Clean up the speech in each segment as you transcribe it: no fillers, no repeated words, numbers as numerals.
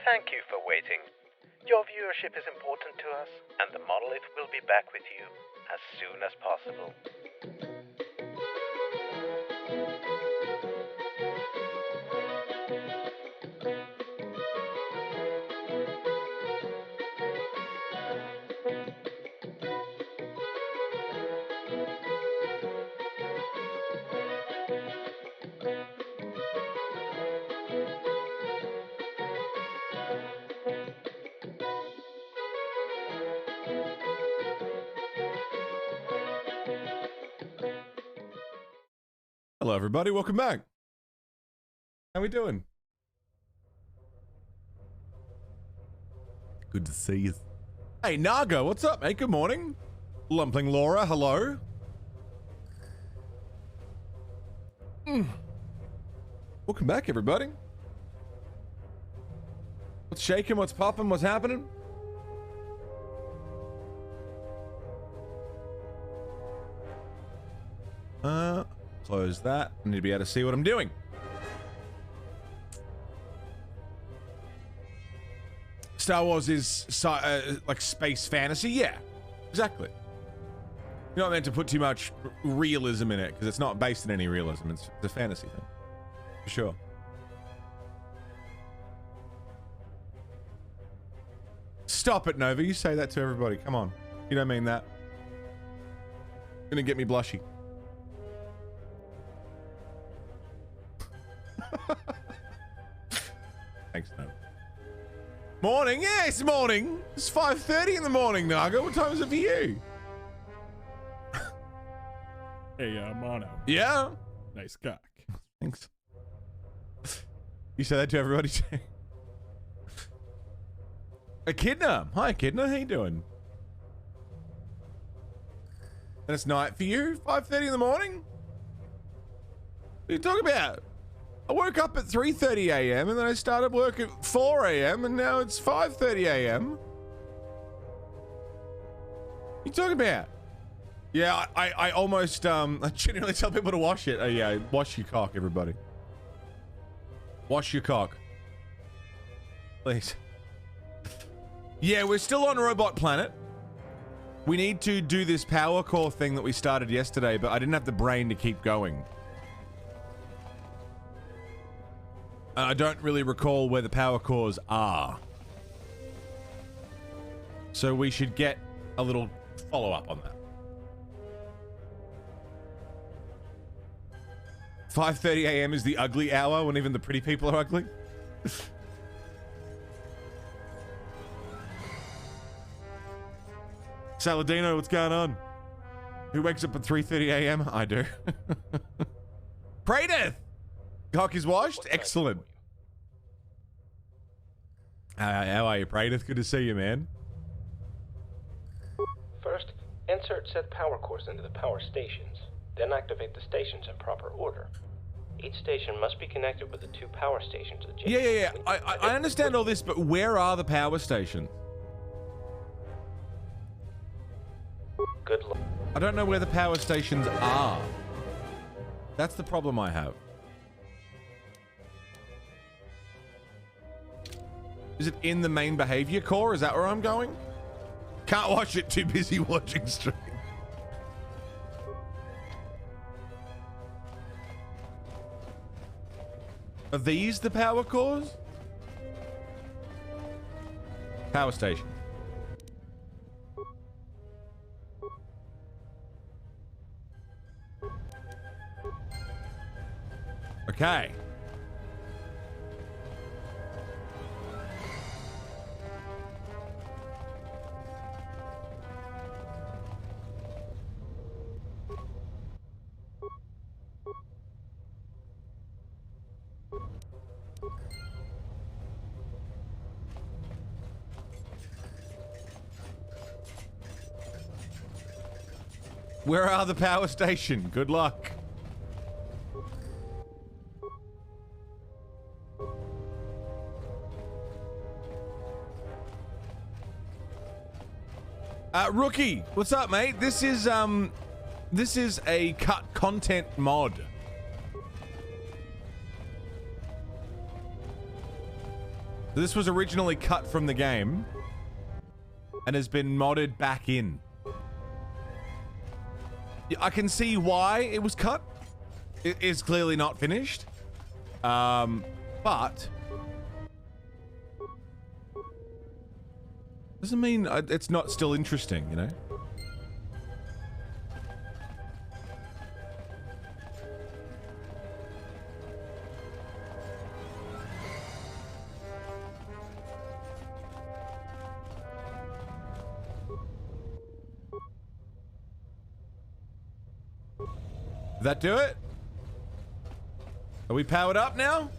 Thank you for waiting. Your viewership is important to us, and the Monolith will be back with you as soon as possible. Hello, everybody. Welcome back. How we doing? Good to see you. Hey, Naga, what's up, mate? Good morning. Lumpling Laura, hello. Welcome back, everybody. What's shaking? What's popping? What's happening? Close that. I need to be able to see what I'm doing. Star Wars is like space fantasy. Yeah, exactly. You're not meant to put too much realism in it because it's not based in any realism. It's a fantasy thing, for sure. Stop it, Nova. You say that to everybody. Come on. You don't mean that. Gonna get me blushy. Thanks, Nova. Morning. Yeah, it's morning. It's 5:30 in the morning, Naga. What time is it for you? Hey, Mono. Yeah? Nice cock. Thanks. You say that to everybody too. Echidna. Hi, Echidna. How you doing? And it's night for you? 5:30 in the morning? What are you talking about? I woke up at 3:30 a.m. and then I started work at 4 a.m. and now it's 5:30 a.m. What are you talking about? Yeah, I almost, I genuinely tell people to wash it. Oh yeah, wash your cock, everybody. Wash your cock. Please. Yeah, we're still on Robot Planet. We need to do this power core thing that we started yesterday, but I didn't have the brain to keep going. I don't really recall where the power cores are. So we should get a little follow-up on that. 5:30 a.m. is the ugly hour when even the pretty people are ugly. Saladino, what's going on? Who wakes up at 3:30 a.m.? I do. Praydeth! Cock is washed? Excellent. How are you, Praydeth? Good to see you, man. First, insert said power cores into the power stations. Then activate the stations in proper order. Each station must be connected with the two power stations adjacent. Yeah. I understand all this, but where are the power stations? Good luck. I don't know where the power stations are. That's the problem I have. Is it in the main behavior core? Is that where I'm going? Can't watch it, too busy watching stream. Are these the power cores? Power station. Okay. Where are the power station? Good luck. Rookie, what's up, mate? This is a cut content mod. This was originally cut from the game and has been modded back in. I can see why it was cut. It is clearly not finished. But doesn't mean it's not still interesting, you know? Did that do it? Are we powered up now?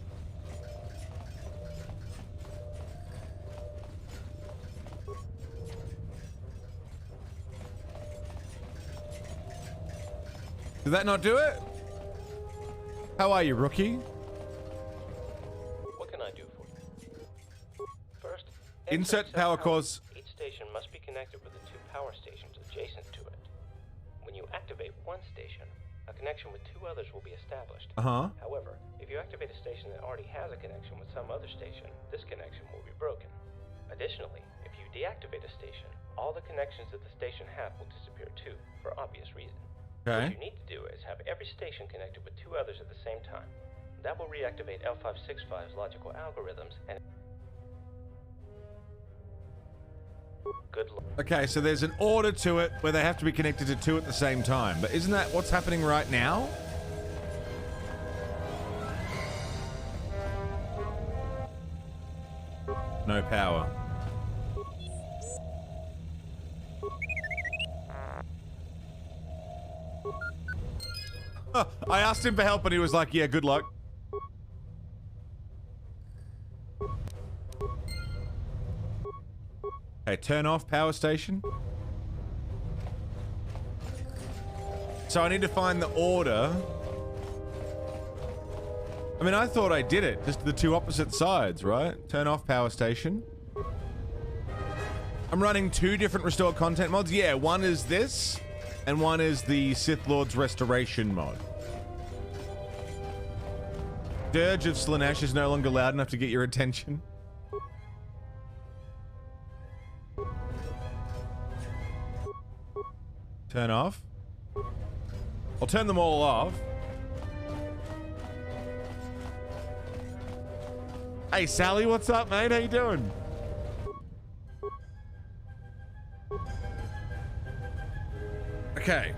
Did that not do it? How are you, rookie? What can I do for you? First, Insert power cores. Each station must be connected with the two power stations adjacent to it. When you activate one station, a connection with two others will be established. However, if you activate a station that already has a connection with some other station, this connection will be broken. Additionally, if you deactivate a station, all the connections that the station had will disappear too, for obvious reasons. Okay. What you need to do is have every station connected with two others at the same time. That will reactivate L565's logical algorithms and... Good luck. Okay, so there's an order to it where they have to be connected to two at the same time. But isn't that what's happening right now? No power. I asked him for help and he was like, yeah, good luck. Okay, turn off power station. So I need to find the order. I mean, I thought I did it. Just the two opposite sides, right? Turn off power station. I'm running two different restore content mods. Yeah, one is this, and one is the Sith Lord's Restoration mod. Dirge of Slanesh is no longer loud enough to get your attention. Turn off. I'll turn them all off. Hey, Sally, what's up, mate? How you doing? Okay.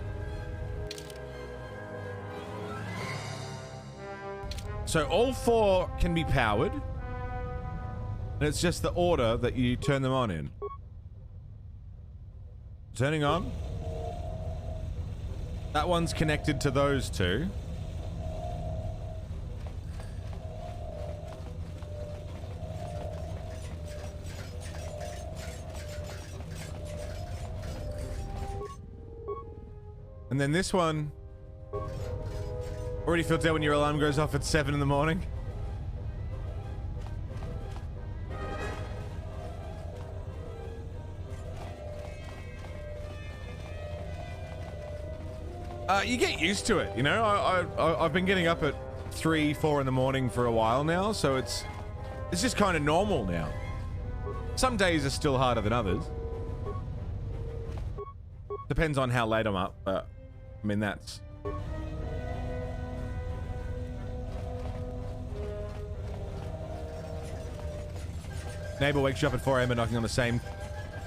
So all four can be powered. And it's just the order that you turn them on in. Turning on. That one's connected to those two. And then this one already feels dead when your alarm goes off at 7 in the morning. You get used to it, you know. I've been getting up at 3, 4 in the morning for a while now, so it's just kind of normal now. Some days are still harder than others. Depends on how late I'm up, but I mean that's. Neighbor wakes you up at 4 a.m. and knocking on the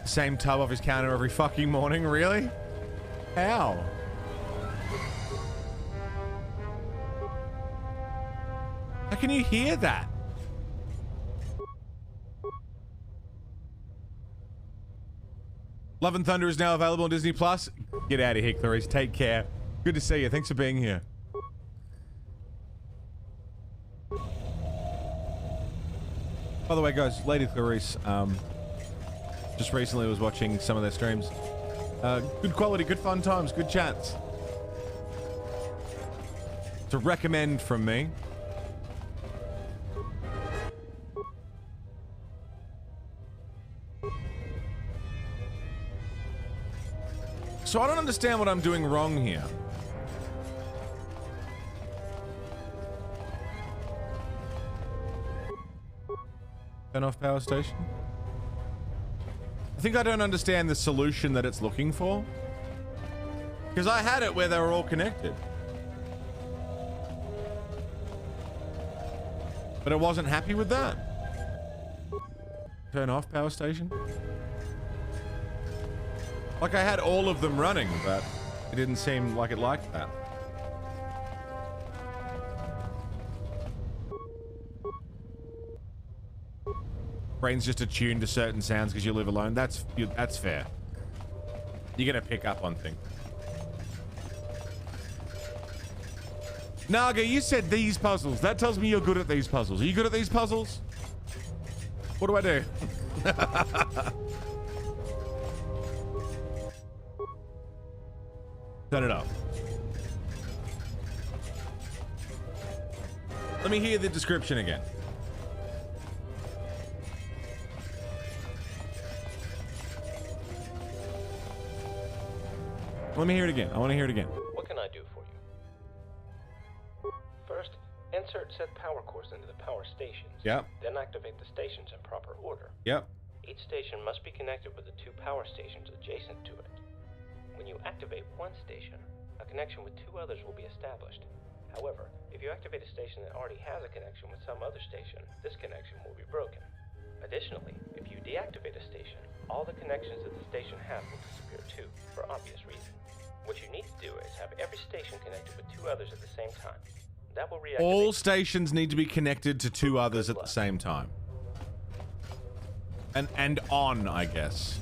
same tub off his counter every fucking morning. Really? How? How can you hear that? Love and Thunder is now available on Disney Plus. Get out of here, Clarice. Take care. Good to see you. Thanks for being here. By the way, guys, Lady Clarice, just recently was watching some of their streams. Good quality, good fun times, good chats. To recommend from me. So I don't understand what I'm doing wrong here. Turn off power station. I think I don't understand the solution that it's looking for. Because I had it where they were all connected. But I wasn't happy with that. Turn off power station. Like I had all of them running, but it didn't seem like it liked that. Brain's just attuned to certain sounds because you live alone. That's fair. You're gonna pick up on things. Naga, you said these puzzles. That tells me you're good at these puzzles. Are you good at these puzzles? What do I do? Turn it off. Let me hear the description again. Let me hear it again. I want to hear it again. What can I do for you? First, insert said power cores into the power stations. Yep. Then activate the stations in proper order. Yep. Each station must be connected with the 2 power stations adjacent to it. When you activate one station, a connection with 2 others will be established. However, if you activate a station that already has a connection with some other station, this connection will be broken. Additionally, if you deactivate a station, all the connections that the station has will disappear too, for obvious reasons. What you need to do is have every station connected with 2 others at the same time. That will reactivate. All stations need to be connected to 2 others at the same time. And on, I guess.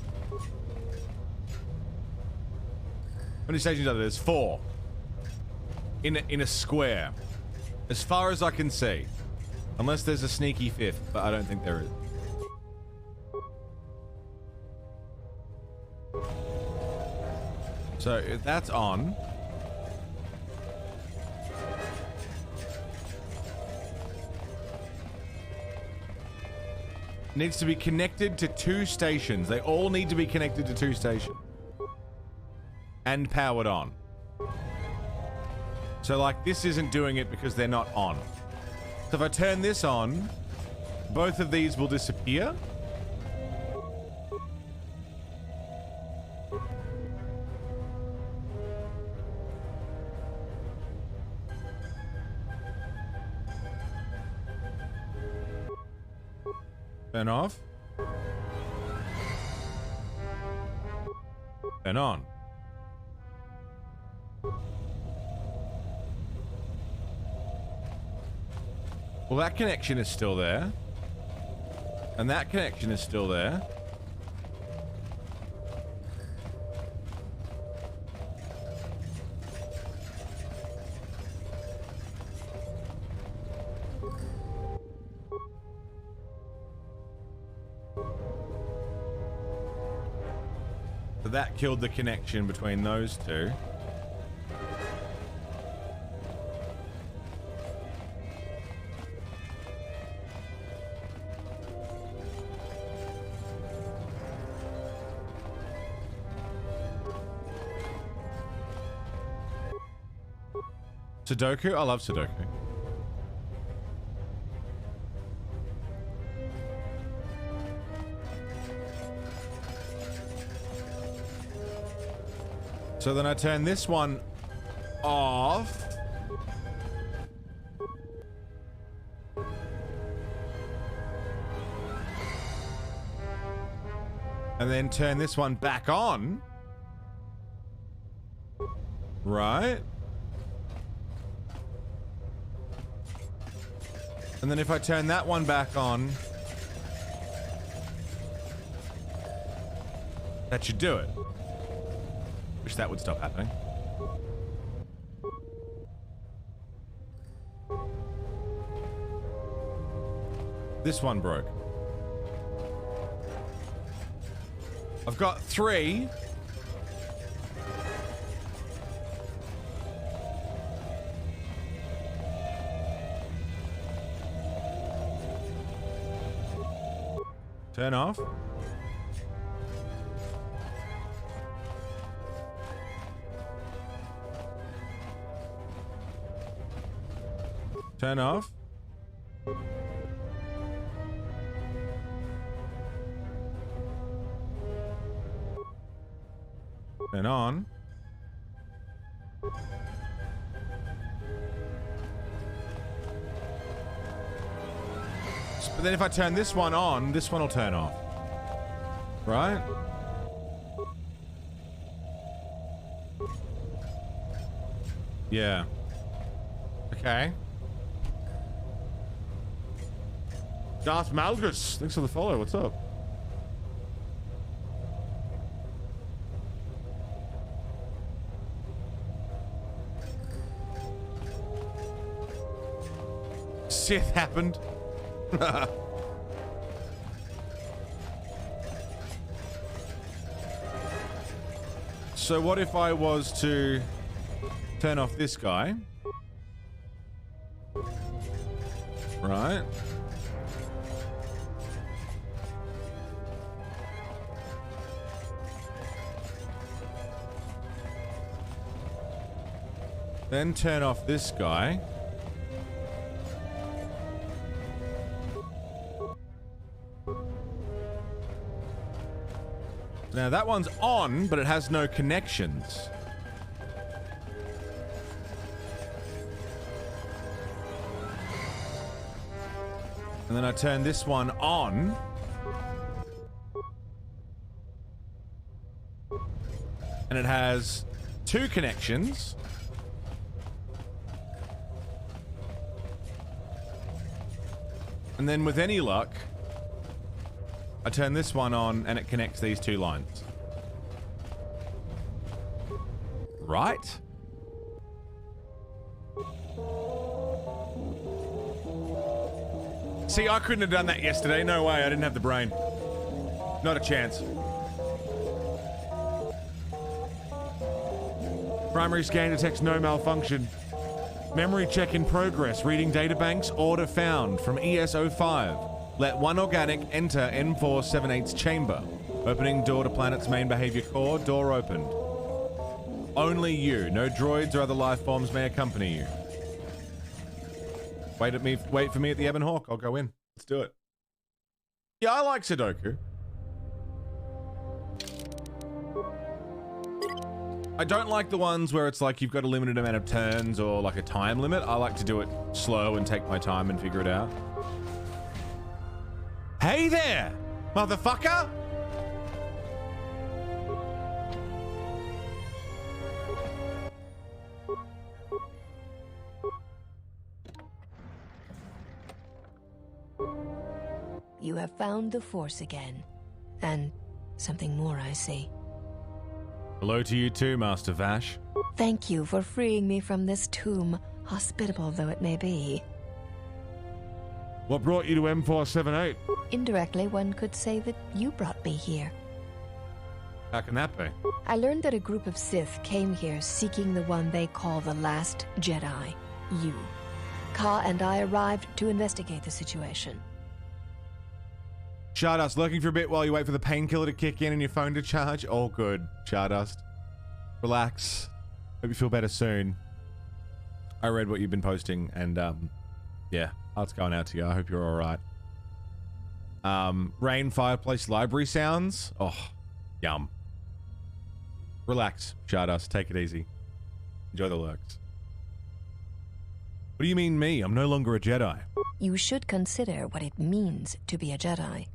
How many stations are there? There's 4. In a square. As far as I can see. Unless there's a sneaky 5th, but I don't think there is. So if that's on. Needs to be connected to 2 stations. They all need to be connected to 2 stations. And powered on. So like this isn't doing it because they're not on. So if I turn this on, both of these will disappear. Turn off. Turn on. Well, that connection is still there. And that connection is still there. So that killed the connection between those 2. Sudoku? I love Sudoku. So then I turn this one off. And then turn this one back on. Right. And then if I turn that one back on, that should do it. Wish that would stop happening. This one broke. I've got 3. Turn off. Turn off. Turn on. But then if I turn this one on, this one will turn off. Right? Yeah. Okay. Darth Malgus, thanks for the follow. What's up? Sith happened. So what if I was to turn off this guy? Right. Then turn off this guy. Now that one's on, but it has no connections. And then I turn this one on. And it has 2 connections. And then with any luck, I turn this one on and it connects these 2 lines. Right? See, I couldn't have done that yesterday. No way. I didn't have the brain. Not a chance. Primary scan detects no malfunction. Memory check in progress. Reading databanks. Order found from ES05. Let 1 organic enter N478's chamber. Opening door to planet's main behavior core. Door opened. Only you. No droids or other life forms may accompany you. Wait for me at the Ebon Hawk. I'll go in. Let's do it. Yeah, I like Sudoku. I don't like the ones where it's like you've got a limited amount of turns or like a time limit. I like to do it slow and take my time and figure it out. Hey there, motherfucker! You have found the Force again. And something more, I see. Hello to you too, Master Vash. Thank you for freeing me from this tomb, hospitable though it may be. What brought you to M478? Indirectly, one could say that you brought me here. How can that be? I learned that a group of Sith came here seeking the one they call the Last Jedi, you. Ka and I arrived to investigate the situation. Stardust, lurking for a bit while you wait for the painkiller to kick in and your phone to charge. All good, Stardust. Relax. Hope you feel better soon. I read what you've been posting and, yeah, heart's going out to you. I hope you're alright. Rain, fireplace, library sounds. Oh, yum. Relax, Stardust. Take it easy. Enjoy the lurks. What do you mean me? I'm no longer a Jedi. You should consider what it means to be a Jedi.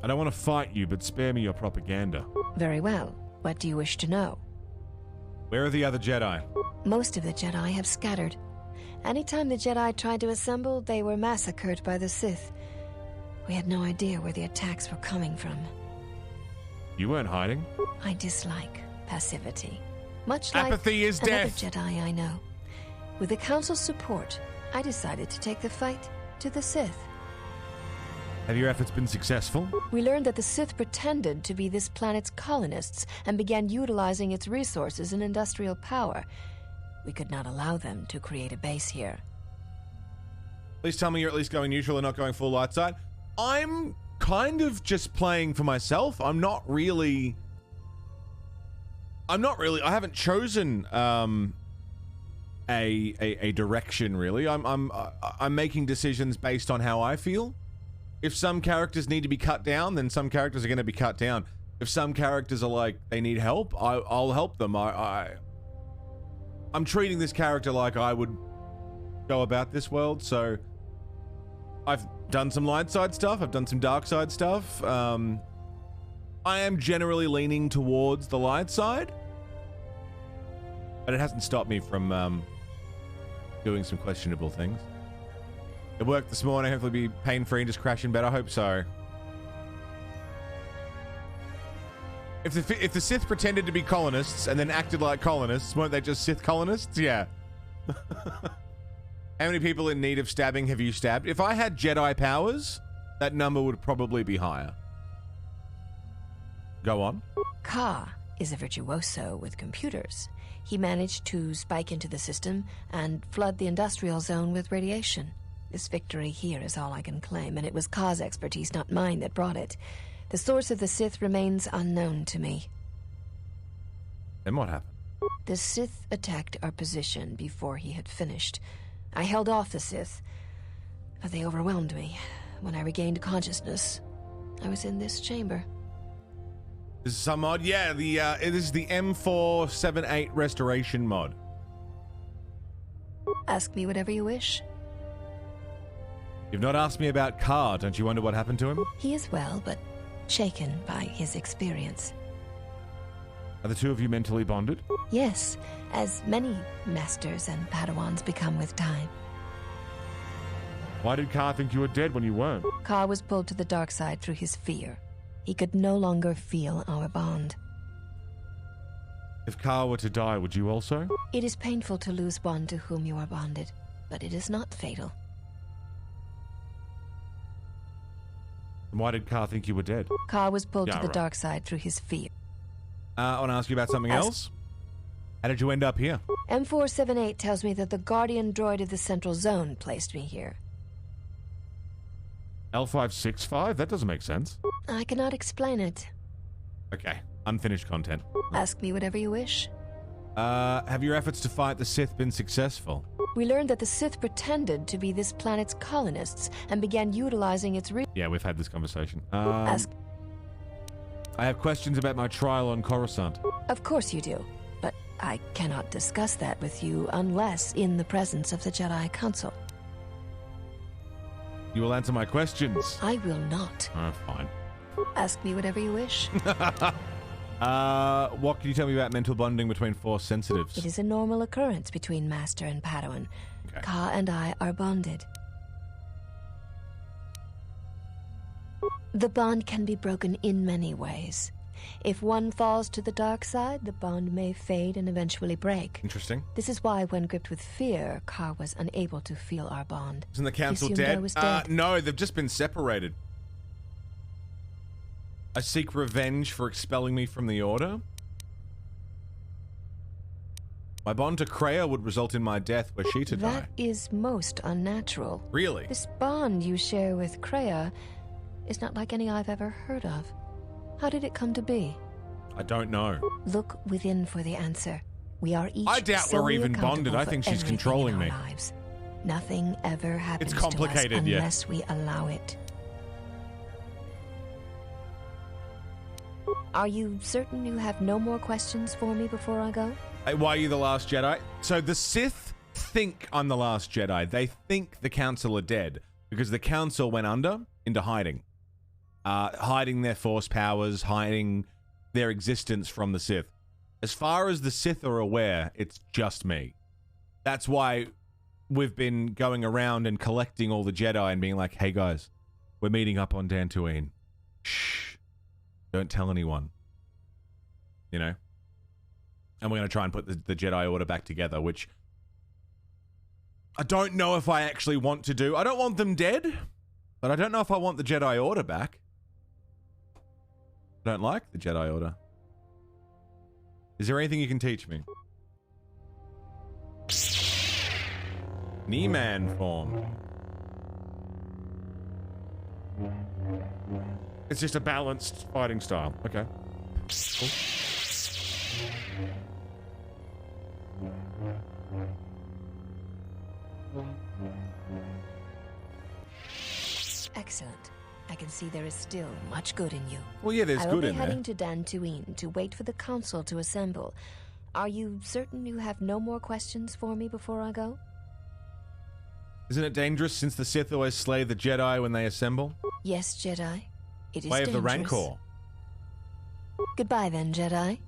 I don't want to fight you, but spare me your propaganda. Very well. What do you wish to know? Where are the other Jedi? Most of the Jedi have scattered. Anytime the Jedi tried to assemble, they were massacred by the Sith. We had no idea where the attacks were coming from. You weren't hiding. I dislike passivity. Much like Apathy is another death. Jedi I know. With the Council's support, I decided to take the fight to the Sith. Have your efforts been successful? We learned that the Sith pretended to be this planet's colonists and began utilizing its resources and industrial power. We could not allow them to create a base here. Please tell me you're at least going neutral and not going full light side. I'm kind of just playing for myself. I haven't chosen a direction really. I'm making decisions based on how I feel. If some characters need to be cut down, then some characters are going to be cut down. If some characters are like they need help, I'll help them. I'm treating this character like I would go about this world. So I've done some light side stuff. I've done some dark side stuff. I am generally leaning towards the light side, but it hasn't stopped me from doing some questionable things. It worked this morning. Hopefully be pain-free and just crash in bed. I hope so. If the Sith pretended to be colonists and then acted like colonists, weren't they just Sith colonists? Yeah. How many people in need of stabbing have you stabbed? If I had Jedi powers, that number would probably be higher. Go on. Ka is a virtuoso with computers. He managed to spike into the system and flood the industrial zone with radiation. This victory here is all I can claim, and it was Ka's expertise, not mine, that brought it. The source of the Sith remains unknown to me. Then what happened? The Sith attacked our position before he had finished. I held off the Sith, but they overwhelmed me. When I regained consciousness, I was in this chamber. This is some mod? Yeah, it is the M478 restoration mod. Ask me whatever you wish. You've not asked me about Ka. Don't you wonder what happened to him? He is well, but shaken by his experience. Are the two of you mentally bonded? Yes, as many masters and Padawans become with time. Why did Ka think you were dead when you weren't? Ka was pulled to the dark side through his fear. He could no longer feel our bond. If Ka were to die, would you also? It is painful to lose one to whom you are bonded, but it is not fatal. And why did Ka think you were dead? Ka was pulled to the dark side through his fear. I want to ask you about something else. How did you end up here? M478 tells me that the guardian droid of the central zone placed me here. L565? That doesn't make sense. I cannot explain it. Okay, unfinished content. Ask me whatever you wish. Have your efforts to fight the Sith been successful? We learned that the Sith pretended to be this planet's colonists and began utilizing its Yeah, we've had this conversation. Ask. I have questions about my trial on Coruscant. Of course you do, but I cannot discuss that with you unless in the presence of the Jedi Council. You will answer my questions. I will not. Oh, fine. Ask me whatever you wish. What can you tell me about mental bonding between Force sensitives? It is a normal occurrence between Master and Padawan. Okay. Ka and I are bonded. The bond can be broken in many ways. If one falls to the dark side, the bond may fade and eventually break. Interesting. This is why, when gripped with fear, Ka was unable to feel our bond. Isn't the council dead? I was dead? No, they've just been separated. I seek revenge for expelling me from the Order. My bond to Kreia would result in my death were she to die. That is most unnatural. Really? This bond you share with Kreia is not like any I've ever heard of. How did it come to be? I don't know. Look within for the answer. We are each I doubt we're even bonded. I think she's controlling me. Lives. Nothing ever happens it's complicated, to us unless we allow it. Are you certain you have no more questions for me before I go? Hey, why are you the last Jedi? So the Sith think I'm the last Jedi. They think the Council are dead because the Council went into hiding. Hiding their Force powers, hiding their existence from the Sith. As far as the Sith are aware, it's just me. That's why we've been going around and collecting all the Jedi and being like, hey guys, we're meeting up on Dantooine. Shh. Don't tell anyone. You know? And we're going to try and put the Jedi Order back together, which I don't know if I actually want to do. I don't want them dead, but I don't know if I want the Jedi Order back. I don't like the Jedi Order. Is there anything you can teach me? Knee-man form. It's just a balanced fighting style. Okay. Cool. Excellent. I can see there is still much good in you. Well, yeah, there's good in I will be there. heading to Dantooine to wait for the council to assemble. Are you certain you have no more questions for me before I go? Isn't it dangerous since the Sith always slay the Jedi when they assemble? Yes, Jedi. It is Way dangerous. of the Rancor. Goodbye then, Jedi.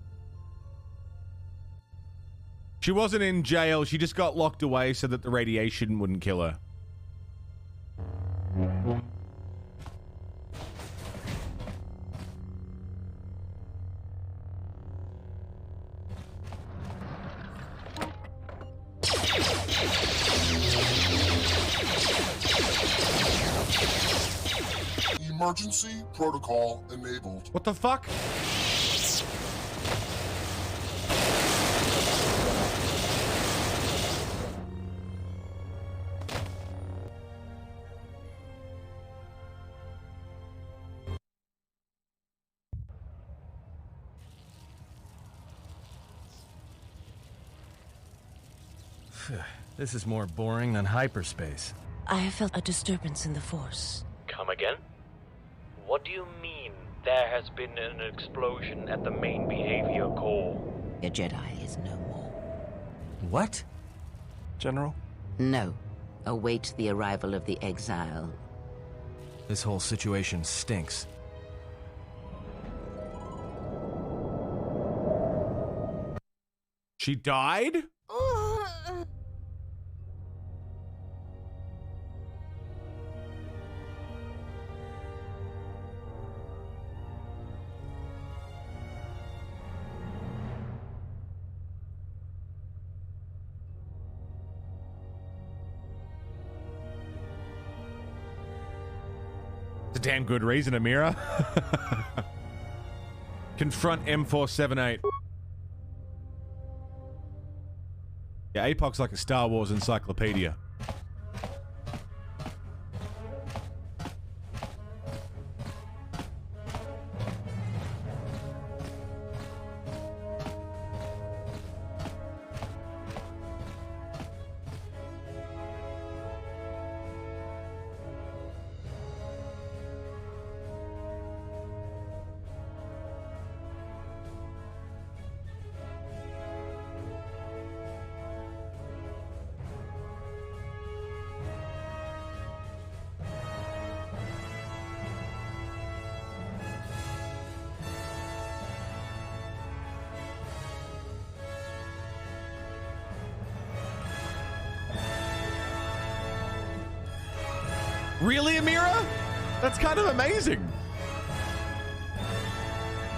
She wasn't in jail. She just got locked away so that the radiation wouldn't kill her. Emergency protocol enabled. What the fuck? This is more boring than hyperspace. I have felt a disturbance in the Force. Come again? What do you mean there has been an explosion at the main behavior core? Your Jedi is no more. What? General? No. Await the arrival of the exile. This whole situation stinks. She died? It's a damn good reason, Amira. Confront M478. Yeah, APOC's like a Star Wars encyclopedia. Really, Amira? That's kind of amazing.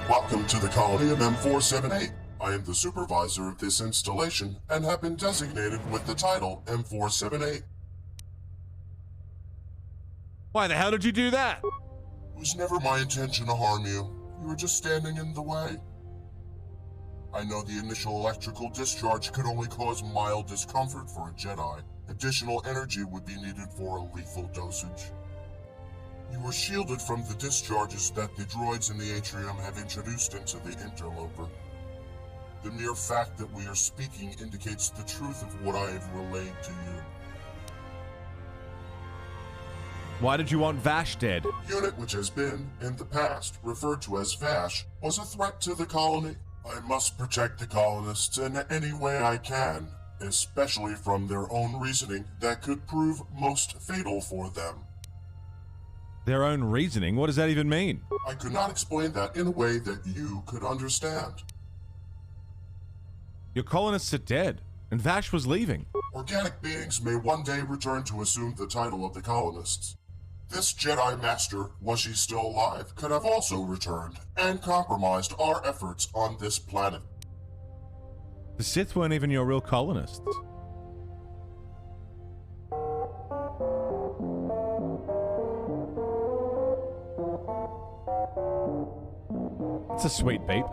Welcome to the colony of M478. I am the supervisor of this installation and have been designated with the title M478. Why the hell did you do that? It was never my intention to harm you. You were just standing in the way. I know the initial electrical discharge could only cause mild discomfort for a Jedi. Additional energy would be needed for a lethal dosage. You were shielded from the discharges that the droids in the atrium have introduced into the interloper. The mere fact that we are speaking indicates the truth of what I have relayed to you. Why did you want Vash dead? Unit which has been, in the past, referred to as Vash, was a threat to the colony. I must protect the colonists in any way I can, especially from their own reasoning that could prove most fatal for them. Their own reasoning? What does that even mean? I could not explain that in a way that you could understand. Your colonists are dead, and Vash was leaving. Organic beings may one day return to assume the title of the colonists. This Jedi Master, was she still alive, could have also returned and compromised our efforts on this planet. The Sith weren't even your real colonists. It's a sweet beep.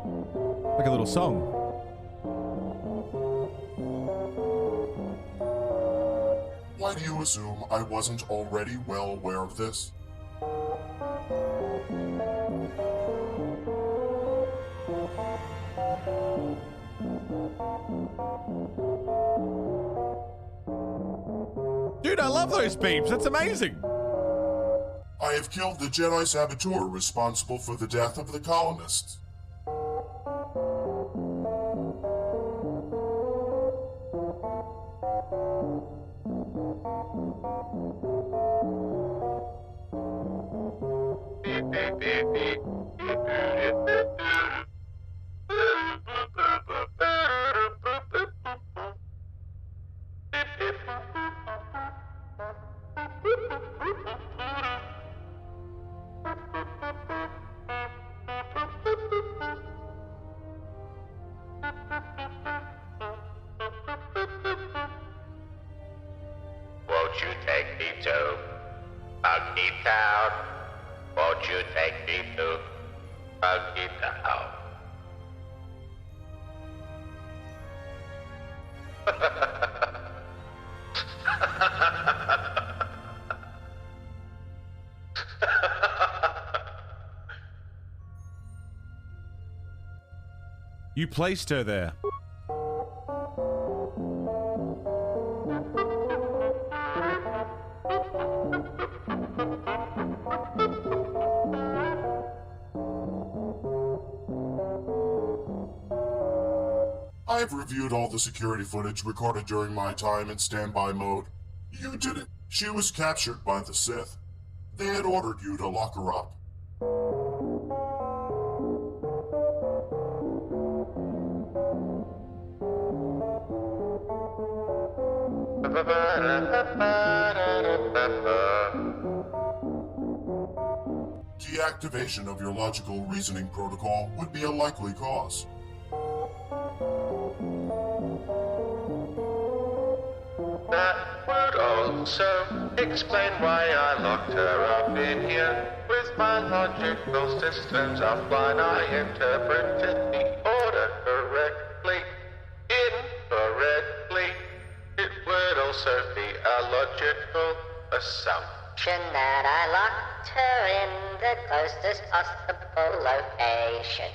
Like a little song. Why do you assume I wasn't already well aware of this? Dude, I love those beeps. That's amazing. I have killed the Jedi saboteur responsible for the death of the colonists. Won't you take me to Buggy Town? Won't you take me to Buggy Town? You placed her there. I've reviewed all the security footage recorded during my time in standby mode. You did it. She was captured by the Sith. They had ordered you to lock her up. Deactivation of your logical reasoning protocol would be a likely cause. That would also explain why I locked her up in here. With my logical systems offline, I interpreted the order correctly. Incorrectly. It would also be a logical assumption that I locked her in the closest possible location.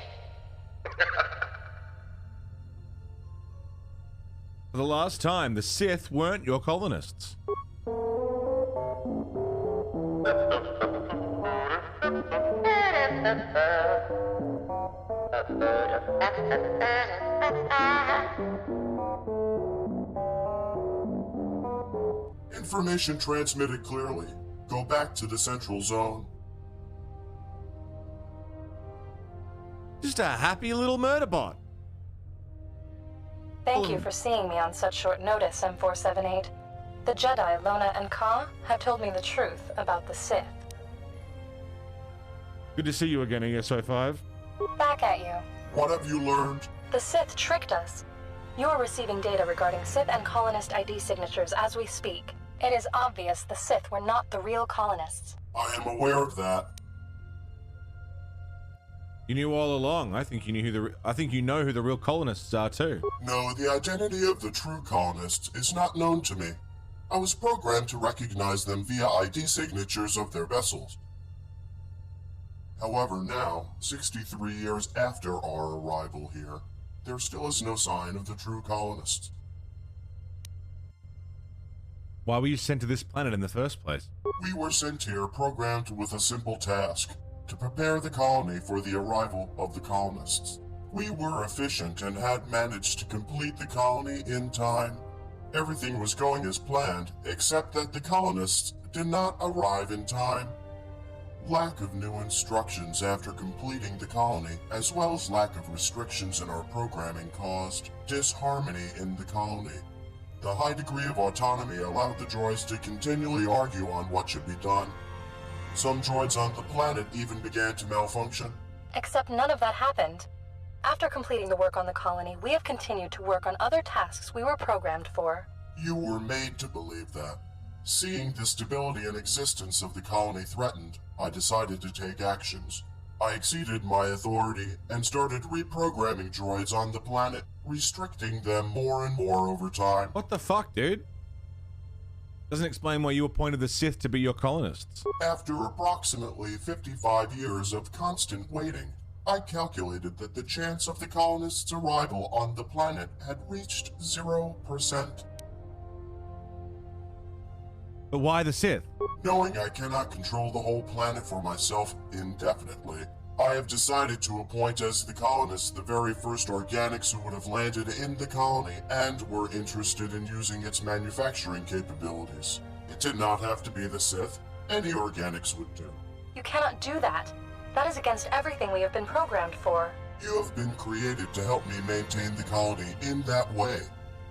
For the last time, the Sith weren't your colonists. Information transmitted clearly. Go back to the central zone. Just a happy little murder bot. Thank you for seeing me on such short notice, M478. The Jedi, Lona and Ka, have told me the truth about the Sith. Good to see you again, ESO5. Back at you. What have you learned? The Sith tricked us. You're receiving data regarding Sith and colonist ID signatures as we speak. It is obvious the Sith were not the real colonists. I am aware of that. You knew all along. I think you know who the real colonists are too. No, the identity of the true colonists is not known to me. I was programmed to recognize them via ID signatures of their vessels. However, now, 63 years after our arrival here, there still is no sign of the true colonists. Why were you sent to this planet in the first place? We were sent here programmed with a simple task: to prepare the colony for the arrival of the colonists. We were efficient and had managed to complete the colony in time. Everything was going as planned, except that the colonists did not arrive in time. Lack of new instructions after completing the colony, as well as lack of restrictions in our programming, caused disharmony in the colony. The high degree of autonomy allowed the droids to continually argue on what should be done. Some droids on the planet even began to malfunction. Except none of that happened. After completing the work on the colony, we have continued to work on other tasks we were programmed for. You were made to believe that. Seeing the stability and existence of the colony threatened, I decided to take actions. I exceeded my authority and started reprogramming droids on the planet, restricting them more and more over time. What the fuck, dude? Doesn't explain why you appointed the Sith to be your colonists. After approximately 55 years of constant waiting, I calculated that the chance of the colonists' arrival on the planet had reached 0%. But why the Sith? Knowing I cannot control the whole planet for myself indefinitely, I have decided to appoint as the colonists the very first organics who would have landed in the colony and were interested in using its manufacturing capabilities. It did not have to be the Sith. Any organics would do. You cannot do that. That is against everything we have been programmed for. You have been created to help me maintain the colony in that way.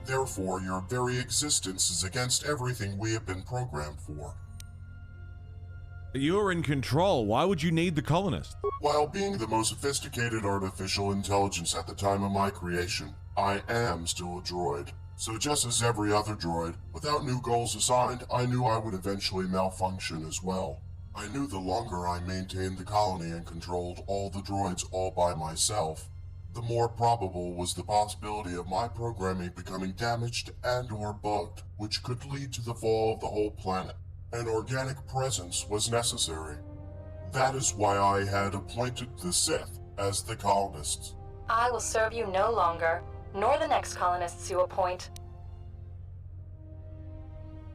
Therefore, your very existence is against everything we have been programmed for. You're in control. Why would you need the colonists? While being the most sophisticated artificial intelligence at the time of my creation, I am still a droid. So just as every other droid, without new goals assigned, I knew I would eventually malfunction as well. I knew the longer I maintained the colony and controlled all the droids all by myself, the more probable was the possibility of my programming becoming damaged and or bugged, which could lead to the fall of the whole planet. An organic presence was necessary. That is why I had appointed the Sith as the colonists. I will serve you no longer, nor the next colonists you appoint.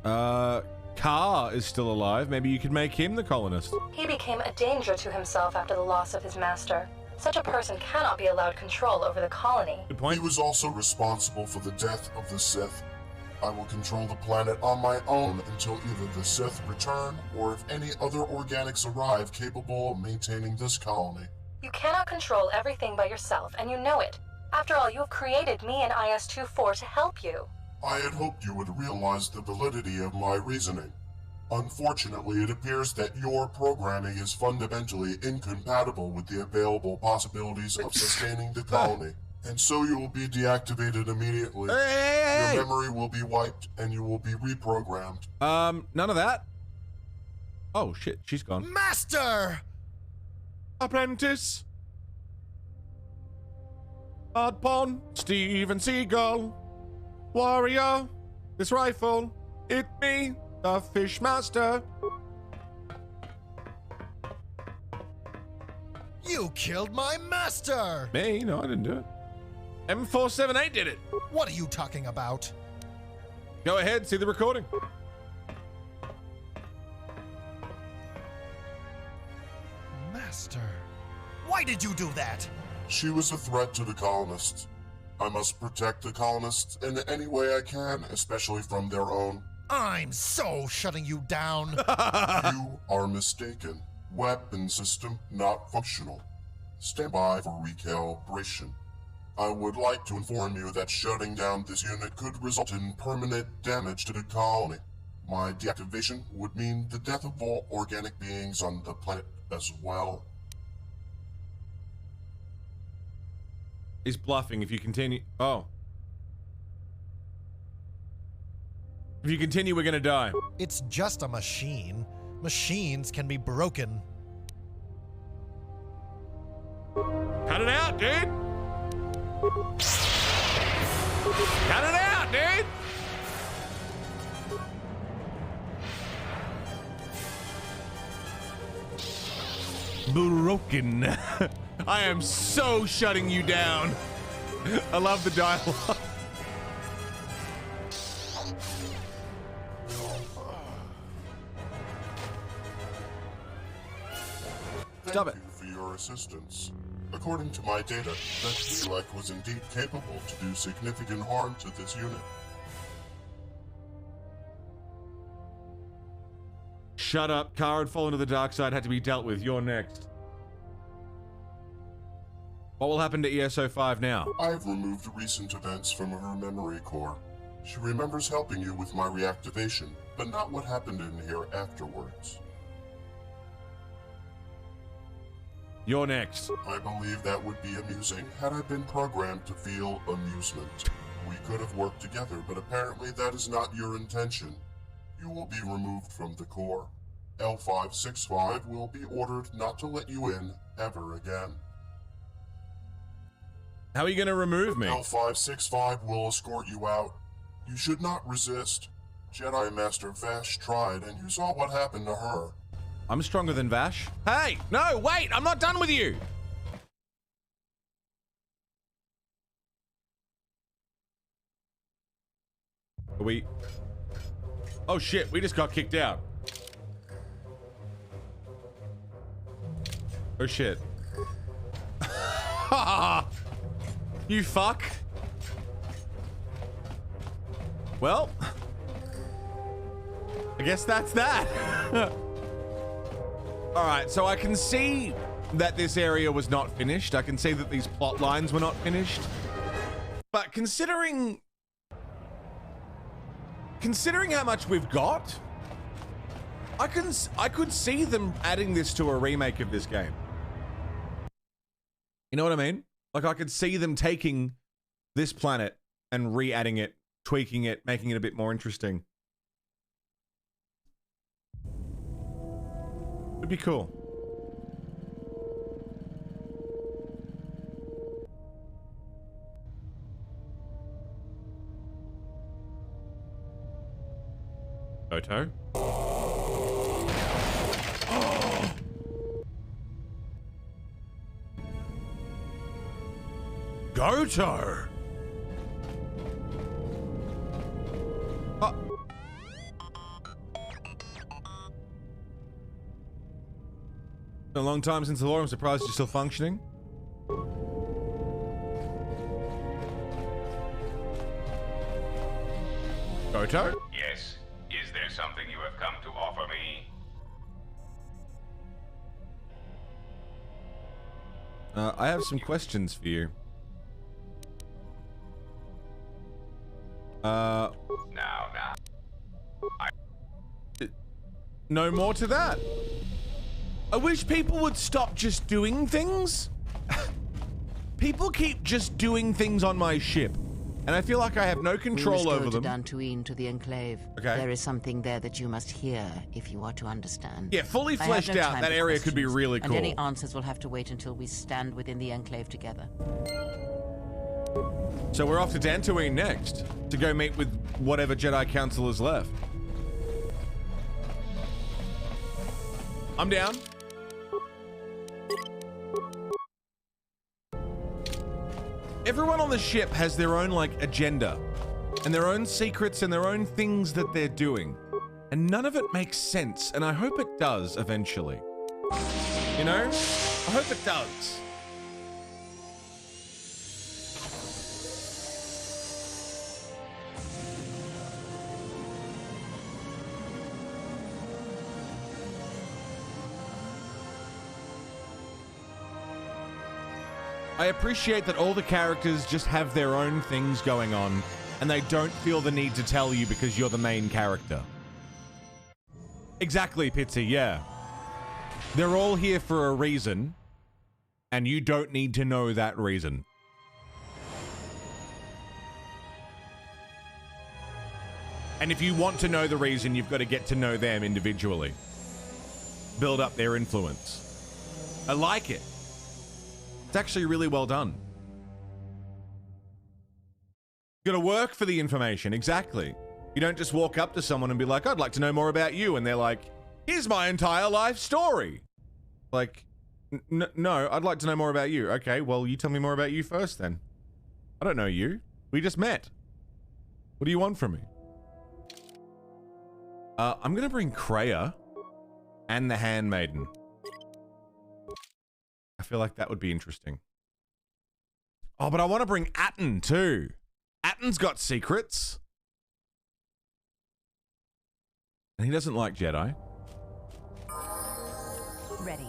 Car is still alive. Maybe you could make him the colonist. He became a danger to himself after the loss of his master. Such a person cannot be allowed control over the colony. Good point. He was also responsible for the death of the Sith. I will control the planet on my own until either the Sith return or if any other organics arrive capable of maintaining this colony. You cannot control everything by yourself, and you know it. After all, you have created me and IS-24 to help you. I had hoped you would realize the validity of my reasoning. Unfortunately, it appears that your programming is fundamentally incompatible with the available possibilities of sustaining the colony. And so you will be deactivated immediately. Hey! Your memory will be wiped, and you will be reprogrammed. None of that. Oh, shit, she's gone. Master! Apprentice. Hard Pawn, Steven Seagull. Warrior, this rifle, it me, the Fishmaster. You killed my master! Me? No, I didn't do it. M478 did it. What are you talking about? Go ahead, see the recording. Master, why did you do that? She was a threat to the colonists. I must protect the colonists in any way I can, especially from their own. I'm so shutting you down. You are mistaken. Weapon system not functional. Stand by for recalibration. I would like to inform you that shutting down this unit could result in permanent damage to the colony. My deactivation would mean the death of all organic beings on the planet as well. He's bluffing if you continue. Oh. If you continue, we're gonna die. It's just a machine. Machines can be broken. Cut it out, dude! Cut it out, dude! Broken. I am so shutting you down. I love the dialogue. Stop it. Thank you for your assistance. According to my data, that Twi'lek was indeed capable to do significant harm to this unit. Shut up. Kara had fallen to the dark side, had to be dealt with. You're next. What will happen to ESO5 now? I have removed recent events from her memory core. She remembers helping you with my reactivation, but not what happened in here afterwards. You're next. I believe that would be amusing had I been programmed to feel amusement. We could have worked together, but apparently that is not your intention. You will be removed from the core. L565 will be ordered not to let you in ever again. How are you going to remove me? L565 will escort you out. You should not resist. Jedi Master Vash tried, and you saw what happened to her. I'm stronger than Vash. Hey, no, wait, I'm not done with you. Are we... Oh shit, we just got kicked out. Oh shit. You fuck. Well, I guess that's that. All right, so I can see that this area was not finished. I can see that these plot lines were not finished. But considering how much we've got, I could see them adding this to a remake of this game. You know what I mean? Like, I could see them taking this planet and re-adding it, tweaking it, making it a bit more interesting. It'd be cool. Photo. Goto! Been a long time since the lore. I'm surprised you're still functioning. Goto? Yes. Is there something you have come to offer me? I have some questions for you. Now. No more to that. I wish people would stop just doing things. People keep just doing things on my ship, and I feel like I have no control over them. Dantooine to the Enclave. Okay. There is something there that you must hear if you are to understand. Yeah, fully fleshed out, that area could be really cool. And any answers will have to wait until we stand within the Enclave together. So we're off to Dantooine next to go meet with whatever Jedi Council is left. I'm down. Everyone on the ship has their own, like, agenda and their own secrets and their own things that they're doing. And none of it makes sense, and I hope it does eventually. You know? I hope it does. I appreciate that all the characters just have their own things going on, and they don't feel the need to tell you because you're the main character. Exactly, Pitsy, yeah. They're all here for a reason, and you don't need to know that reason. And if you want to know the reason, you've got to get to know them individually. Build up their influence. I like it. It's actually really well done. You gotta work for the information, exactly. You don't just walk up to someone and be like, I'd like to know more about you, and they're like, here's my entire life story. Like, no, I'd like to know more about you. Okay, well, you tell me more about you first then. I don't know you. We just met. What do you want from me? I'm gonna bring Kreia and the Handmaiden. I feel like that would be interesting. Oh, but I want to bring Atton too. Atton's got secrets. And he doesn't like Jedi. Ready.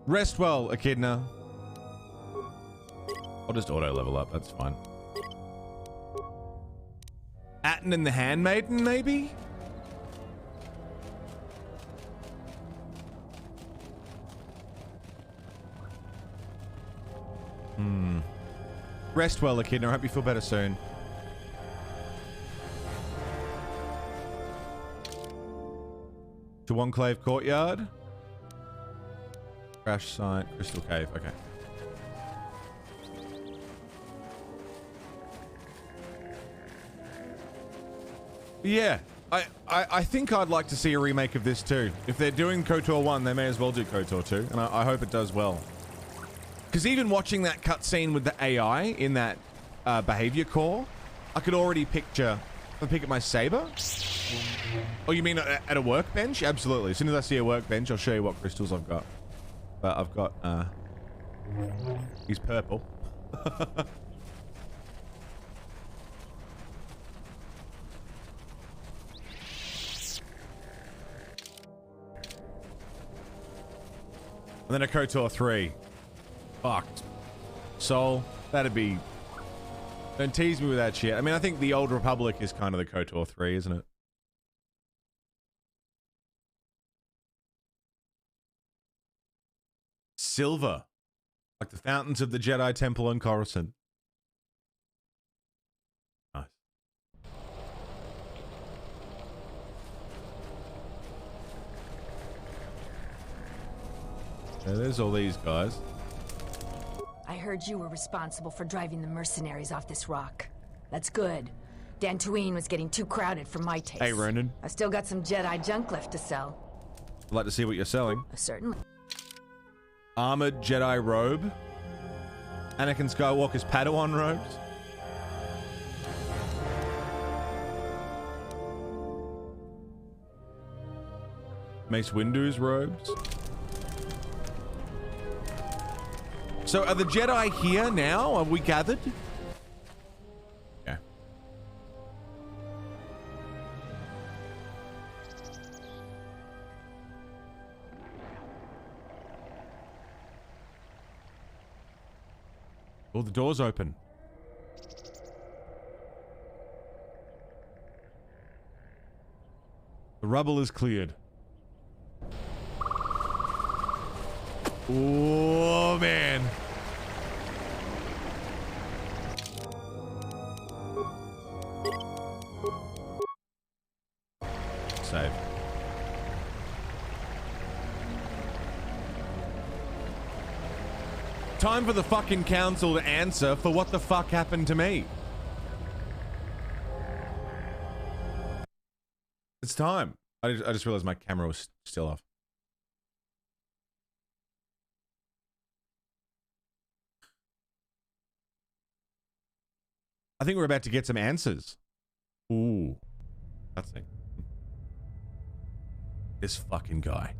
Rest well, Echidna. I'll just auto level up, that's fine. Atton and the Handmaiden, maybe? Rest well, Echidna. I hope you feel better soon. To Enclave Courtyard. Crash site, Crystal Cave. Okay. Yeah, I think I'd like to see a remake of this too. If they're doing KOTOR 1, they may as well do KOTOR 2, and I hope it does well. Because even watching that cutscene with the AI in that behavior core, I could already picture. I pick up my saber. Oh, you mean at a workbench? Absolutely. As soon as I see a workbench, I'll show you what crystals I've got. But I've got. He's purple. And then a KOTOR 3. Fucked. Soul. That'd be... Don't tease me with that shit. I mean, I think the Old Republic is kind of the KOTOR 3, isn't it? Silver. Like the fountains of the Jedi Temple in Coruscant. Nice. Yeah, there's all these guys. I heard you were responsible for driving the mercenaries off this rock. That's good. Dantooine was getting too crowded for my taste. Hey, Ronan. I've still got some Jedi junk left to sell. I'd like to see what you're selling. Certainly. Armored Jedi robe. Anakin Skywalker's Padawan robes. Mace Windu's robes. So are the Jedi here now? Are we gathered? Yeah. Oh, the door's open. The rubble is cleared. Oh, man. Save. Time for the fucking council to answer for what the fuck happened to me. It's time. I just realized my camera was still off. I think we're about to get some answers. Ooh. That's it. This fucking guy.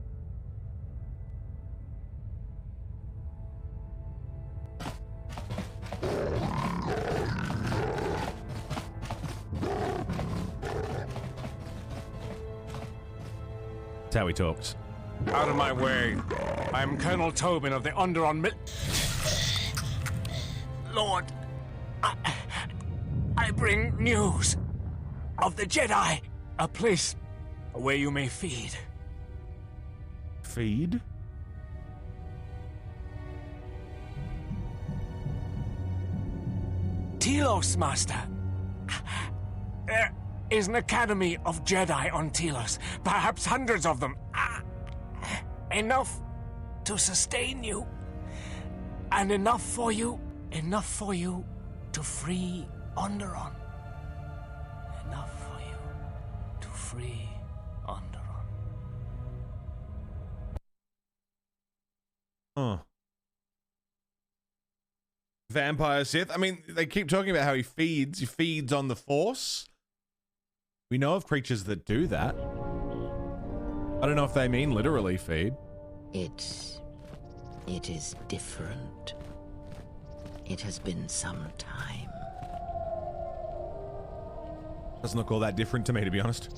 That's how he talks. Out of my way. I am Colonel Tobin of the Onderon Lord, I bring news of the Jedi. A place where you may feed. Feed? Telos, Master. There is an academy of Jedi on Telos. Perhaps hundreds of them. Enough to sustain you. And enough for you to free Onderon. Enough for you to free Onderon. Huh. Vampire Sith. I mean, they keep talking about how he feeds. He feeds on the Force. We know of creatures that do that. I don't know if they mean literally feed. It is different. It has been some time. Doesn't look all that different to me, to be honest.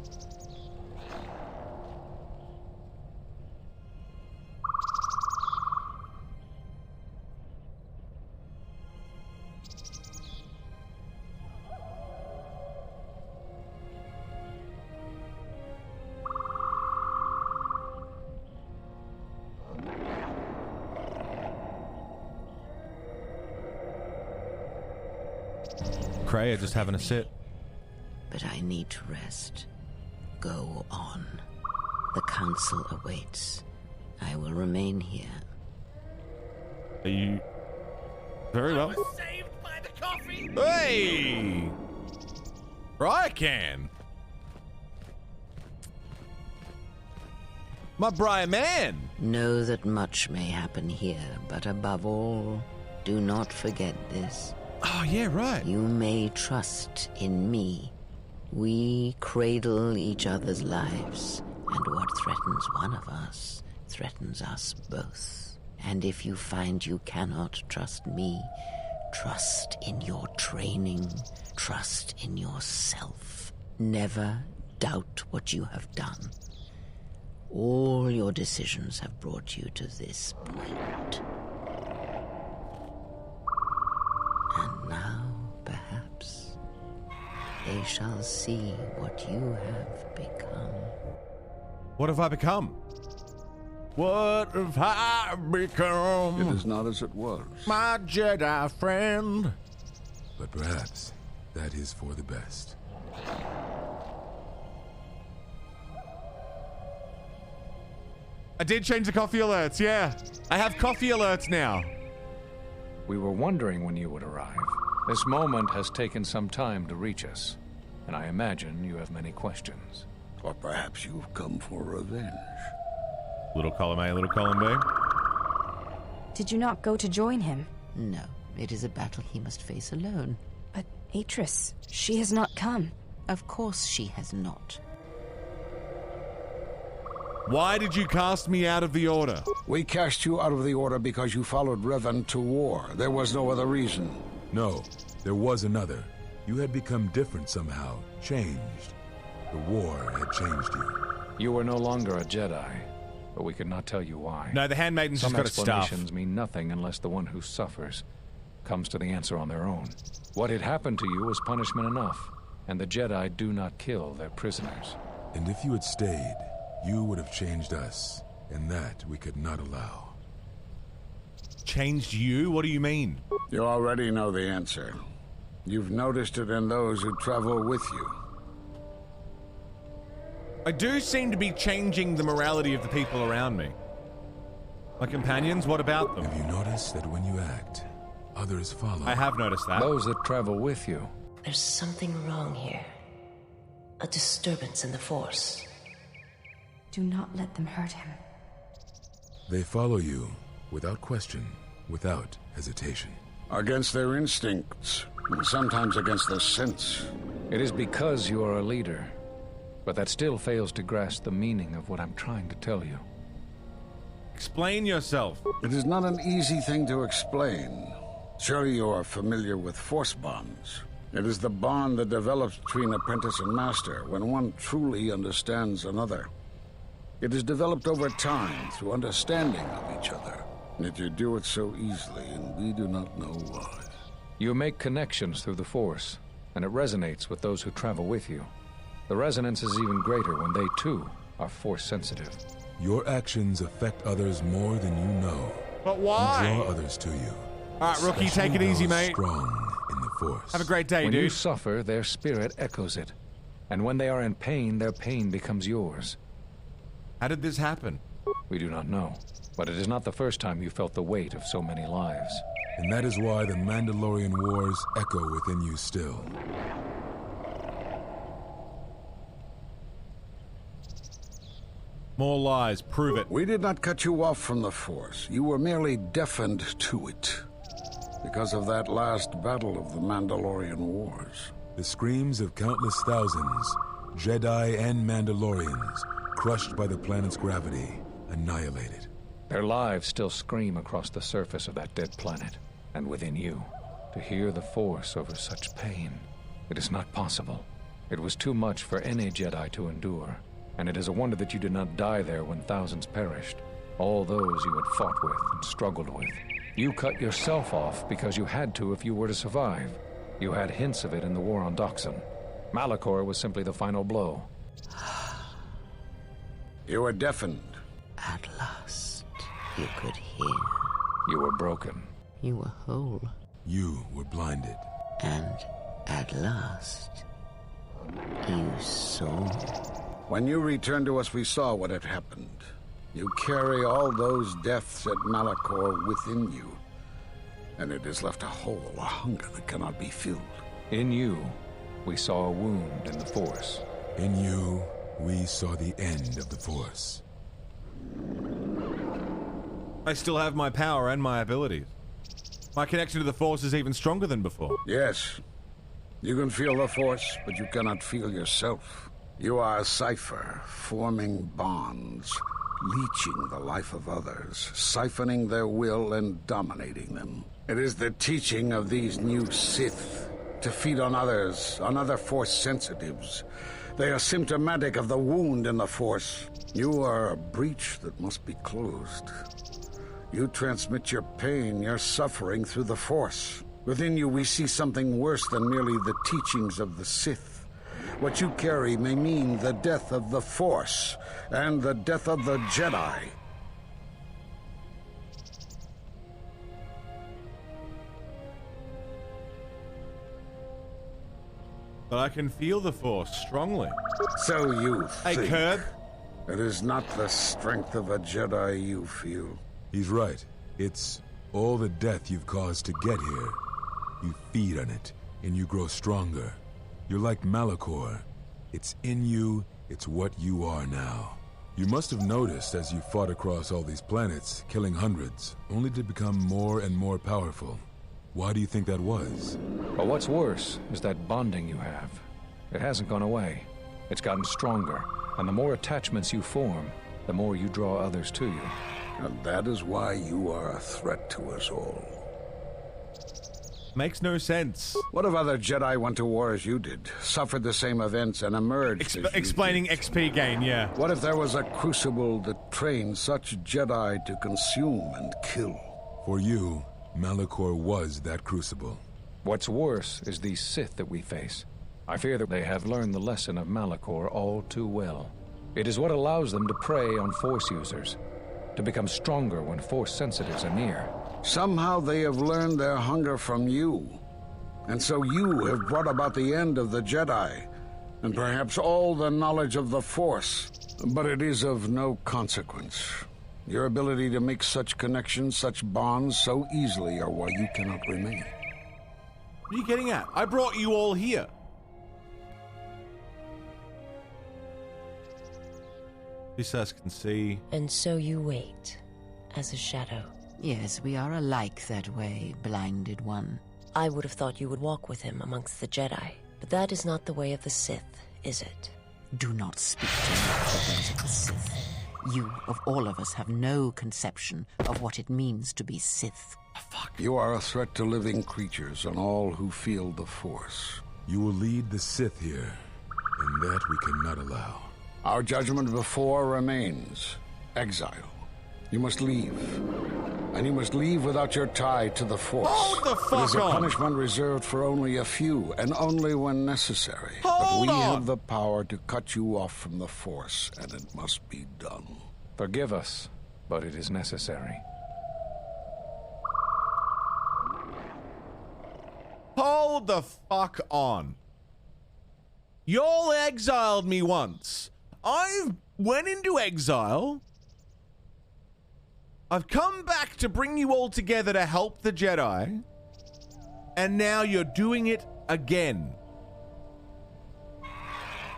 Kreia just having a sit. But I need to rest. Go on. The council awaits. I will remain here. Are you... Very well. I was saved by the coffee. Hey! Ryakan! My bright man! Know that much may happen here, but above all, do not forget this. Oh, yeah, right. You may trust in me. We cradle each other's lives, and what threatens one of us threatens us both. And if you find you cannot trust me, trust in your training, trust in yourself. Never doubt what you have done. All your decisions have brought you to this point. And now, perhaps, they shall see what you have become. What have I become? What have I become? It is not as it was. My Jedi friend. But perhaps that is for the best. I did change the coffee alerts, yeah. I have coffee alerts now. We were wondering when you would arrive. This moment has taken some time to reach us, and I imagine you have many questions. Or perhaps you've come for revenge. Little column A, little column B. Did you not go to join him? No, it is a battle he must face alone. But Atris, she has not come. Of course she has not. Why did you cast me out of the Order? We cast you out of the Order because you followed Revan to war. There was no other reason. No, there was another. You had become different somehow, changed. The war had changed you. You were no longer a Jedi, but we could not tell you why. No, the handmaidens just got a staff. Some explanations mean nothing unless the one who suffers comes to the answer on their own. What had happened to you was punishment enough, and the Jedi do not kill their prisoners. And if you had stayed, you would have changed us, and that we could not allow. Changed you? What do you mean? You already know the answer. You've noticed it in those who travel with you. I do seem to be changing the morality of the people around me. My companions, what about them? Have you noticed that when you act, others follow? I have noticed that. Those that travel with you. There's something wrong here. A disturbance in the Force. Do not let them hurt him. They follow you, without question, without hesitation. Against their instincts, and sometimes against their sense. It is because you are a leader, but that still fails to grasp the meaning of what I'm trying to tell you. Explain yourself. It is not an easy thing to explain. Surely you are familiar with Force bonds. It is the bond that develops between apprentice and master when one truly understands another. It is developed over time through understanding of each other. Yet you do it so easily, and we do not know why. You make connections through the Force, and it resonates with those who travel with you. The resonance is even greater when they, too, are Force-sensitive. Your actions affect others more than you know. But why? You draw others to you. All right, Rookie, take it easy, mate. Strong in the Force. Have a great day, when dude. When you suffer, their spirit echoes it. And when they are in pain, their pain becomes yours. How did this happen? We do not know, but it is not the first time you felt the weight of so many lives. And that is why the Mandalorian Wars echo within you still. More lies, prove it. We did not cut you off from the Force. You were merely deafened to it. Because of that last battle of the Mandalorian Wars. The screams of countless thousands, Jedi and Mandalorians, crushed by the planet's gravity, annihilated. Their lives still scream across the surface of that dead planet, and within you. To hear the Force over such pain, it is not possible. It was too much for any Jedi to endure, and it is a wonder that you did not die there when thousands perished. All those you had fought with and struggled with. You cut yourself off because you had to if you were to survive. You had hints of it in the war on Doxon. Malachor was simply the final blow. You were deafened. At last, you could hear. You were broken. You were whole. You were blinded. And at last, you saw. When you returned to us, we saw what had happened. You carry all those deaths at Malachor within you. And it has left a hole, a hunger that cannot be filled. In you, we saw a wound in the Force. In you, we saw the end of the Force. I still have my power and my abilities. My connection to the Force is even stronger than before. Yes. You can feel the Force, but you cannot feel yourself. You are a cipher, forming bonds, leeching the life of others, siphoning their will and dominating them. It is the teaching of these new Sith to feed on others, on other Force sensitives. They are symptomatic of the wound in the Force. You are a breach that must be closed. You transmit your pain, your suffering through the Force. Within you we see something worse than merely the teachings of the Sith. What you carry may mean the death of the Force and the death of the Jedi. But I can feel the Force strongly. So you think. Hey, Curb. It is not the strength of a Jedi you feel. He's right. It's all the death you've caused to get here. You feed on it, and you grow stronger. You're like Malachor. It's in you, it's what you are now. You must have noticed as you fought across all these planets, killing hundreds, only to become more and more powerful. Why do you think that was? But what's worse is that bonding you have. It hasn't gone away. It's gotten stronger, and the more attachments you form, the more you draw others to you. And that is why you are a threat to us all. Makes no sense. What if other Jedi went to war as you did, suffered the same events, and emerged explaining XP gain, yeah. What if there was a crucible that trained such Jedi to consume and kill? For you, Malachor was that crucible. What's worse is these Sith that we face. I fear that they have learned the lesson of Malachor all too well. It is what allows them to prey on Force users, to become stronger when Force sensitives are near. Somehow they have learned their hunger from you. And so you have brought about the end of the Jedi, and perhaps all the knowledge of the Force. But it is of no consequence. Your ability to make such connections, such bonds so easily are why you cannot remain. What are you getting at? I brought you all here. Visas can see. And so you wait, as a shadow. Yes, we are alike that way, blinded one. I would have thought you would walk with him amongst the Jedi, but that is not the way of the Sith, is it? Do not speak to me of the ways of the Sith. You, of all of us, have no conception of what it means to be Sith. You are a threat to living creatures and all who feel the Force. You will lead the Sith here, and that we cannot allow. Our judgment before remains. Exile. You must leave. And you must leave without your tie to the Force. Hold the fuck on! It is a punishment reserved for only a few, and only when necessary. But we have the power to cut you off from the Force, and it must be done. Forgive us, but it is necessary. Hold the fuck on. Y'all exiled me once. I went into exile. I've come back to bring you all together to help the Jedi. And now you're doing it again.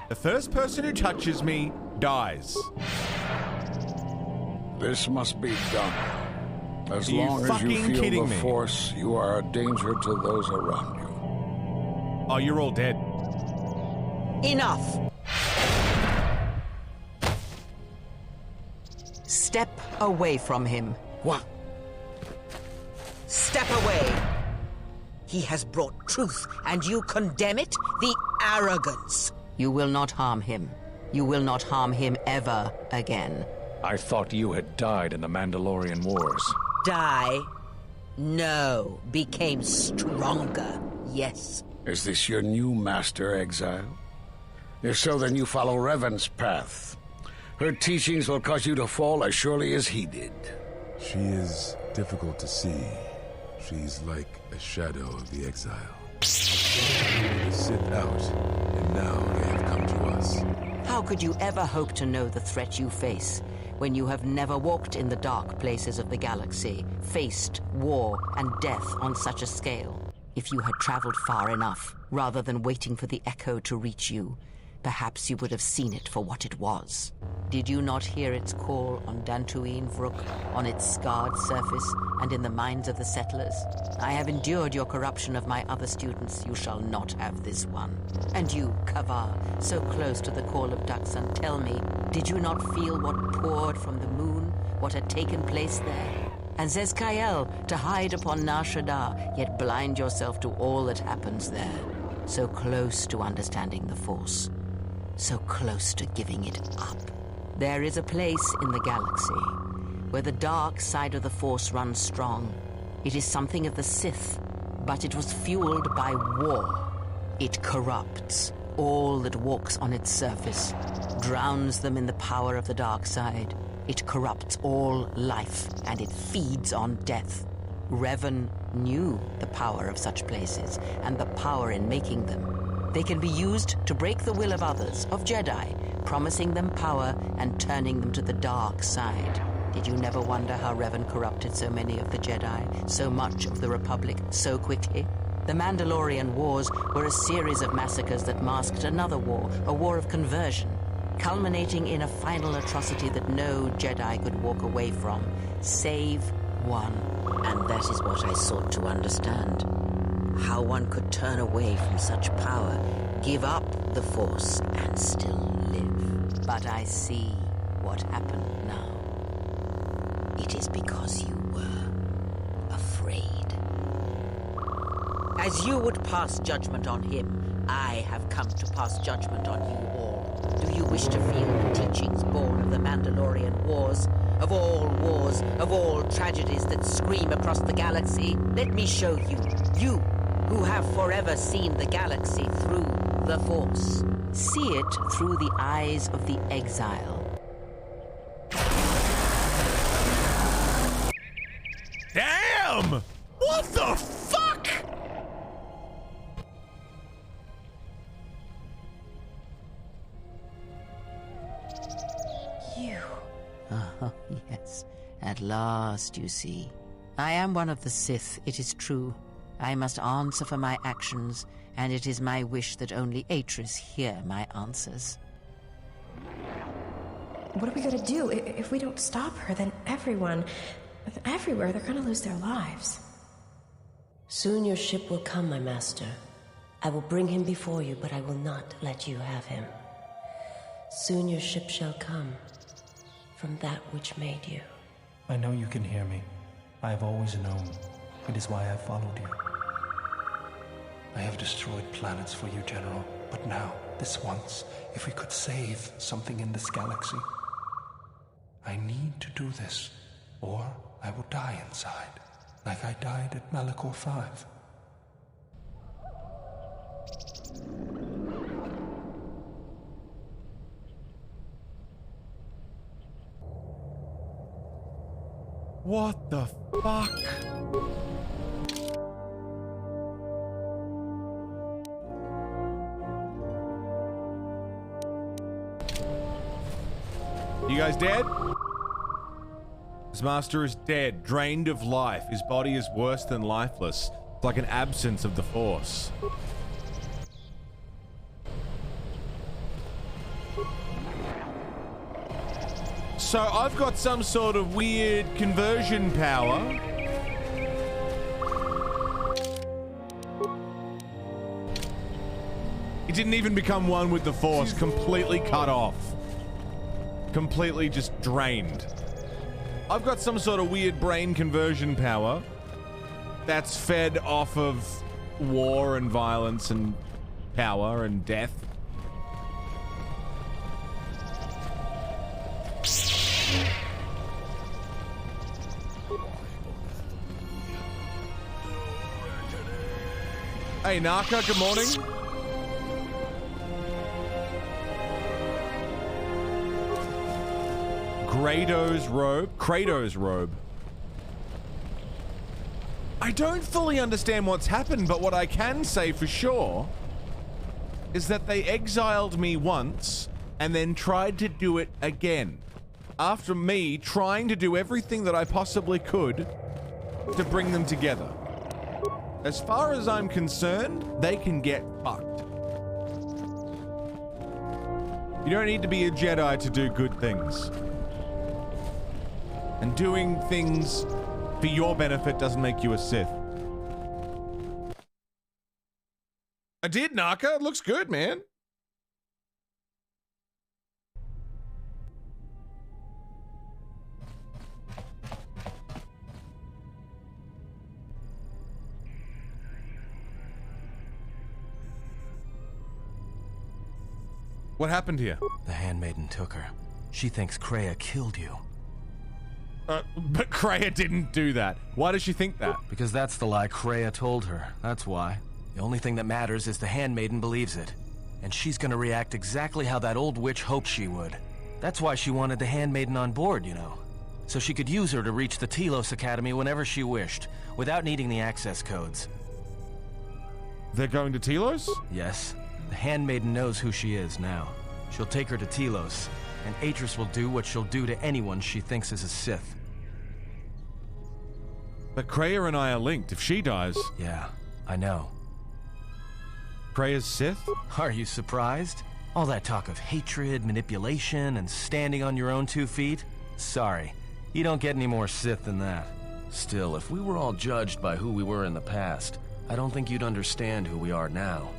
The first person who touches me dies. This must be done. As Are you long as you fucking feel kidding the me? Force, you are a danger to those around you. Oh, you're all dead. Enough! Step away from him. What? Step away! He has brought truth, and you condemn it? The arrogance! You will not harm him. You will not harm him ever again. I thought you had died in the Mandalorian Wars. Die? No. Became stronger. Yes. Is this your new master, Exile? If so, then you follow Revan's path. Her teachings will cause you to fall as surely as he did. She is difficult to see. She's like a shadow of the exile. The Sith out, and now they have come to us. How could you ever hope to know the threat you face when you have never walked in the dark places of the galaxy, faced war and death on such a scale? If you had traveled far enough, rather than waiting for the echo to reach you, perhaps you would have seen it for what it was. Did you not hear its call on Dantooine Vrook, on its scarred surface, and in the minds of the settlers? I have endured your corruption of my other students. You shall not have this one. And you, Kavar, so close to the call of Daxan, tell me, did you not feel what poured from the moon, what had taken place there? And Zezkael, to hide upon Nar Shaddaa, yet blind yourself to all that happens there. So close to understanding the Force. So close to giving it up. There is a place in the galaxy where the dark side of the Force runs strong. It is something of the Sith, but it was fueled by war. It corrupts all that walks on its surface, drowns them in the power of the dark side. It corrupts all life, and it feeds on death. Revan knew the power of such places, and the power in making them. They can be used to break the will of others, of Jedi, promising them power and turning them to the dark side. Did you never wonder how Revan corrupted so many of the Jedi, so much of the Republic, so quickly? The Mandalorian Wars were a series of massacres that masked another war, a war of conversion, culminating in a final atrocity that no Jedi could walk away from, save one. And that is what I sought to understand. How one could turn away from such power, give up the Force, and still live. But I see what happened now. It is because you were afraid. As you would pass judgment on him, I have come to pass judgment on you all. Do you wish to feel the teachings born of the Mandalorian Wars? Of all tragedies that scream across the galaxy? Let me show you. You, who have forever seen the galaxy through the Force. See it through the eyes of the exile. Damn! What the fuck? You. Oh, yes. At last, you see. I am one of the Sith, it is true. I must answer for my actions, and it is my wish that only Atris hear my answers. What are we gonna do? If we don't stop her, then everyone, everywhere, they're gonna lose their lives. Soon your ship will come, my master. I will bring him before you, but I will not let you have him. Soon your ship shall come from that which made you. I know you can hear me. I have always known. It is why I followed you. I have destroyed planets for you, General. But now, this once, if we could save something in this galaxy. I need to do this, or I will die inside, like I died at Malachor 5. What the fuck? You guys dead? His master is dead, drained of life. His body is worse than lifeless. It's like an absence of the Force. So I've got some sort of weird conversion power. It didn't even become one with the Force. Completely cut off. Completely just drained. I've got some sort of weird brain conversion power that's fed off of war and violence and power and death. Hey, Naka, good morning. Kratos robe. I don't fully understand what's happened, but what I can say for sure is that they exiled me once and then tried to do it again. After me trying to do everything that I possibly could to bring them together. As far as I'm concerned, they can get fucked. You don't need to be a Jedi to do good things. And doing things for your benefit doesn't make you a Sith. I did, Naka. It looks good, man. What happened here? The handmaiden took her. She thinks Kreia killed you. But Kreia didn't do that. Why does she think that? Because that's the lie Kreia told her. That's why. The only thing that matters is the handmaiden believes it. And she's gonna react exactly how that old witch hoped she would. That's why she wanted the handmaiden on board, you know. So she could use her to reach the Telos Academy whenever she wished, without needing the access codes. They're going to Telos? Yes. The handmaiden knows who she is now. She'll take her to Telos, and Atris will do what she'll do to anyone she thinks is a Sith. But Kreia and I are linked. If she dies... Yeah, I know. Kreia's Sith? Are you surprised? All that talk of hatred, manipulation, and standing on your own 2 feet? Sorry, you don't get any more Sith than that. Still, if we were all judged by who we were in the past, I don't think you'd understand who we are now.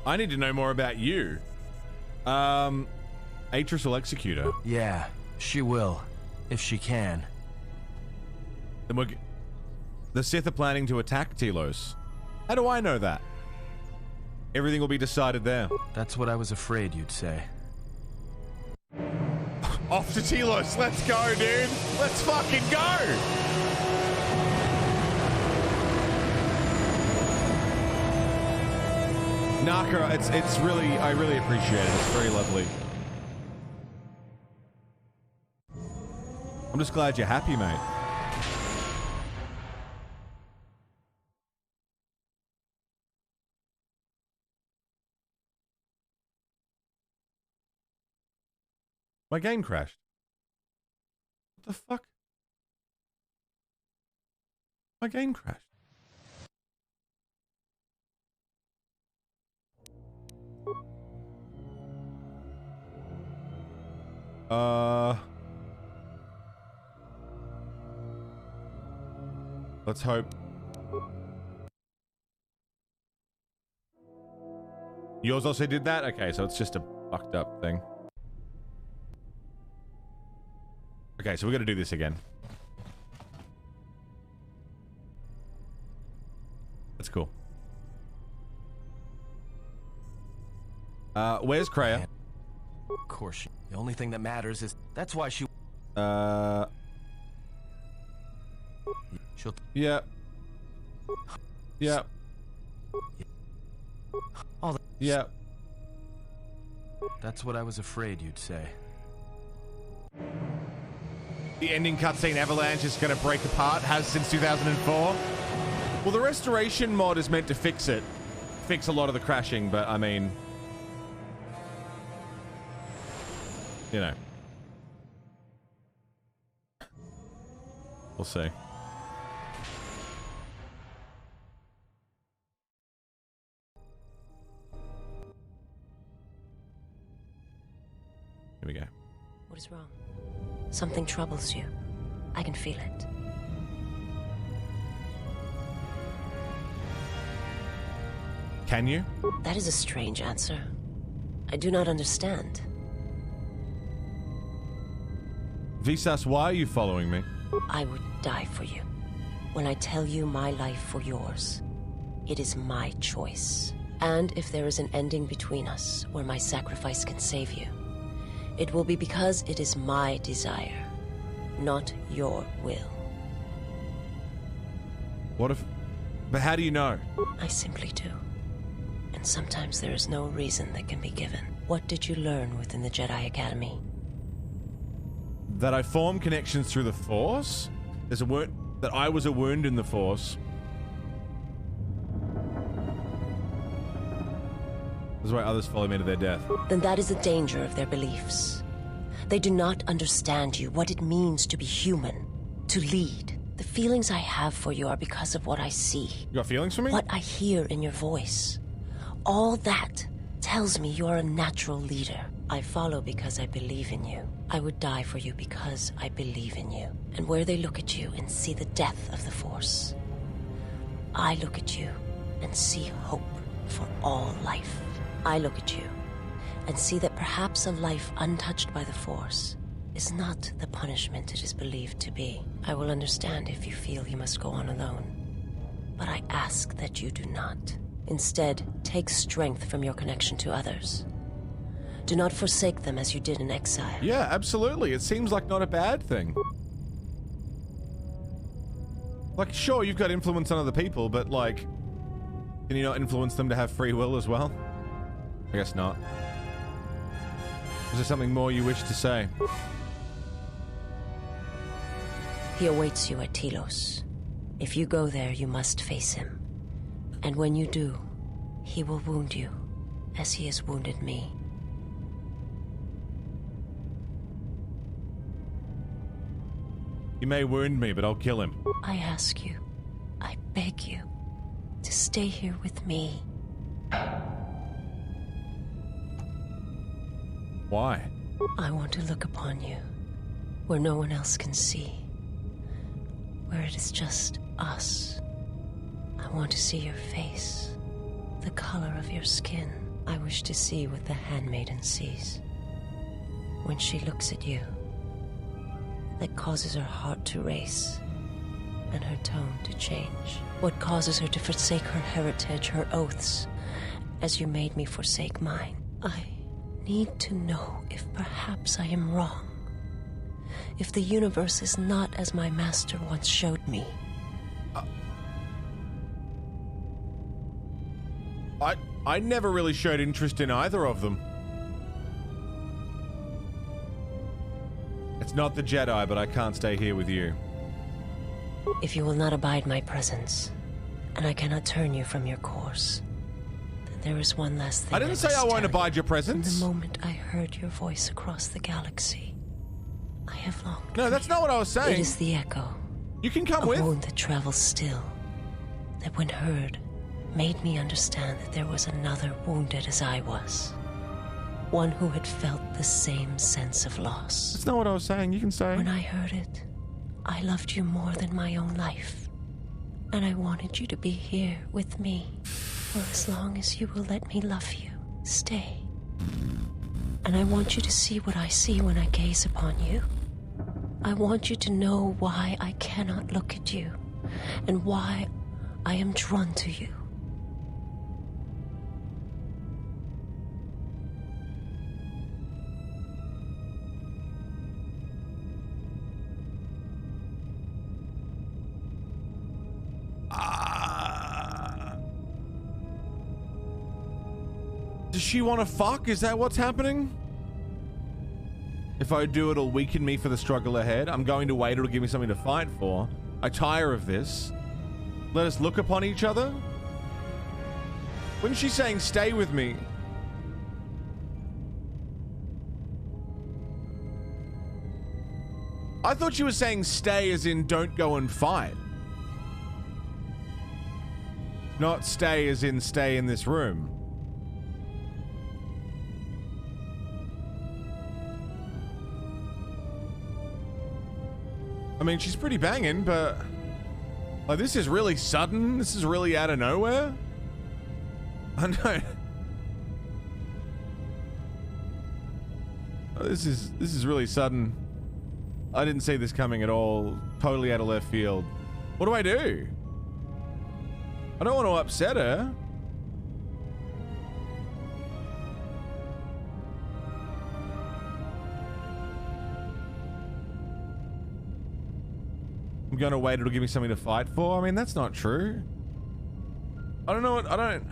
I need to know more about you. Atris will execute her. Yeah, she will. If she can. Then the Sith are planning to attack Telos. How do I know that? Everything will be decided there. That's what I was afraid you'd say. Off to Telos. Let's go, dude. Let's fucking go. Naka, it's really, I really appreciate it. It's very lovely. I'm just glad you're happy, mate. My game crashed. What the fuck? My game crashed. Let's hope. Yours also did that? Okay, so it's just a fucked up thing. Okay, so we gotta do this again. That's cool. Where's Kreia? Of course, the only thing that matters is that's why she. She'll. Yeah. Yeah. All. Yeah. That's what I was afraid you'd say. The ending cutscene Avalanche is going to break apart, has since 2004. Well, the restoration mod is meant to fix it. Fix a lot of the crashing, but I mean... You know. We'll see. Here we go. What is wrong? Something troubles you. I can feel it. Can you? That is a strange answer. I do not understand. Visas, why are you following me? I would die for you. When I tell you my life for yours, it is my choice. And if there is an ending between us where my sacrifice can save you, it will be because it is my desire, not your will. What if... But how do you know? I simply do. And sometimes there is no reason that can be given. What did you learn within the Jedi Academy? That I form connections through the Force? There's a word... That I was a wound in the Force. This is why others follow me to their death. Then that is the danger of their beliefs. They do not understand you, what it means to be human, to lead. The feelings I have for you are because of what I see. You got feelings for me? What I hear in your voice. All that tells me you're a natural leader. I follow because I believe in you. I would die for you because I believe in you. And where they look at you and see the death of the Force, I look at you and see hope for all life. I look at you and see that perhaps a life untouched by the Force is not the punishment it is believed to be. I will understand if you feel you must go on alone, but I ask that you do not. Instead, take strength from your connection to others. Do not forsake them as you did in exile. Yeah, absolutely. It seems like not a bad thing. Like, sure, you've got influence on other people, but like, can you not influence them to have free will as well? I guess not. Is there something more you wish to say? He awaits you at Telos. If you go there, you must face him. And when you do, he will wound you, as he has wounded me. He may wound me, but I'll kill him. I ask you, I beg you, to stay here with me. Why? I want to look upon you, where no one else can see. Where it is just us. I want to see your face, the color of your skin. I wish to see what the handmaiden sees when she looks at you. That causes her heart to race and her tone to change. What causes her to forsake her heritage, her oaths, as you made me forsake mine. I need to know if perhaps I am wrong. If the universe is not as my master once showed me. I never really showed interest in either of them. It's not the Jedi, but I can't stay here with you. If you will not abide my presence, and I cannot turn you from your course, then there is one last thing I didn't say I won't abide your presence. From the moment I heard your voice across the galaxy, I have longed. No, that's not what I was saying. It is the echo. You can come with. A wound that travels still, that when heard, made me understand that there was another wounded as I was. One who had felt the same sense of loss. That's not what I was saying. You can say. When I heard it, I loved you more than my own life. And I wanted you to be here with me for as long as you will let me love you. Stay. And I want you to see what I see when I gaze upon you. I want you to know why I cannot look at you and why I am drawn to you. Does she want to fuck? Is that what's happening? If I do, it'll weaken me for the struggle ahead. I'm going to wait. It'll give me something to fight for. I tire of this. Let us look upon each other. When she's saying stay with me, I thought she was saying stay as in don't go and fight. Not stay as in stay in this room. I mean, she's pretty banging, but like, this is really sudden. This is really out of nowhere. I know. This is really sudden. I didn't see this coming at all. Totally out of left field. What do I do? I don't want to upset her. I'm gonna wait, it'll give me something to fight for. I mean, that's not true. I don't know what, I don't...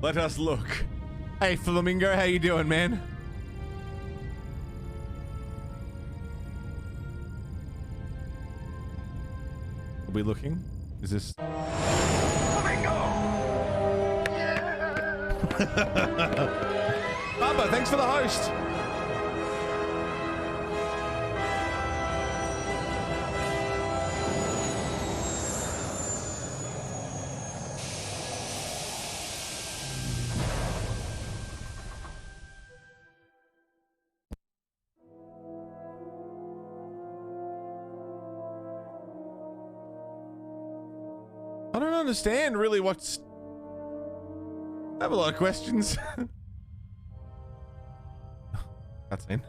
Let us look. Hey, Flamingo, how you doing, man? Are we looking? Is this... Bubba, thanks for the host. I don't understand really what's... I have a lot of questions. Cutscene.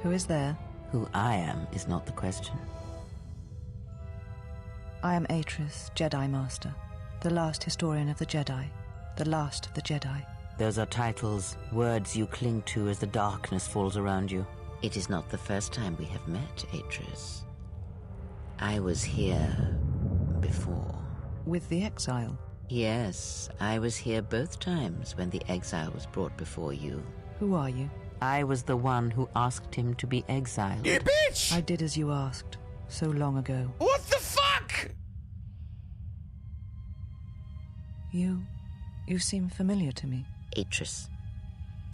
Who is there? Who I am is not the question. I am Atris, Jedi Master, the last historian of the Jedi, the last of the Jedi. Those are titles, words you cling to as the darkness falls around you. It is not the first time we have met, Atris. I was here before. With the exile? Yes, I was here both times when the exile was brought before you. Who are you? I was the one who asked him to be exiled. You bitch! I did as you asked, so long ago. What the fuck? You seem familiar to me. Atris,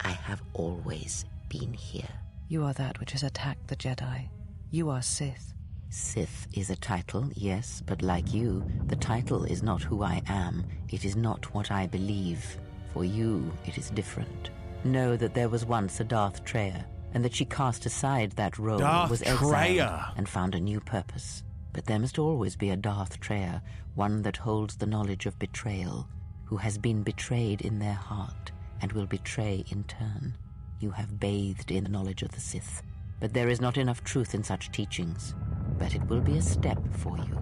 I have always been here. You are that which has attacked the Jedi. You are Sith. Sith is a title, yes, but like you, the title is not who I am. It is not what I believe. For you, it is different. Know that there was once a Darth Treya, and that she cast aside that role, was exiled, and found a new purpose. But there must always be a Darth Treya, one that holds the knowledge of betrayal, who has been betrayed in their heart, and will betray in turn. You have bathed in the knowledge of the Sith, but there is not enough truth in such teachings. But it will be a step for you.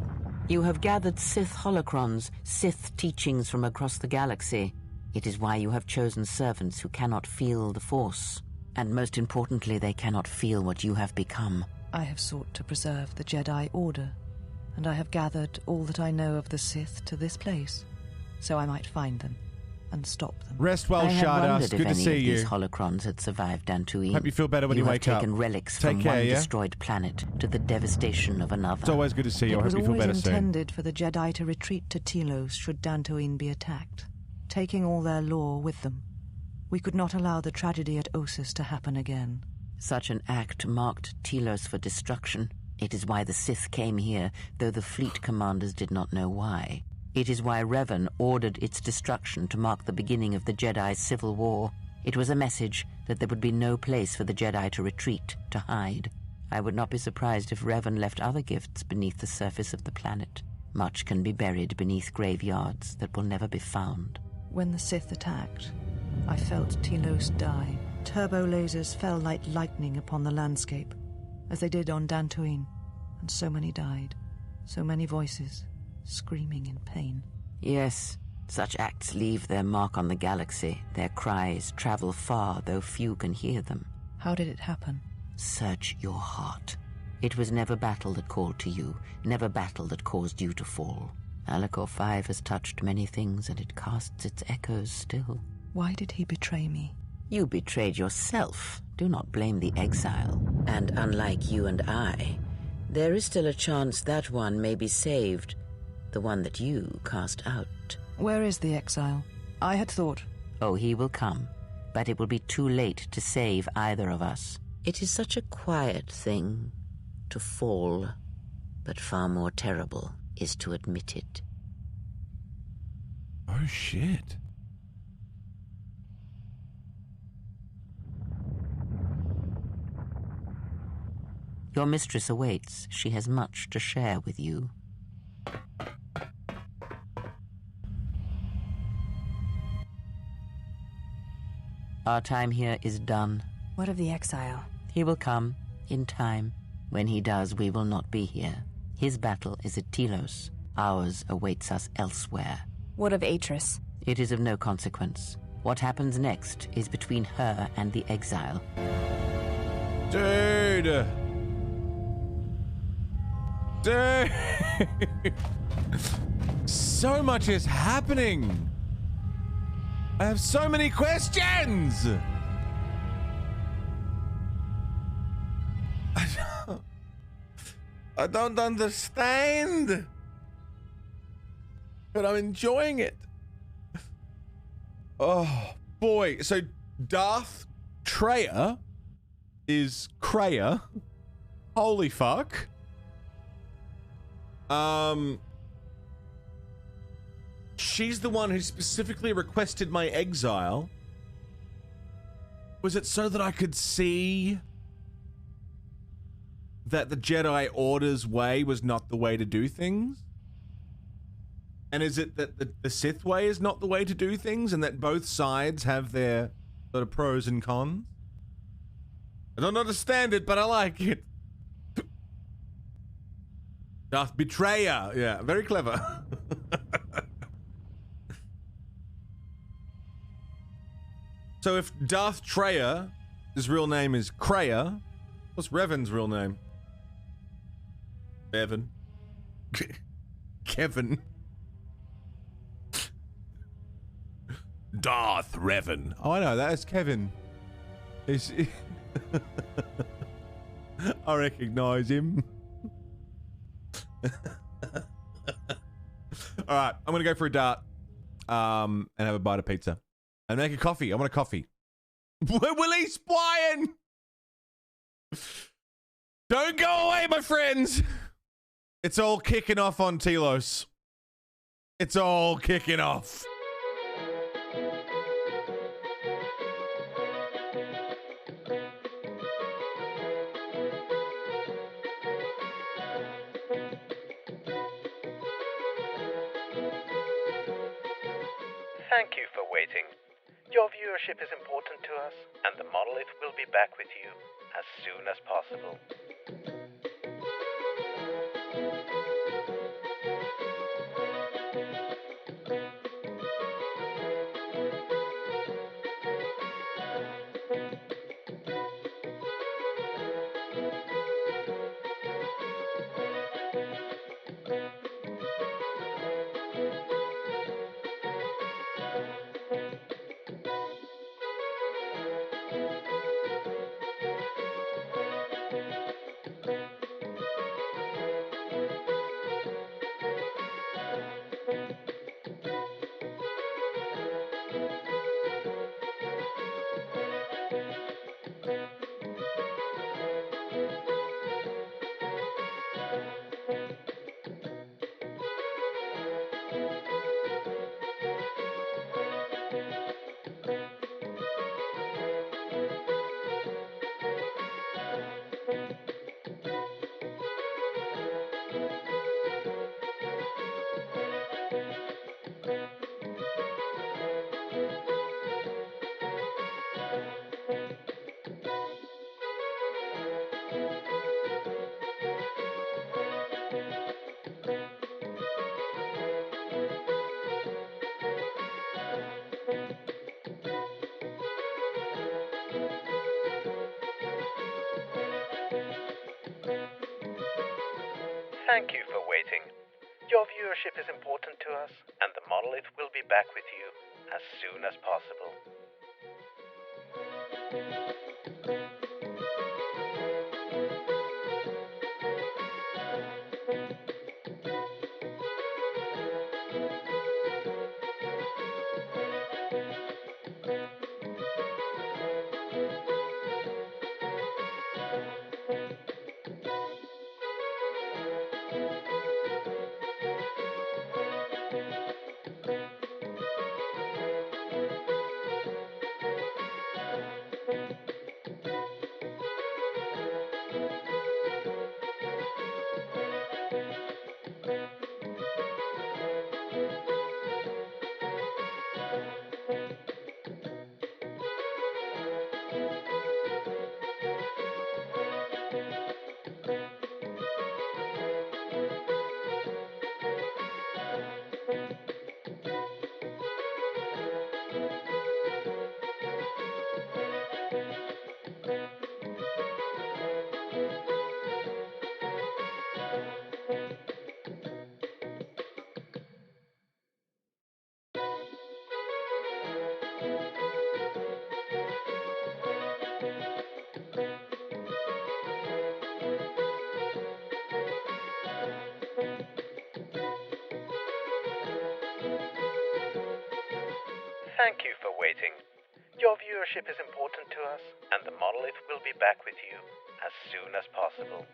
You have gathered Sith holocrons, Sith teachings from across the galaxy. It is why you have chosen servants who cannot feel the Force. And most importantly, they cannot feel what you have become. I have sought to preserve the Jedi Order, and I have gathered all that I know of the Sith to this place, so I might find them and stop them. Rest well, Shardas. Good to see you. These holocrons had survived Dantooine. Hope you feel better when you wake up. You have taken relics from one destroyed planet to the devastation of another. It's always good to see you. I hope you feel better soon. It was always intended for the Jedi to retreat to Telos should Dantooine be attacked, taking all their lore with them. We could not allow the tragedy at Ossus to happen again. Such an act marked Telos for destruction. It is why the Sith came here, though the fleet commanders did not know why. It is why Revan ordered its destruction to mark the beginning of the Jedi's civil war. It was a message that there would be no place for the Jedi to retreat, to hide. I would not be surprised if Revan left other gifts beneath the surface of the planet. Much can be buried beneath graveyards that will never be found. When the Sith attacked, I felt Telos die. Turbo lasers fell like lightning upon the landscape, as they did on Dantooine, and so many died. So many voices, screaming in pain. Yes, such acts leave their mark on the galaxy. Their cries travel far, though few can hear them. How did it happen? Search your heart. It was never battle that called to you, never battle that caused you to fall. Alacor 5 has touched many things, and it casts its echoes still. Why did he betray me? You betrayed yourself. Do not blame the exile. And unlike you and I, there is still a chance that one may be saved. The one that you cast out. Where is the exile? I had thought... Oh, he will come, but it will be too late to save either of us. It is such a quiet thing to fall, but far more terrible is to admit it. Oh, shit. Your mistress awaits. She has much to share with you. Our time here is done. What of the exile? He will come, in time. When he does, we will not be here. His battle is at Telos. Ours awaits us elsewhere. What of Atris? It is of no consequence. What happens next is between her and the exile. Dude! Dude! So much is happening! I have so many questions! I don't understand. But I'm enjoying it. Oh, boy. So Darth Treya is Kreia. Holy fuck. She's the one who specifically requested my exile. Was it so that I could see that the Jedi Order's way was not the way to do things? And is it that the Sith way is not the way to do things, and that both sides have their sort of pros and cons? I don't understand it, but I like it. Darth Betrayer. Yeah, very clever. So if Darth Treya, his real name is Kreia, what's Revan's real name? Evan. Kevin. Darth Revan. Oh, I know, that is Kevin. I recognize him. Alright, I'm gonna go for a dart. And have a bite of pizza. And make a coffee. I want a coffee. Willie's flying! Don't go away, my friends! It's all kicking off on Telos. It's all kicking off. Thank you for waiting. Your viewership is important to us, and the Monolith will be back with you as soon as possible. Thank you for waiting. Your viewership is important to us, and the Monolith will be back with you as soon as possible. Thank you for waiting. Your viewership is important to us, and the Monolith will be back with you as soon as possible.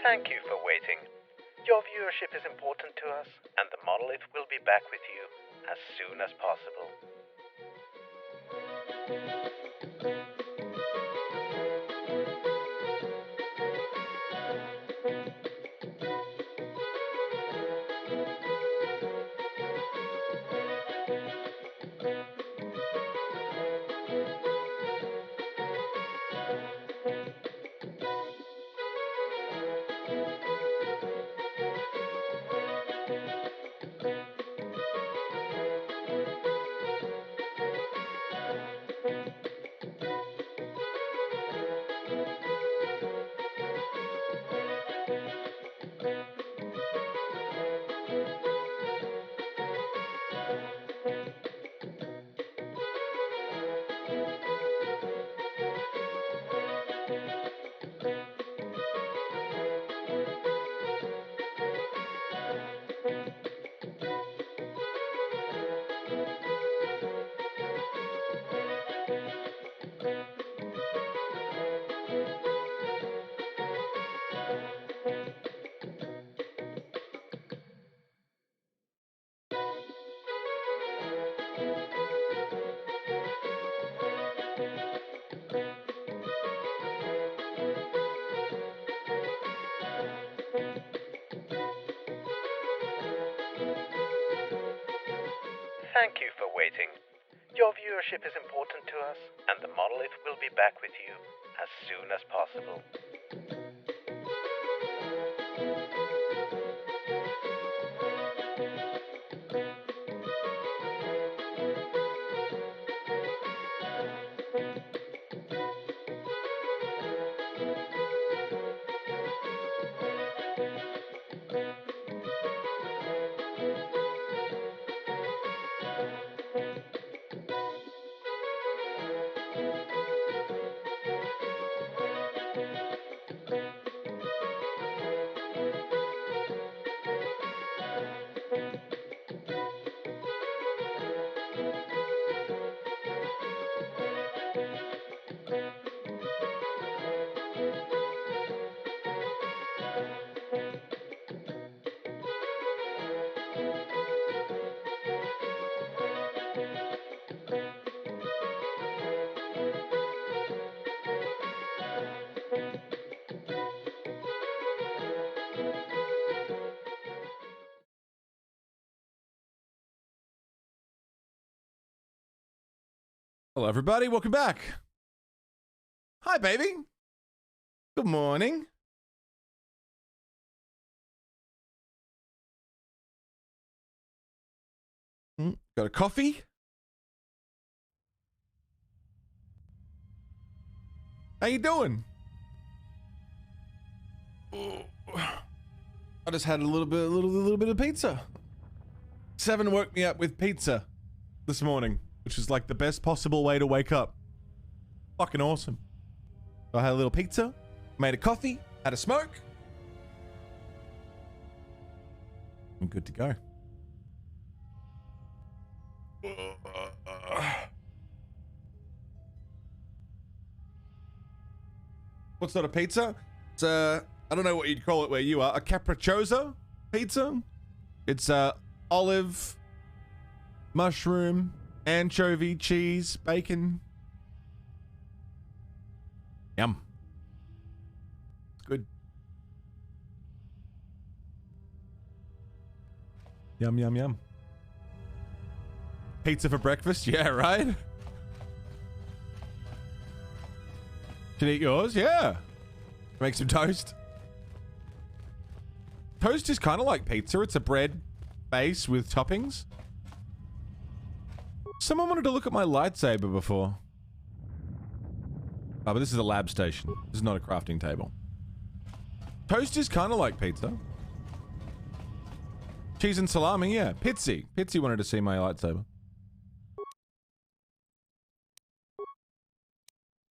Thank you for waiting. Your viewership is important to us, and the Monolith will be back with you as soon as possible. Thank you for waiting. Your viewership is important to us, and the Monolith will be back with you as soon as possible. Hello, everybody. Welcome back. Hi, baby. Good morning. Got a coffee? How you doing? I just had a little bit of pizza. Seven woke me up with pizza this morning, which is like the best possible way to wake up. Fucking awesome. So I had a little pizza, made a coffee, had a smoke. I'm good to go. What's not a pizza? It's a, I don't know what you'd call it where you are, a capricciosa pizza. It's olive, mushroom, anchovy, cheese, bacon. Yum. It's good. Yum, yum, yum. Pizza for breakfast? Yeah, right? Should eat yours? Yeah. Make some toast. Toast is kind of like pizza. It's a bread base with toppings. Someone wanted to look at my lightsaber before. Oh, but this is a lab station. This is not a crafting table. Toast is kind of like pizza. Cheese and salami, yeah. Pitsy. Pitsy wanted to see my lightsaber.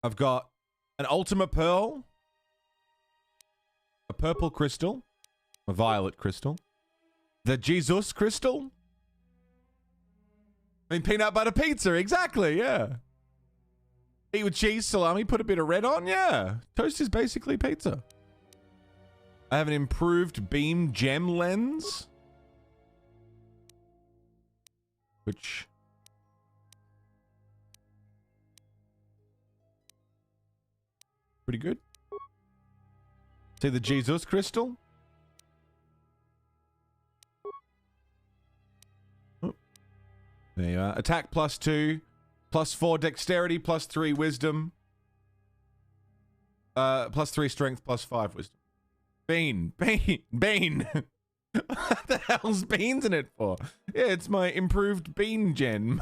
I've got an Ultima Pearl, a purple crystal, a violet crystal, the Jesus crystal. I mean, peanut butter pizza, exactly, yeah. Eat with cheese, salami, put a bit of red on, yeah. Toast is basically pizza. I have an improved beam gem lens, which... pretty good. See the Jesus crystal? Oh. There you are. Attack +2, +4 dexterity, +3 wisdom, +3 strength, +5 wisdom. Bean. What the hell's beans in it for? Yeah, it's my improved bean gem.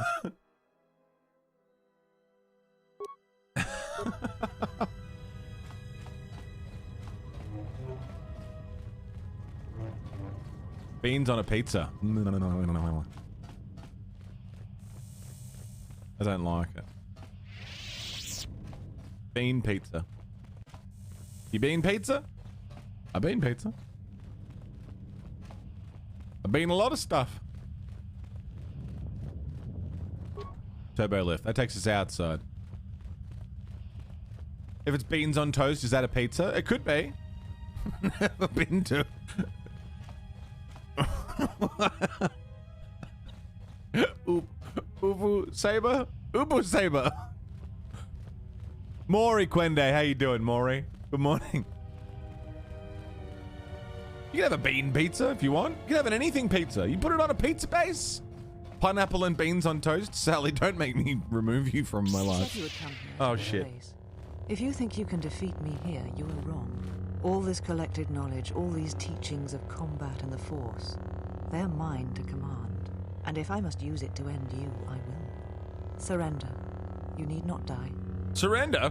Beans on a pizza. No. I don't like it. Bean pizza. You bean pizza? I bean pizza. I bean a lot of stuff. Turbo lift. That takes us outside. If it's beans on toast, is that a pizza? It could be. Never been to. Ubu Saber? Ubu Saber. Maury Quende, how you doing, Maury? Good morning. You can have a bean pizza if you want. You can have an anything pizza. You put it on a pizza base. Pineapple and beans on toast. Sally, don't make me remove you from my life. Oh, shit. If you think you can defeat me here, you are wrong. All this collected knowledge, all these teachings of combat and the Force, they're mine to command. And if I must use it to end you, I will. Surrender. You need not die. Surrender?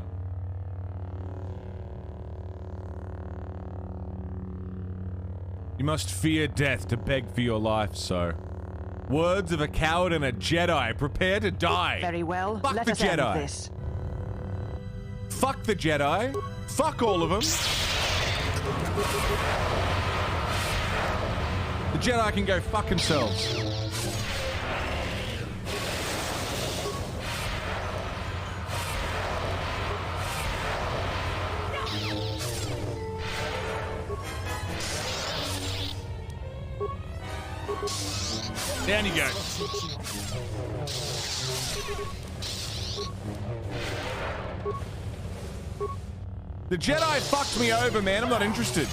You must fear death to beg for your life, so. Words of a coward and a Jedi. Prepare to die. Very well. Fuck Let the us Jedi. end this. Fuck the Jedi. Fuck all of them. The Jedi can go fuck themselves. Down you go. The Jedi fucked me over, man. I'm not interested.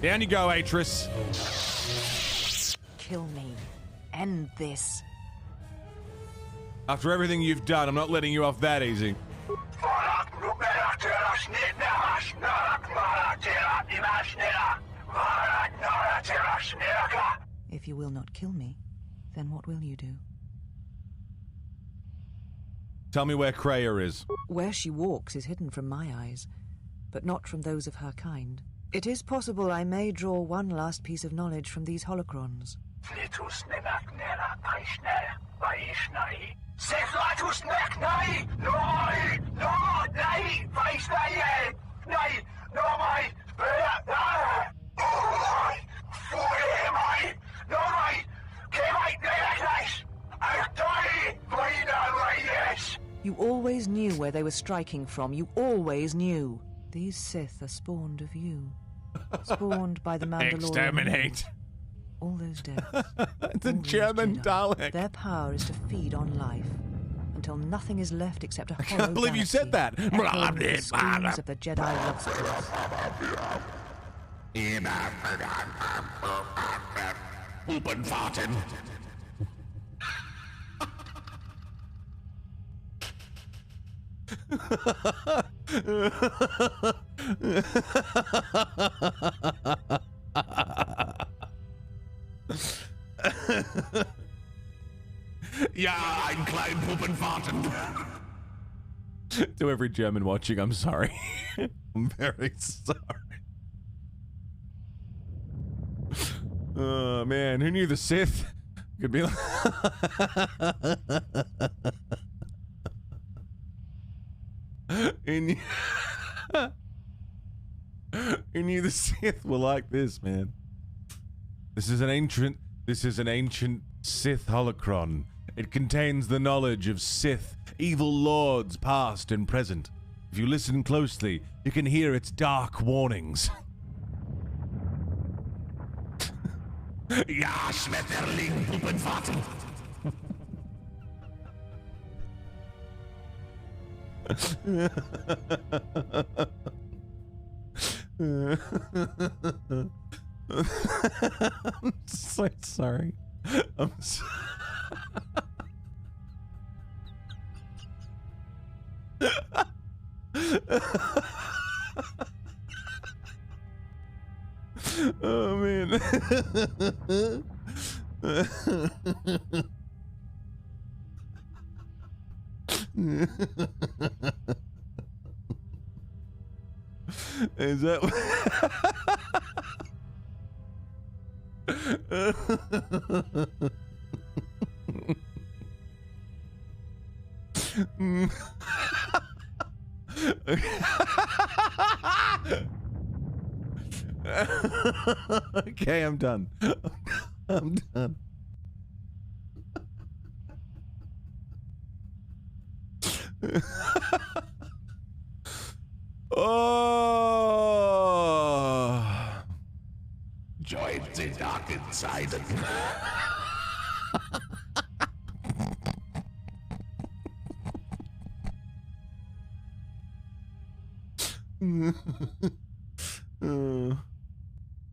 Down you go, Atris. Kill me. End this. After everything you've done, I'm not letting you off that easy. If you will not kill me, then what will you do? Tell me where Kreia is. Where she walks is hidden from my eyes, but not from those of her kind. It is possible I may draw one last piece of knowledge from these holocrons. You always knew where they were striking from. You always knew. These Sith are spawned of you. Spawned by the Mandalorian. Exterminate. All those deaths. The German Dalek. Their power is to feed on life. Until nothing is left except a hollow I can't believe you said that. Echoing with the screams of the Jedi lobsters. Open farting. Ja, ein kleinen Puppenfahrten. To every German watching, I'm sorry. I'm very sorry. Oh man, who knew the Sith could be like... Who knew the Sith were like this, man? This is an ancient Sith holocron. It contains the knowledge of Sith, evil lords past and present. If you listen closely, you can hear its dark warnings. Ja, Schmetterling, Puppenfahrten. I'm so sorry. I'm so oh man. Is that okay, I'm done. I'm done. Oh, join the dark inside of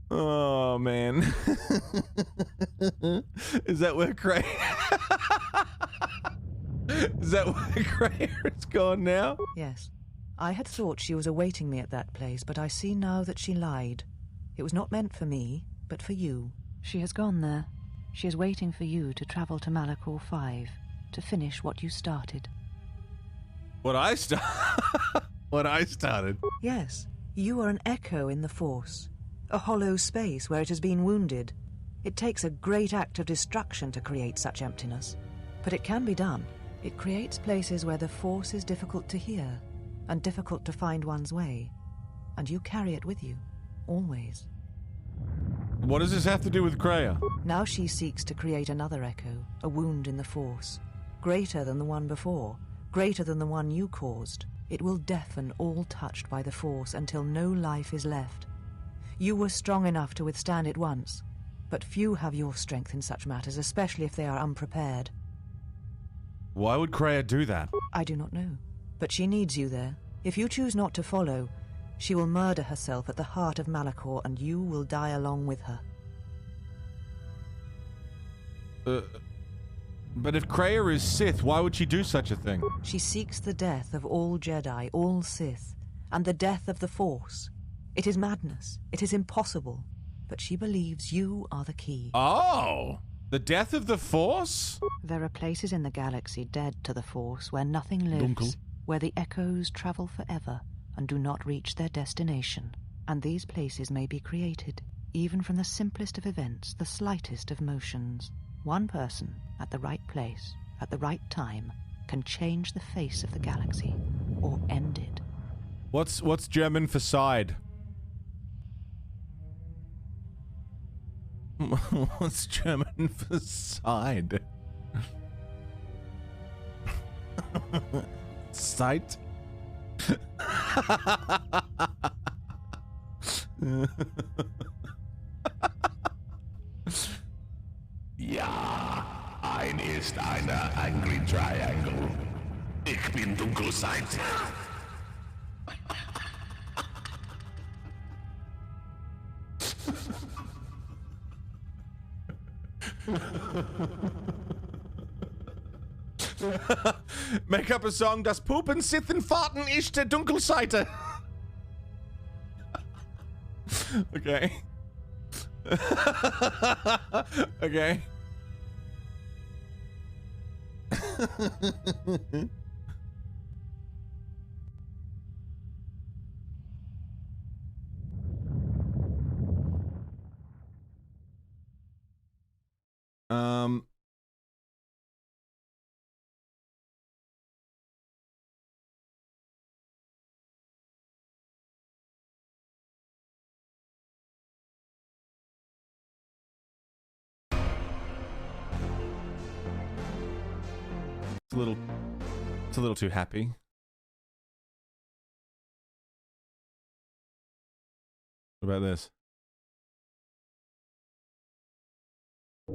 oh man. Is that where Cray is that where Cray is gone now? Yes. I had thought she was awaiting me at that place, but I see now that she lied. It was not meant for me, but for you. She has gone there. She is waiting for you to travel to Malachor 5 to finish what you started. What I started? Yes. You are an echo in the Force. A hollow space where it has been wounded. It takes a great act of destruction to create such emptiness. But it can be done. It creates places where the Force is difficult to hear and difficult to find one's way. And you carry it with you, always. What does this have to do with Kreia? Now she seeks to create another echo, a wound in the Force. Greater than the one before, greater than the one you caused. It will deafen all touched by the Force until no life is left. You were strong enough to withstand it once, but few have your strength in such matters, especially if they are unprepared. Why would Kreia do that? I do not know, but she needs you there. If you choose not to follow, she will murder herself at the heart of Malachor, and you will die along with her. But if Kreia is Sith, why would she do such a thing? She seeks the death of all Jedi, all Sith, and the death of the Force. It is madness. It is impossible. But she believes you are the key. Oh! The death of the Force? There are places in the galaxy dead to the Force where nothing lives, where the echoes travel forever and do not reach their destination. And these places may be created, even from the simplest of events, the slightest of motions. One person, at the right place, at the right time, can change the face of the galaxy, or end it. What's German for side? What's German for side? Sight? Ja, ein ist eine Angry Triangle. Ich bin Dunkelseite. Make up a song, das Pupen, Sith und Fahrten ist der Dunkelseite. Okay. Okay. It's a little too happy. What about this? I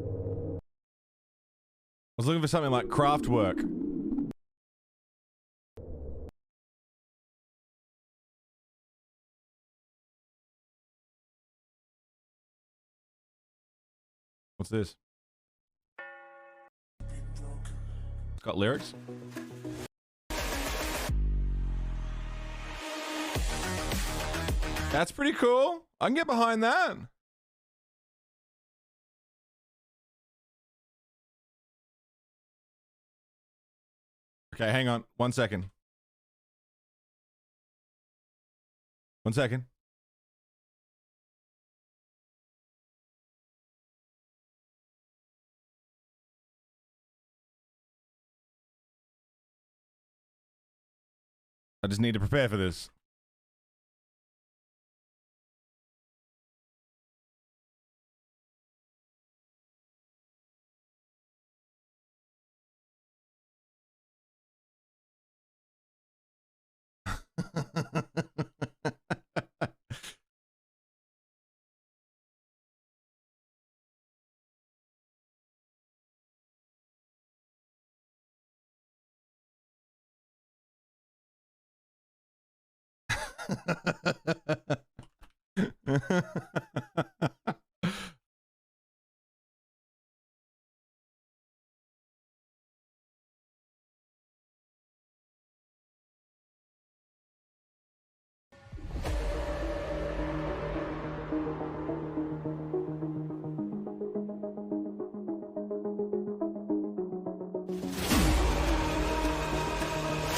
was looking for something like craft work. What's this? It's got lyrics. That's pretty cool. I can get behind that. Okay, hang on. 1 second. 1 second. I just need to prepare for this.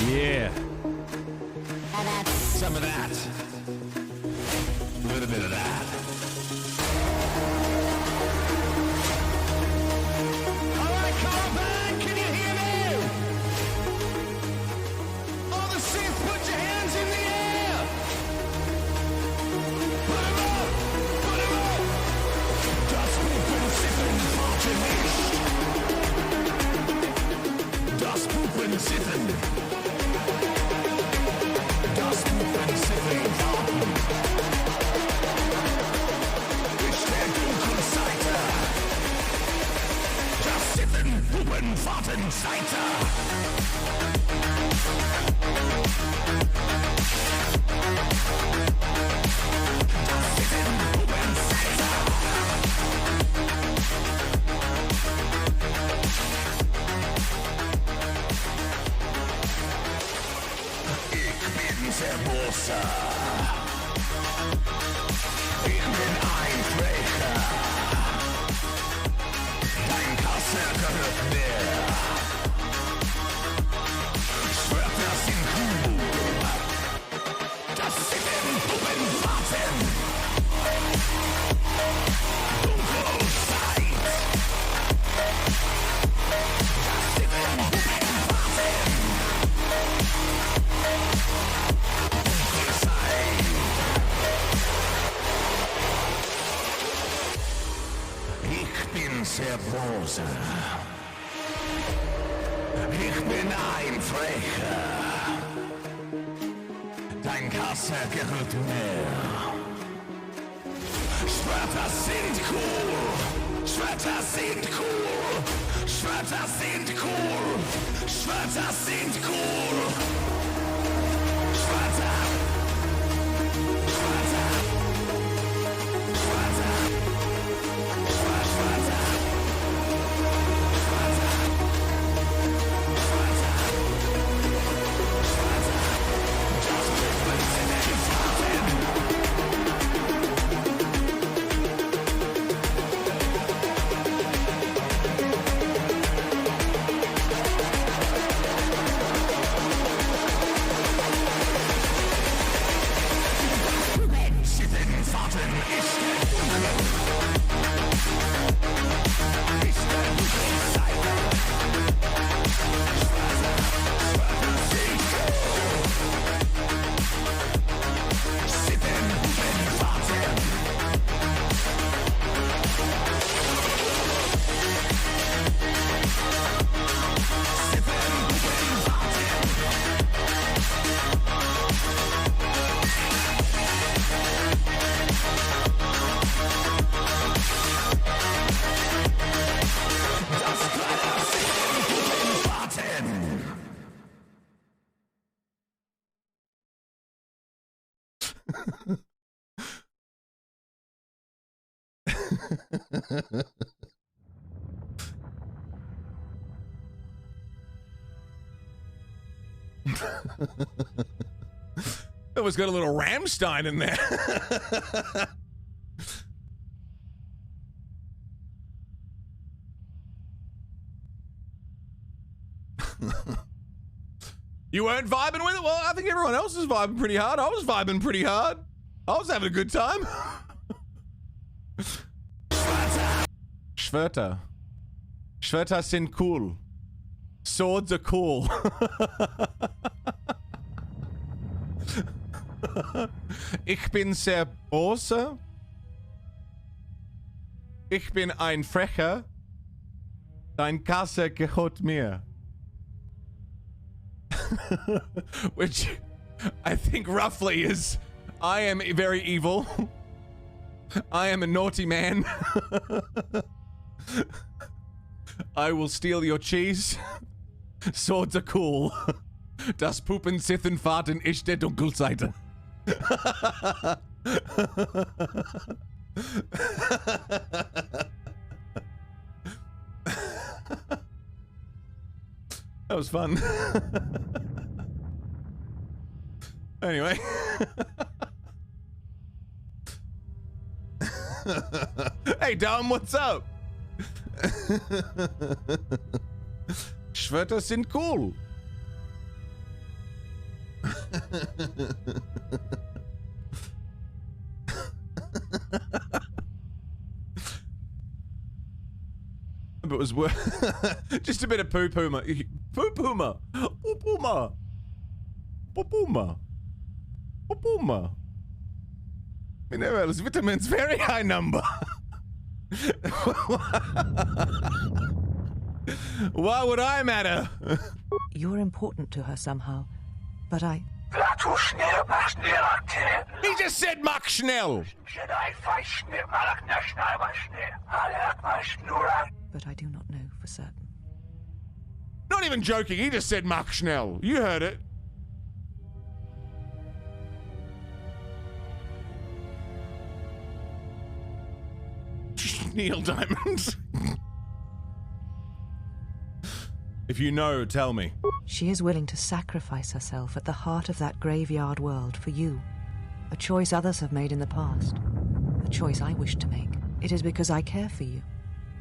Yeah. Some of that. A little bit of that. All right, Caravan, can you hear me? All the Sith, put your hands in the air. Put 'em up, put 'em up. Das Puppen Sitten Fahrten nicht. Das Puppen Sitten. Das Puppen Sitten Fahrten. Ich der Dunkelseite. Das Sitten Puppen Fahrtenseite. Das Sitten Puppenseite. Ich bin Zerbossa. Ich bin ein Frecher. Dein Kassel gehört mir. Ich schwör, dass Ich bin sehr böse. Ich bin ein Frecher. Dein Kasse gehört mir. Schwerter sind cool. Schwerter sind cool. Schwerter sind cool. Schwerter sind cool. Schwerter. Schwerter. Schwerter. Schwerter. It was got a little Rammstein in there. You weren't vibing with it? Well, I think everyone else is vibing pretty hard. I was vibing pretty hard. I was having a good time. Schwerter. Schwerter sind cool. Swords are cool. Ich bin sehr böse. Ich bin ein Frecher. Dein Kasse gehört mir. Which I think roughly is, I am very evil. I am a naughty man. I will steal your cheese. Swords are cool. Das Pupen, Sith und Fahrten ist der Dunkelseite. That was fun. Anyway. Hey, Dom, what's up? Schwerter sind cool. It was just a bit of poo-puma. Poo-puma. Poo-puma. Poo-puma. Poo-puma. Minerals, vitamins, very high number. Why would I matter? You're important to her somehow, but I... He just said mach schnell. But I do not know for certain. Not even joking, he just said mach schnell. You heard it. Neil Diamond. If you know, tell me. She is willing to sacrifice herself at the heart of that graveyard world for you. A choice others have made in the past. A choice I wish to make. It is because I care for you,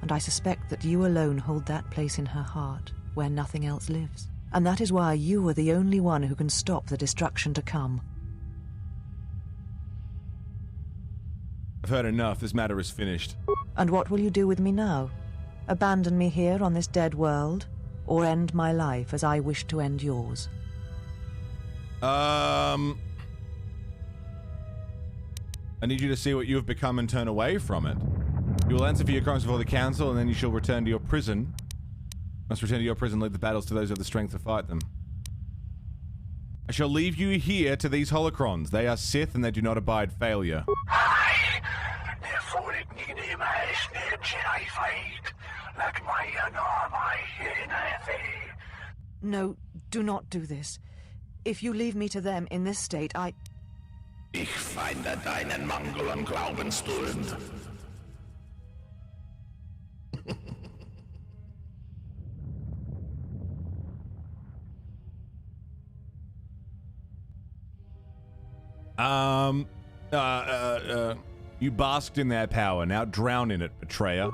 and I suspect that you alone hold that place in her heart where nothing else lives. And that is why you are the only one who can stop the destruction to come. I've heard enough. This matter is finished. And what will you do with me now? Abandon me here on this dead world? Or end my life as I wish to end yours? I need you to see what you have become and turn away from it. You will answer for your crimes before the council, and then you shall return to your prison. Must return to your prison, lead the battles to those who have the strength to fight them. I shall leave you here to these holocrons. They are Sith, and they do not abide failure. No, do not do this. If you leave me to them in this state, Ich finde deinen Mangel an Glaubensstund. You basked in their power, now drown in it, betrayer.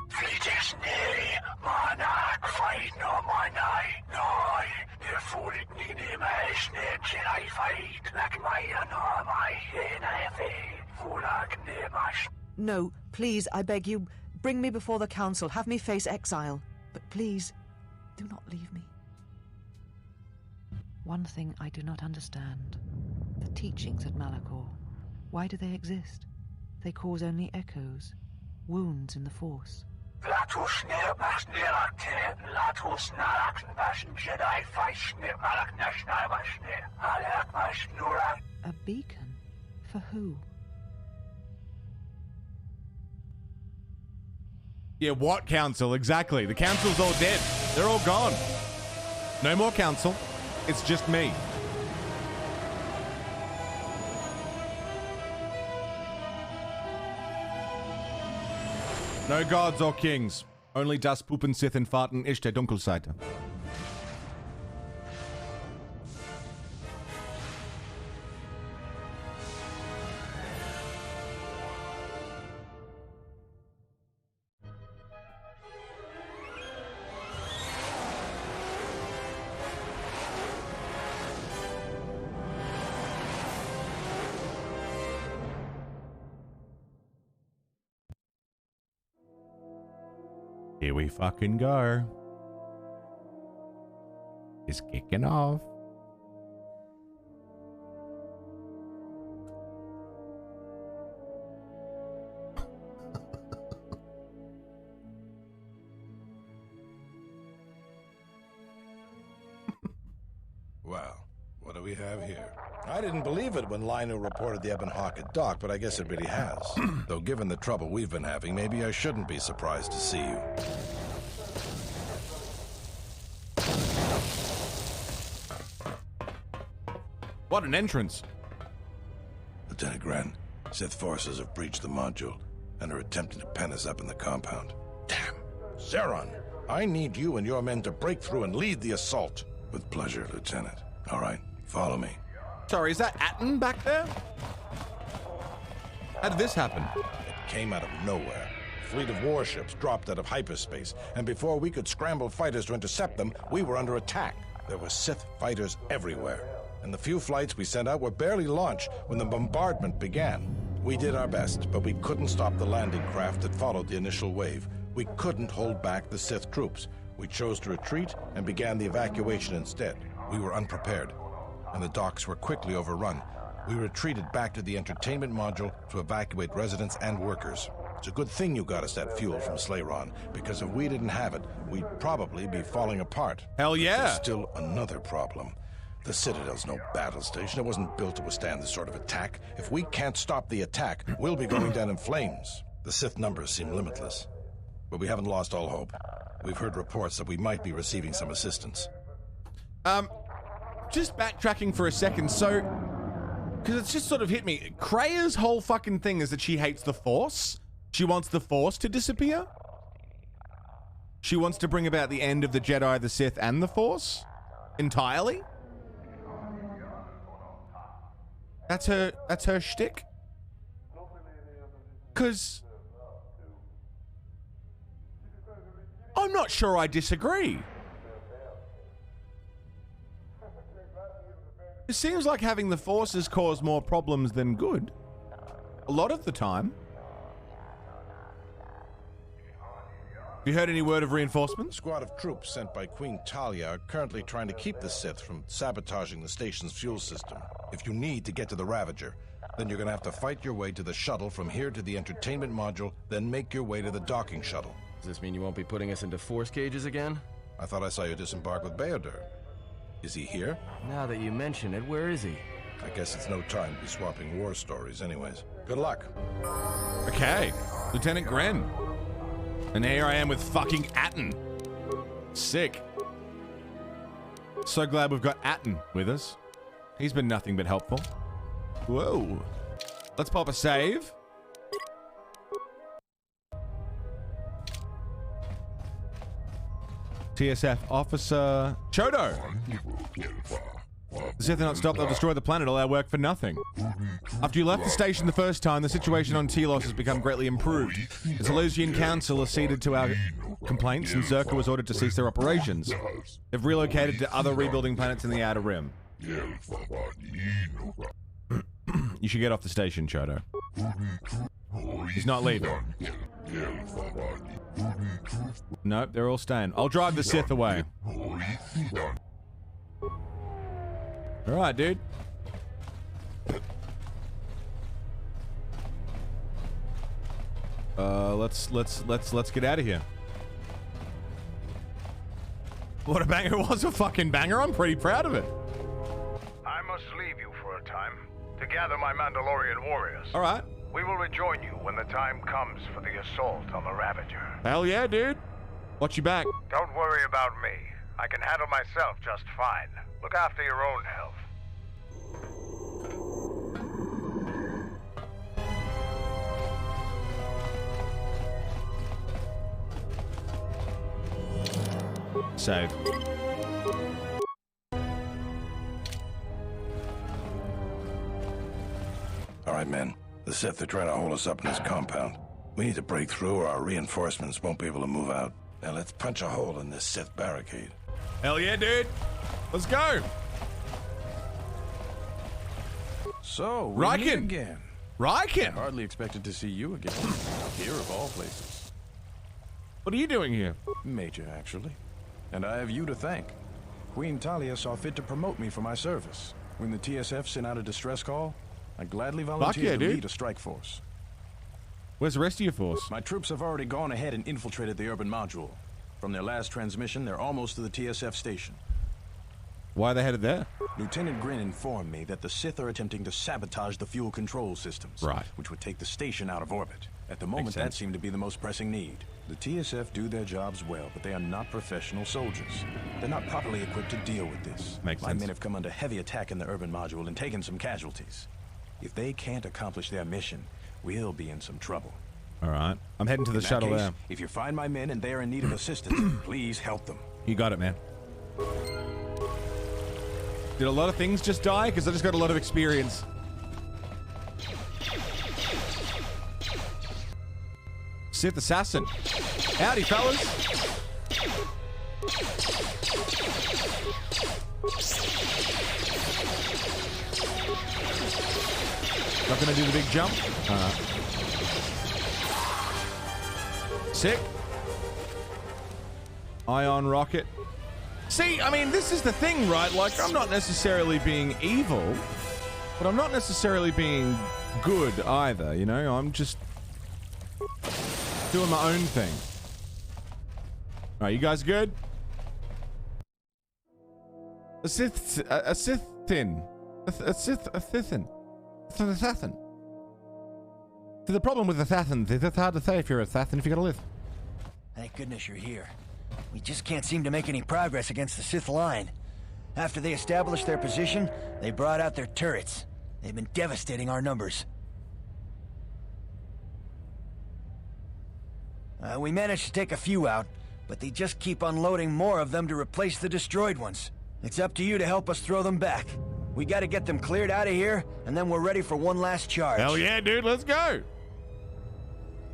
No, please, I beg you, bring me before the council, have me face exile. But please, do not leave me. One thing I do not understand. The teachings at Malachor. Why do they exist? They cause only echoes, wounds in the Force. A beacon? For who? Yeah, what council? Exactly. The council's all dead. They're all gone. No more council. It's just me. No gods or kings. Only das Puppen Sith and Fahrten ist der Dunkelseite. Here we fucking go. It's kicking off. Well, what do we have here? I didn't believe it when Lino reported the Ebon Hawk at dock, but I guess it really has. Though given the trouble we've been having, maybe I shouldn't be surprised to see you. What an entrance. Lieutenant Gren, Sith forces have breached the module and are attempting to pen us up in the compound. Damn. Zeron, I need you and your men to break through and lead the assault. With pleasure, Lieutenant. All right, follow me. Sorry, is that Atten back there? How did this happen? It came out of nowhere. A fleet of warships dropped out of hyperspace, and before we could scramble fighters to intercept them, we were under attack. There were Sith fighters everywhere, and the few flights we sent out were barely launched when the bombardment began. We did our best, but we couldn't stop the landing craft that followed the initial wave. We couldn't hold back the Sith troops. We chose to retreat and began the evacuation instead. We were unprepared, and the docks were quickly overrun. We retreated back to the entertainment module to evacuate residents and workers. It's a good thing you got us that fuel from Slayron, because if we didn't have it, we'd probably be falling apart. Hell yeah! There's still another problem. The Citadel's no battle station. It wasn't built to withstand this sort of attack. If we can't stop the attack, we'll be going down in flames. The Sith numbers seem limitless, but we haven't lost all hope. We've heard reports that we might be receiving some assistance. Just backtracking for a second, so... Because it's just sort of hit me. Krea's whole fucking thing is that she hates the Force. She wants the Force to disappear. She wants to bring about the end of the Jedi, the Sith, and the Force. Entirely. That's her shtick. Because... I'm not sure I disagree. It seems like having the Forces cause more problems than good. A lot of the time. Have you heard any word of reinforcements? A squad of troops sent by Queen Talia are currently trying to keep the Sith from sabotaging the station's fuel system. If you need to get to the Ravager, Then you're gonna have to fight your way to the shuttle from here to the entertainment module, then make your way to the docking shuttle. Does this mean you won't be putting us into force cages again? I thought I saw you disembark with Beodur. Is he here? Now that you mention it, where is he? I guess it's no time to be swapping war stories anyways. Good luck. Okay. Lieutenant Gren. And here I am with fucking Atten. Sick. So glad we've got Atten with us. He's been nothing but helpful. Whoa. Let's pop a save. TSF Officer Chodo. The Sith are not stopped, they'll destroy the planet, all our work for nothing. After you left the station the first time, the situation on Telos has become greatly improved. The Seleucian Council acceded to our complaints, and Zerka was ordered to cease their operations. They've relocated to other rebuilding planets in the Outer Rim. You should get off the station, Chodo. He's not leaving. Nope, they're all staying. I'll drive the Sith away. Alright, dude. Let's get out of here. What a banger. It was a fucking banger. I'm pretty proud of it. I must leave you for a time to gather my Mandalorian warriors. Alright. We will rejoin you when the time comes for the assault on the Ravager. Hell yeah, dude. Watch your back. Don't worry about me. I can handle myself just fine. Look after your own health. Save. All right, men. The Sith are trying to hold us up in this compound. We need to break through or our reinforcements won't be able to move out. Now let's punch a hole in this Sith barricade. Hell yeah, dude. Let's go. So, Riken. meet again. Riken. Hardly expected to see you again. Here of all places. What are you doing here? Major, actually. And I have you to thank. Queen Talia saw fit to promote me for my service. When the TSF sent out a distress call, I gladly volunteered to lead a strike force. Where's the rest of your force? My troops have already gone ahead and infiltrated the urban module. From their last transmission, they're almost to the TSF station. Why are they headed there? Lieutenant Grin informed me that the Sith are attempting to sabotage the fuel control systems. Right. Which would take the station out of orbit. At the moment, that seemed to be the most pressing need. The TSF do their jobs well, but they are not professional soldiers. They're not properly equipped to deal with this. Makes My sense. men have come under heavy attack in the urban module and taken some casualties. If they can't accomplish their mission, we'll be in some trouble. All right. I'm heading to the shuttle there. If you find my men and they are in need of assistance, please help them. You got it, man. Did a lot of things just die? Because I just got a lot of experience. Sith Assassin. Howdy, fellas. Not gonna do the big jump. Sick. Ion rocket. See, I mean, this is the thing, right? Like, I'm not necessarily being evil, but I'm not necessarily being good either, you know? I'm just doing my own thing. All right, you guys good? A Sithin. The problem with Assassin is it's hard to say if you're an assassin if you got a lift. Thank goodness you're here. We just can't seem to make any progress against the Sith line. After they established their position, they brought out their turrets. They've been devastating our numbers. We managed to take a few out, but they just keep unloading more of them to replace the destroyed ones. It's up to you to help us throw them back. We gotta get them cleared out of here, and then we're ready for one last charge. Hell yeah, dude, let's go!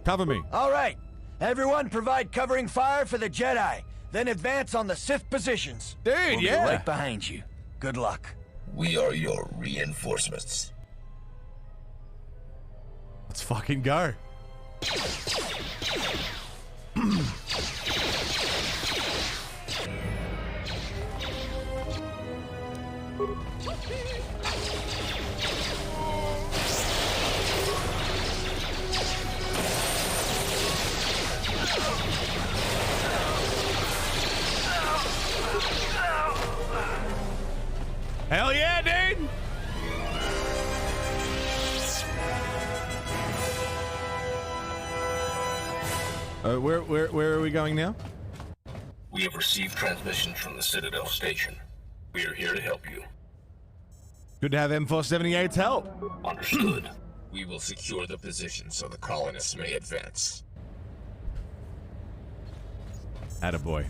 Cover me. All right. Everyone provide covering fire for the Jedi, then advance on the Sith positions. Dude, we'll yeah. be right behind you. Good luck. We are your reinforcements. Let's fucking go. Hell yeah, dude! Where are we going now? We have received transmissions from the Citadel station. We are here to help you. Good to have M478's help. Understood. We will secure the position so the colonists may advance. Attaboy.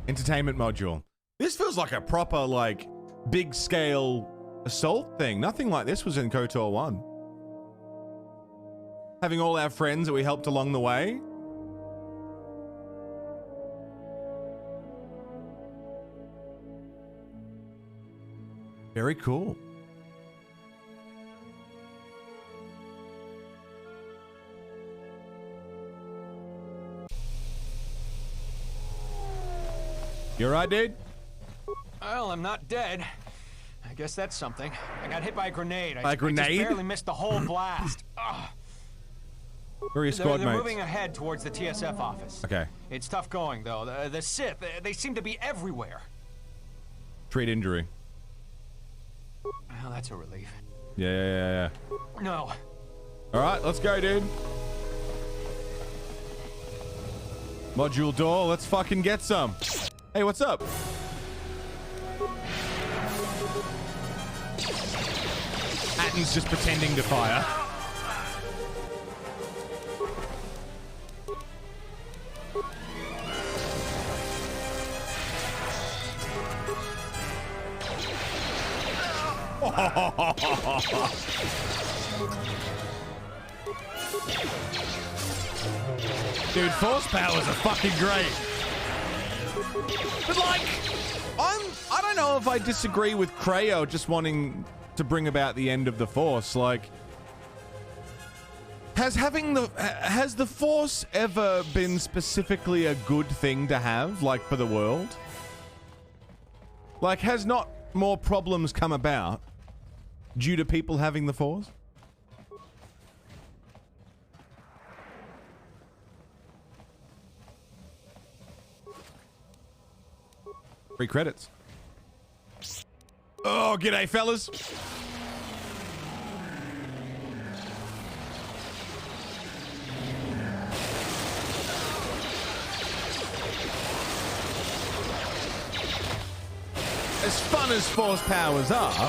Entertainment module. This feels like a proper, like, big-scale assault thing. Nothing like this was in KOTOR 1. Having all our friends that we helped along the way. Very cool. You alright, dude? Well, I'm not dead. I guess that's something. I got hit by a grenade. I grenade? just barely missed the whole blast. Where are your squad they're mates? moving ahead towards the TSF office. Okay. It's tough going, though. The Sith, they seem to be everywhere. Treat injury. Well, that's a relief. Yeah. No. Alright, let's go, dude. Module door, let's fucking get some. Hey, what's up? Atten's just pretending to fire. Dude, force powers are fucking great. But like, I don't know if I disagree with Creo just wanting to bring about the end of the Force. Like, has the Force ever been specifically a good thing to have, like, for the world? Like, has not more problems come about due to people having the Force? Free credits. Oh, g'day, fellas. As fun as Force powers are,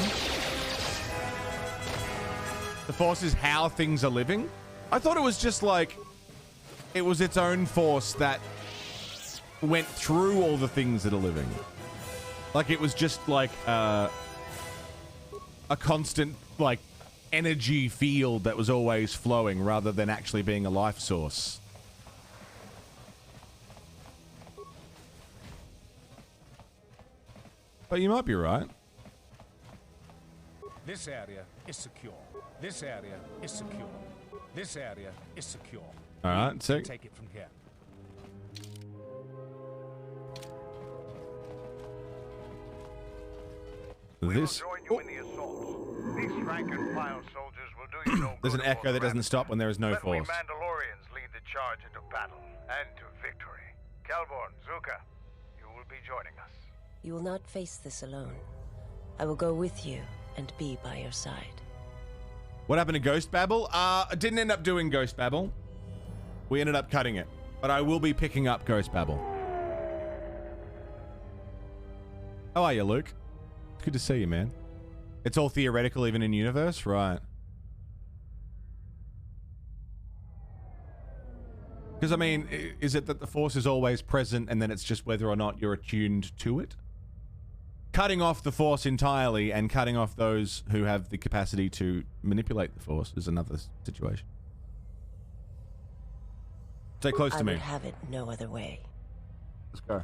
the Force is how things are living. I thought it was just like, it was its own Force that went through all the things that are living. Like, it was just like a constant, like, energy field that was always flowing rather than actually being a life source. But you might be right. This area is secure. This area is secure. This area is secure. All right, sick. Take it from here. This. Join you in the assault. These rank and file soldiers will do you no There's an echo that doesn't stop when there is no Let we Force. Mandalorians lead the charge into battle and to victory. Calborn, Zuka, you will be joining us. You will not face this alone. I will go with you and be by your side. What happened to Ghost Babel? I didn't end up doing Ghost Babel. We ended up cutting it. But I will be picking up Ghost Babel. How are you, Luke? Good to see you, man. It's all theoretical even in universe? Right. Because, I mean, is it that the Force is always present and then it's just whether or not you're attuned to it? Cutting off the Force entirely and cutting off those who have the capacity to manipulate the Force is another situation. Stay close to me. I would have it no other way. Let's go.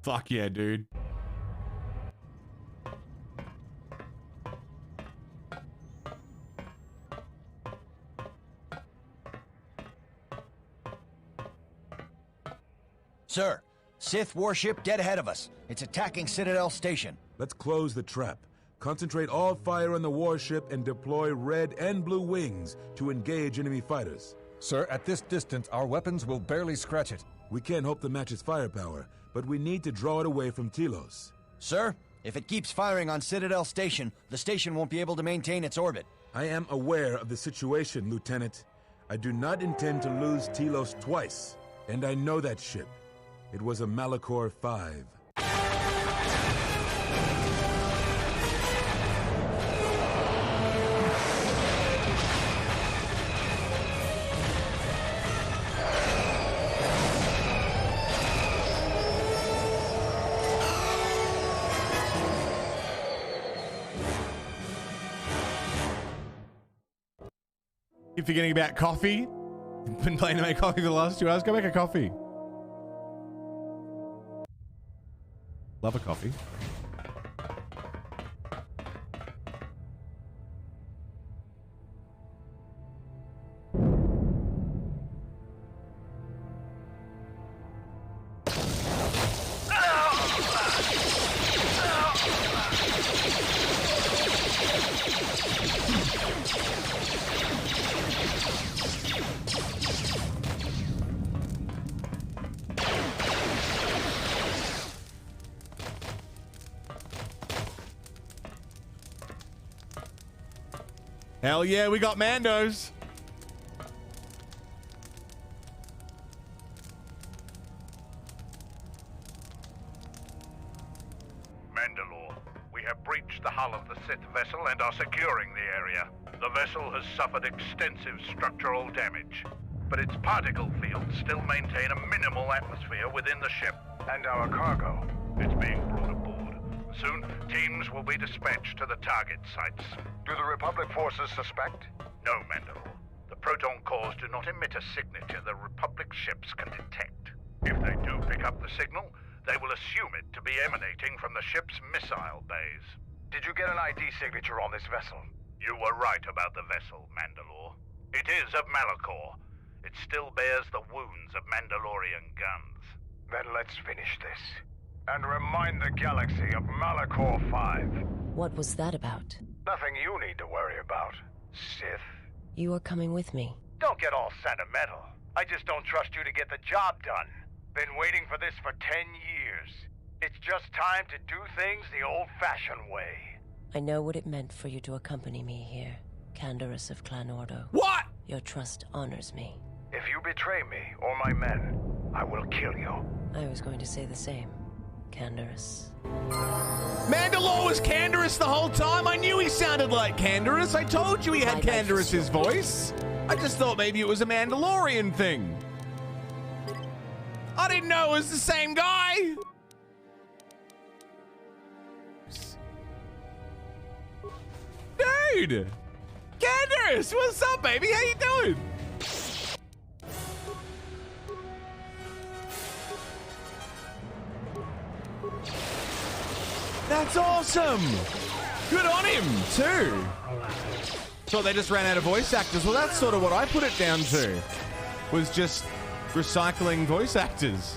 Fuck yeah, dude. Sir, Sith warship dead ahead of us. It's attacking Citadel Station. Let's close the trap. Concentrate all fire on the warship and deploy red and blue wings to engage enemy fighters. Sir, at this distance, our weapons will barely scratch it. We can't hope to match its firepower, but we need to draw it away from Telos. Sir, if it keeps firing on Citadel Station, the station won't be able to maintain its orbit. I am aware of the situation, Lieutenant. I do not intend to lose Telos twice, and I know that ship. It was a Malachor 5. Keep forgetting about coffee. Been playing to make coffee for the last 2 hours. Go make a coffee. Love a coffee. Hell yeah, we got Mandos. Mandalore, we have breached the hull of the Sith vessel and are securing the area. The vessel has suffered extensive structural damage, but its particle fields still maintain a minimal atmosphere within the ship. And our cargo, it's being brought aboard. Soon, teams will be dispatched to the target sites. Do the Republic forces suspect? No, Mandalore. The proton cores do not emit a signature the Republic ships can detect. If they do pick up the signal, they will assume it to be emanating from the ship's missile bays. Did you get an ID signature on this vessel? You were right about the vessel, Mandalore. It is of Malachor. It still bears the wounds of Mandalorian guns. Then let's finish this. And remind the galaxy of Malachor 5. What was that about? Nothing you need to worry about, Sith. You are coming with me. Don't get all sentimental. I just don't trust you to get the job done. Been waiting for this for 10 years. It's just time to do things the old-fashioned way. I know what it meant for you to accompany me here, Canderous of Clan Ordo. What? Your trust honors me. If you betray me or my men, I will kill you. I was going to say the same. Canderous. Mandalore was Canderous the whole time. I knew he sounded like Canderous. I told you he had Canderous's voice. I just thought maybe it was a Mandalorian thing. I didn't know it was the same guy. Dude! Canderous, what's up, baby? How you doing? That's awesome! Good on him, too. So they just ran out of voice actors. Well, that's sort of what I put it down to. Was just recycling voice actors.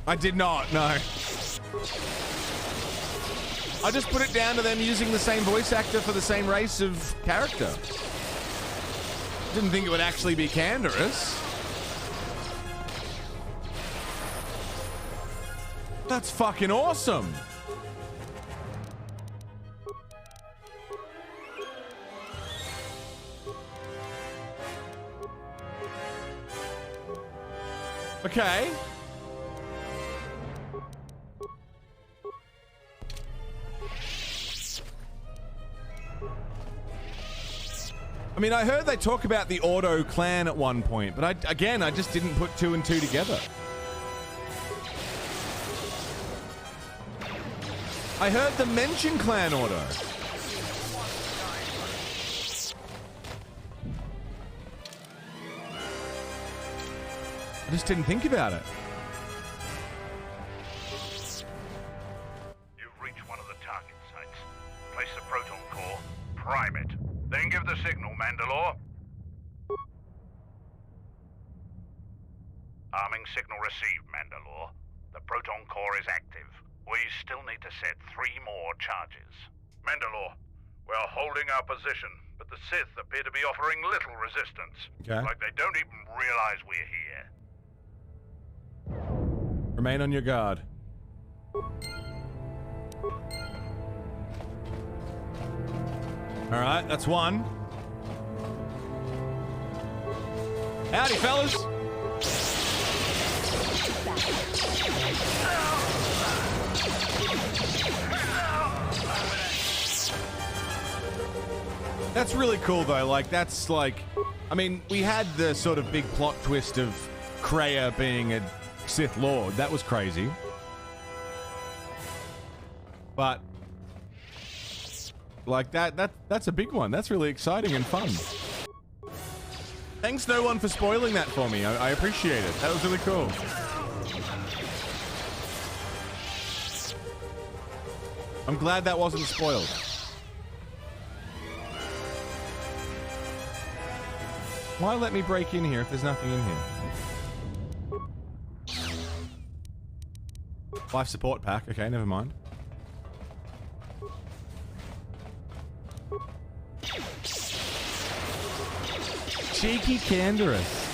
I did not, no. I just put it down to them using the same voice actor for the same race of character. Didn't think it would actually be Canderous. That's fucking awesome. Okay. I mean, I heard they talk about the Ordo clan at one point, but I just didn't put 2 and 2 together. I heard them mention Clan Ordo. I just didn't think about it. You've reached one of the target sites. Place the proton core, prime it, then give the signal, Mandalore. Arming signal received, Mandalore. The proton core is active. We still need to set 3 more charges. Mandalore, we're holding our position, but the Sith appear to be offering little resistance. Okay. Like they don't even realize we're here. Remain on your guard. Alright, that's one. Howdy, fellas! That's really cool, though. Like, that's like... I mean, we had the sort of big plot twist of Kreia being a Sith Lord. That was crazy. But... like, that's a big one. That's really exciting and fun. Thanks, no one, for spoiling that for me. I appreciate it. That was really cool. I'm glad that wasn't spoiled. Why let me break in here if there's nothing in here? Life support pack. Okay, never mind. Cheeky Canderous.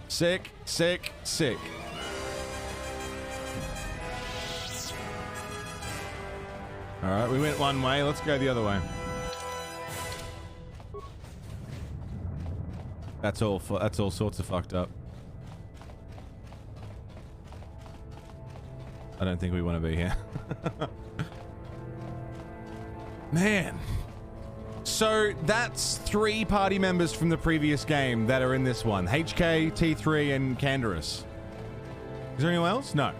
Sick, sick, sick. Alright, we went one way, let's go the other way. That's all sorts of fucked up. I don't think we want to be here. Man. So that's 3 party members from the previous game that are in this one. HK, T3, and Canderous. Is there anyone else? No.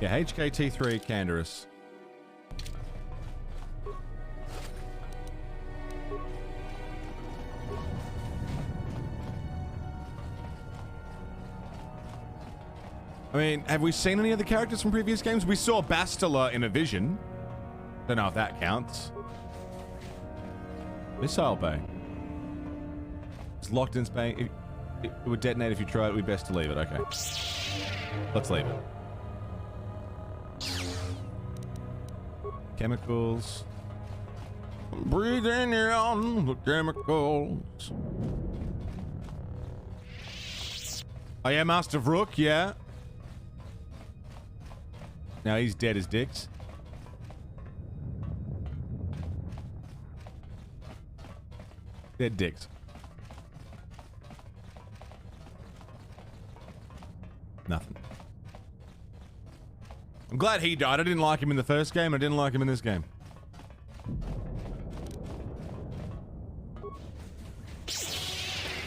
Yeah, HK, T3, Canderous. I mean, have we seen any of the characters from previous games? We saw Bastila in a vision. Don't know if that counts. Missile bay. It's locked in space. It would detonate if you try it. We'd best to leave it. Okay. Let's leave it. Chemicals. Breathing in the chemicals. Oh yeah, Master Vrook, yeah. Now he's dead as dicks. Dead dicks. Nothing. I'm glad he died. I didn't like him in the first game. I didn't like him in this game.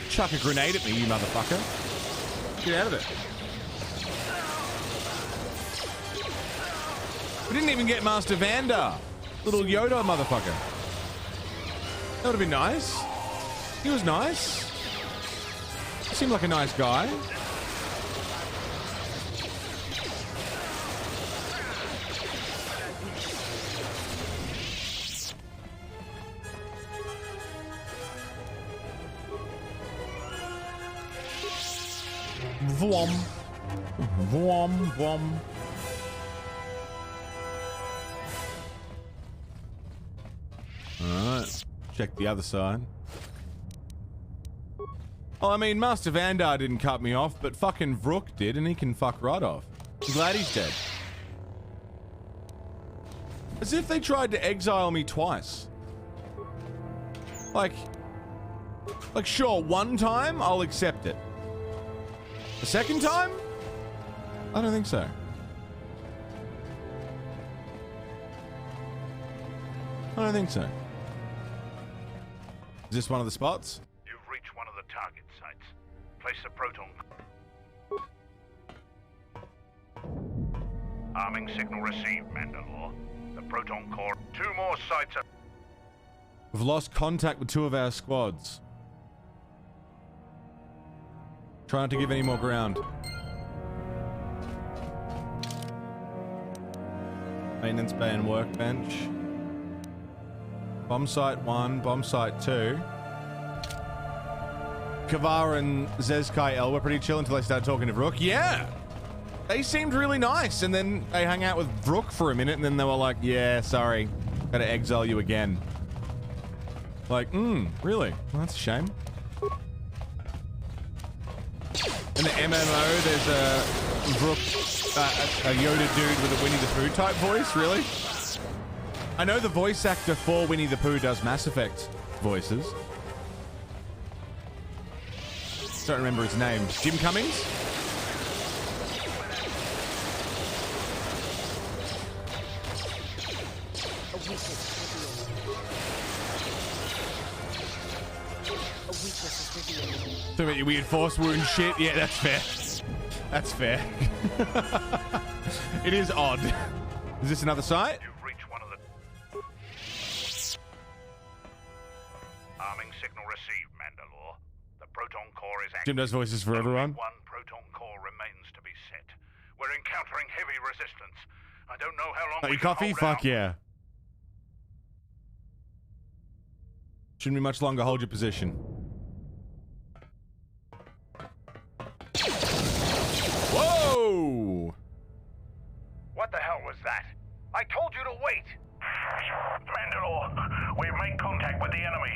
Chuck a grenade at me, you motherfucker. Get out of it. We didn't even get Master Vander. Little Yoda motherfucker. That would have been nice. He was nice. He seemed like a nice guy. Vwom. Vwom, vwom. Alright, check the other side. Well, I mean, Master Vandar didn't cut me off, but fucking Vrook did, and he can fuck right off. I'm glad he's dead. As if they tried to exile me twice. Like, sure, one time, I'll accept it. The second time? I don't think so. I don't think so. Is this one of the spots? You've reached one of the target sites. Place the proton. Arming signal received, Mandalore. The proton core. 2 more sites are... We've lost contact with 2 of our squads. Try not to give any more ground. Maintenance bay and workbench. Bomb site 1, bomb site 2. Kavar and Zezkai El were pretty chill until they started talking to Vrook. Yeah! They seemed really nice, and then they hung out with Vrook for a minute, and then they were like, yeah, sorry. Gotta exile you again. Like, really? Well, that's a shame. In the MMO, there's a Vrook, a Yoda dude with a Winnie the Pooh type voice, really? I know the voice actor for Winnie the Pooh does Mass Effect voices. Don't remember his name. Jim Cummings? Talking about your weird force wound shit. Yeah, that's fair. That's fair. It is odd. Is this another site? You've reached one of the... Arming signal received, Mandalore. The proton core is active. Jim does voices for everyone. Only one proton core remains to be set. We're encountering heavy resistance. I don't know how long Oh, we you can coffee? hold Fuck out. yeah. Shouldn't be much longer. Hold your position. Whoa! What the hell was that? I told you to wait! Mandalore, we've made contact with the enemy,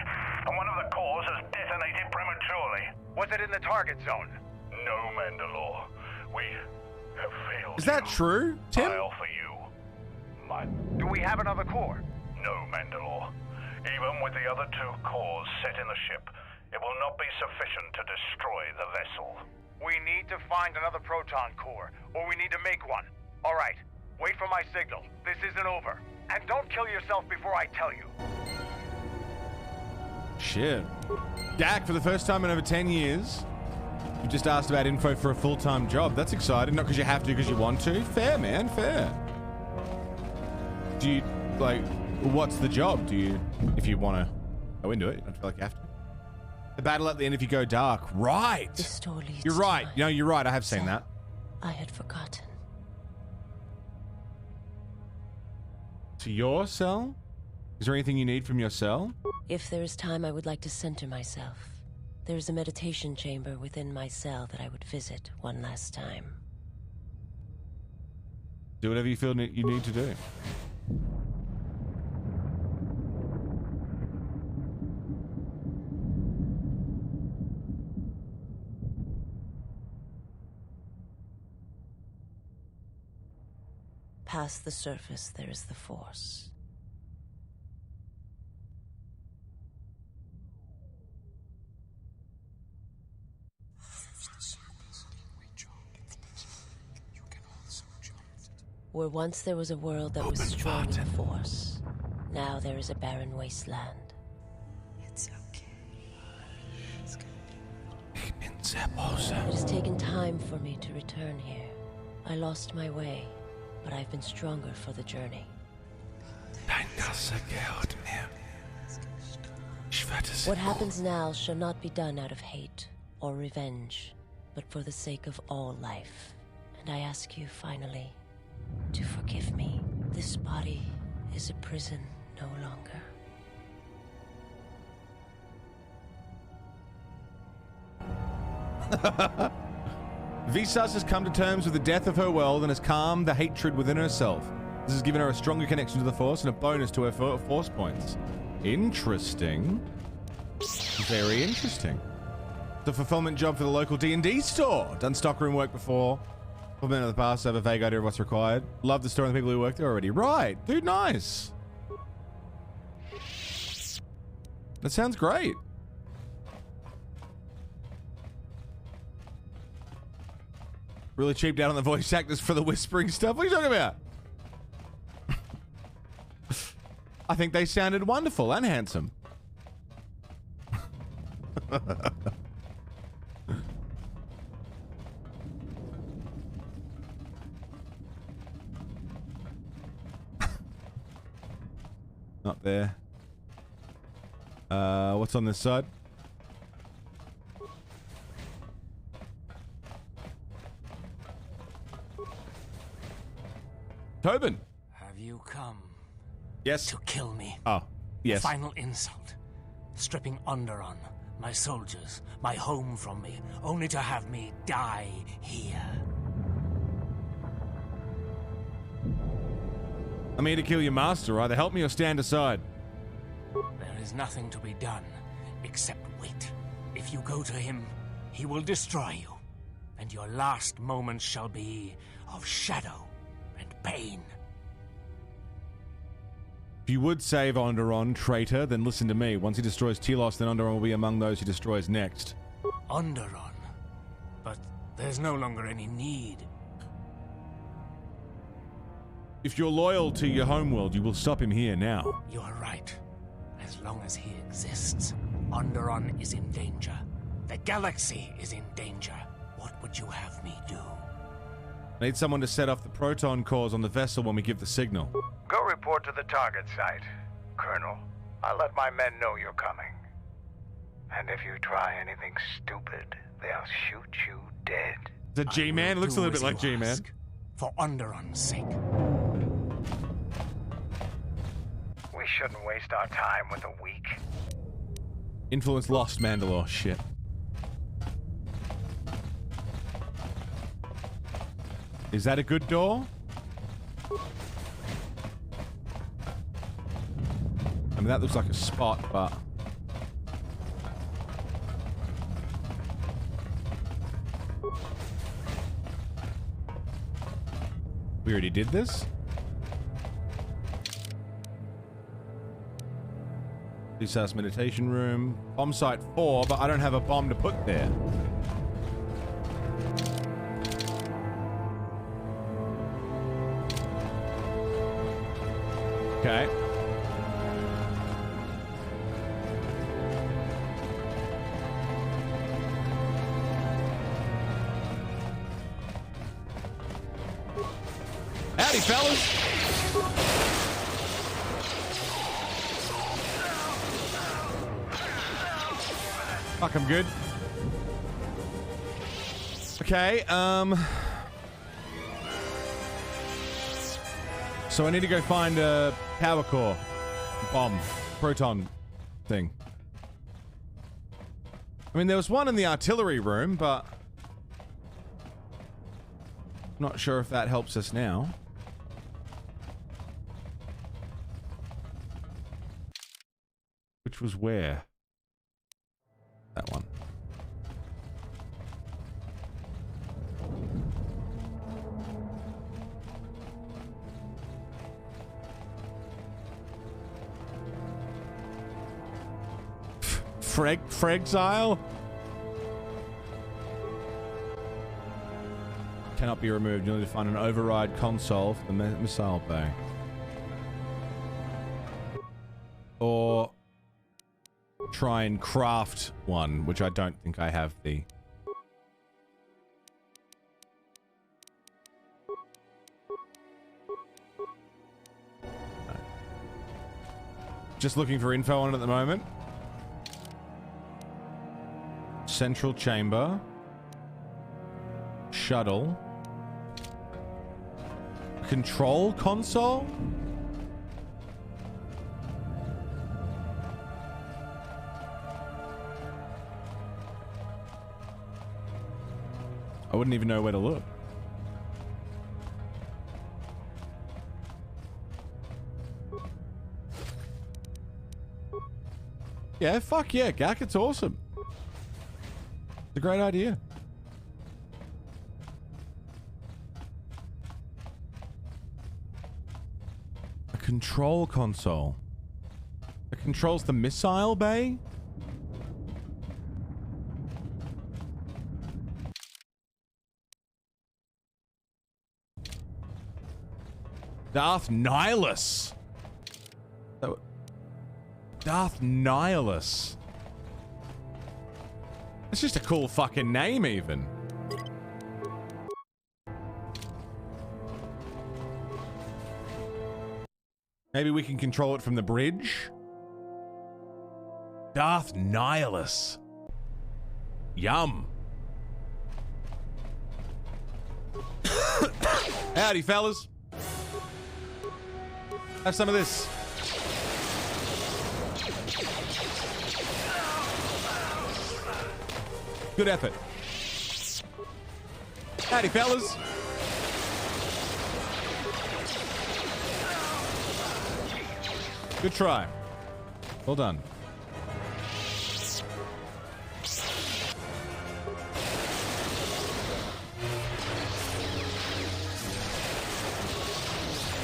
and one of the cores has detonated prematurely. Was it in the target zone? No, Mandalore. We have failed. Is that true, Tim? I offer you my... Do we have another core? No, Mandalore. Even with the other 2 cores set in the ship, it will not be sufficient to destroy the vessel. We need to find another proton core, or we need to make one. All right, wait for my signal. This isn't over. And don't kill yourself before I tell you. Shit. Dak, for the first time in over 10 years, you just asked about info for a full-time job. That's exciting. Not because you have to, because you want to. Fair, man, fair. Do you, like, what's the job? Do you, if you want to go into it, I don't feel like you have to. The battle at the end if you go dark. Right. This door leads You're right. to No, you're right. I have seen that. I had forgotten. To your cell? Is there anything you need from your cell? If there is time, I would like to center myself. There is a meditation chamber within my cell that I would visit one last time. Do whatever you feel you need to do. Past the surface, there is the Force. Where once there was a world that was strong in the Force, now there is a barren wasteland. It's okay. It's gonna be... It has taken time for me to return here. I lost my way, but I've been stronger for the journey. What happens now shall not be done out of hate or revenge, but for the sake of all life. And I ask you finally to forgive me. This body is a prison no longer. Visas has come to terms with the death of her world and has calmed the hatred within herself. This has given her a stronger connection to the Force and a bonus to her Force points. Interesting. Very interesting. The fulfillment job for the local D&D store. Done stockroom work before. Fulfillment of the past, have a vague idea of what's required. Love the store and the people who work there already. Right. Dude, nice. That sounds great. Really cheaped out on the voice actors for the whispering stuff. What are you talking about? I think they sounded wonderful and handsome. Not there. What's on this side? Tobin. Have you come? Yes. To kill me. Oh, yes. Final insult. Stripping Onderon, my soldiers, my home from me, only to have me die here. I'm here to kill your master. Either help me or stand aside. There is nothing to be done, except wait. If you go to him, he will destroy you, and your last moments shall be of shadow and pain. If you would save Onderon, traitor, then listen to me. Once he destroys Telos, then Onderon will be among those he destroys next. Onderon? But there's no longer any need. If you're loyal to your homeworld, you will stop him here now. You are right. As long as he exists, Onderon is in danger. The galaxy is in danger. What would you have me do? I need someone to set off the proton cores on the vessel when we give the signal. Go report to the target site, Colonel. I'll let my men know you're coming. And if you try anything stupid, they'll shoot you dead. The G-Man? It looks a little bit like G-Man. For Onderon's sake. We shouldn't waste our time with a weak. Influence lost, Mandalore. Shit. Is that a good door? I mean, that looks like a spot, but... We already did this? Police house meditation room. Bomb site 4, but I don't have a bomb to put there. Okay. Howdy, fellas. Fuck, I'm good. Okay, so I need to go find a power core bomb, proton thing. I mean, there was one in the artillery room, but not sure if that helps us now. Which was where? That one. Fregzile? Cannot be removed. You'll need to find an override console for the missile bay. Or try and craft one, which I don't think I have the... Just looking for info on it at the moment. Central chamber. Shuttle. Control console? I wouldn't even know where to look. Yeah, fuck yeah, Gak, it's awesome. It's a great idea. A control console. It controls the missile bay? Darth Nihilus. Darth Nihilus. It's just a cool fucking name, even. Maybe we can control it from the bridge? Darth Nihilus. Yum. Have some of this. Good effort. Howdy, fellas. Good try. Well done.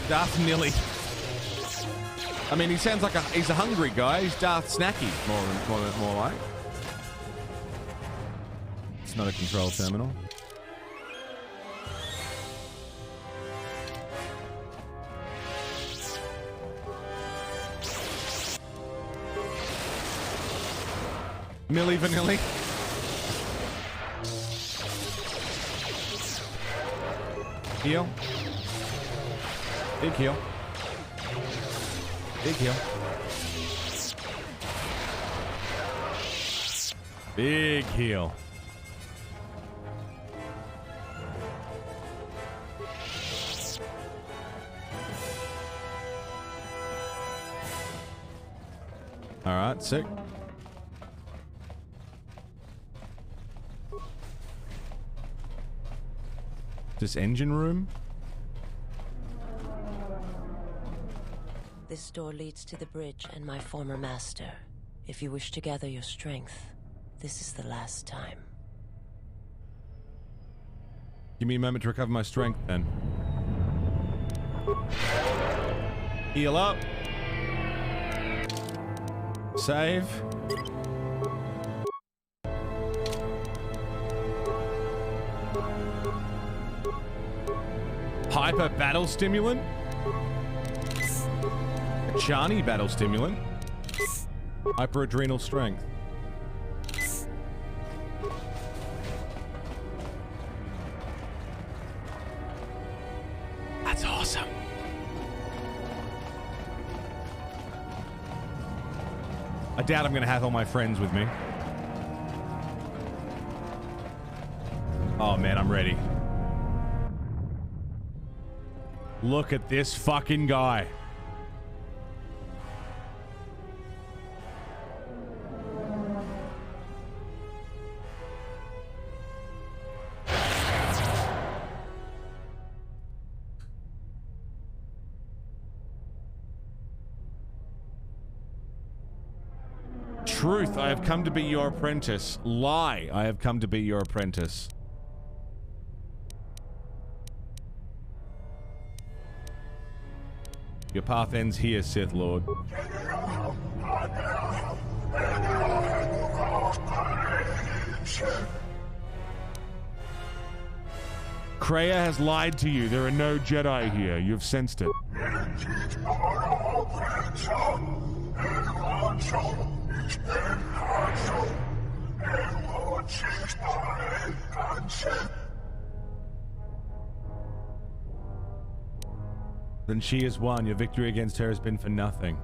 Darth Nilly. I mean, he sounds like he's a hungry guy. He's Darth Snacky, more like. It's not a control terminal. Milli Vanilli. Heal. Big heal. Big heal. Big heal. All right, sick. This engine room? This door leads to the bridge and my former master. If you wish to gather your strength, this is the last time. Give me a moment to recover my strength, then. Heal up. Save. Hyper battle stimulant. Chani battle stimulant. Hyper adrenal strength. That's awesome. I doubt I'm going to have all my friends with me. Oh man, I'm ready. Look at this fucking guy. Truth, I have come to be your apprentice. Lie, I have come to be your apprentice. Your path ends here, Sith Lord. Kreia has lied to you. There are no Jedi here. You've sensed it. Then she is won. Your victory against her has been for nothing.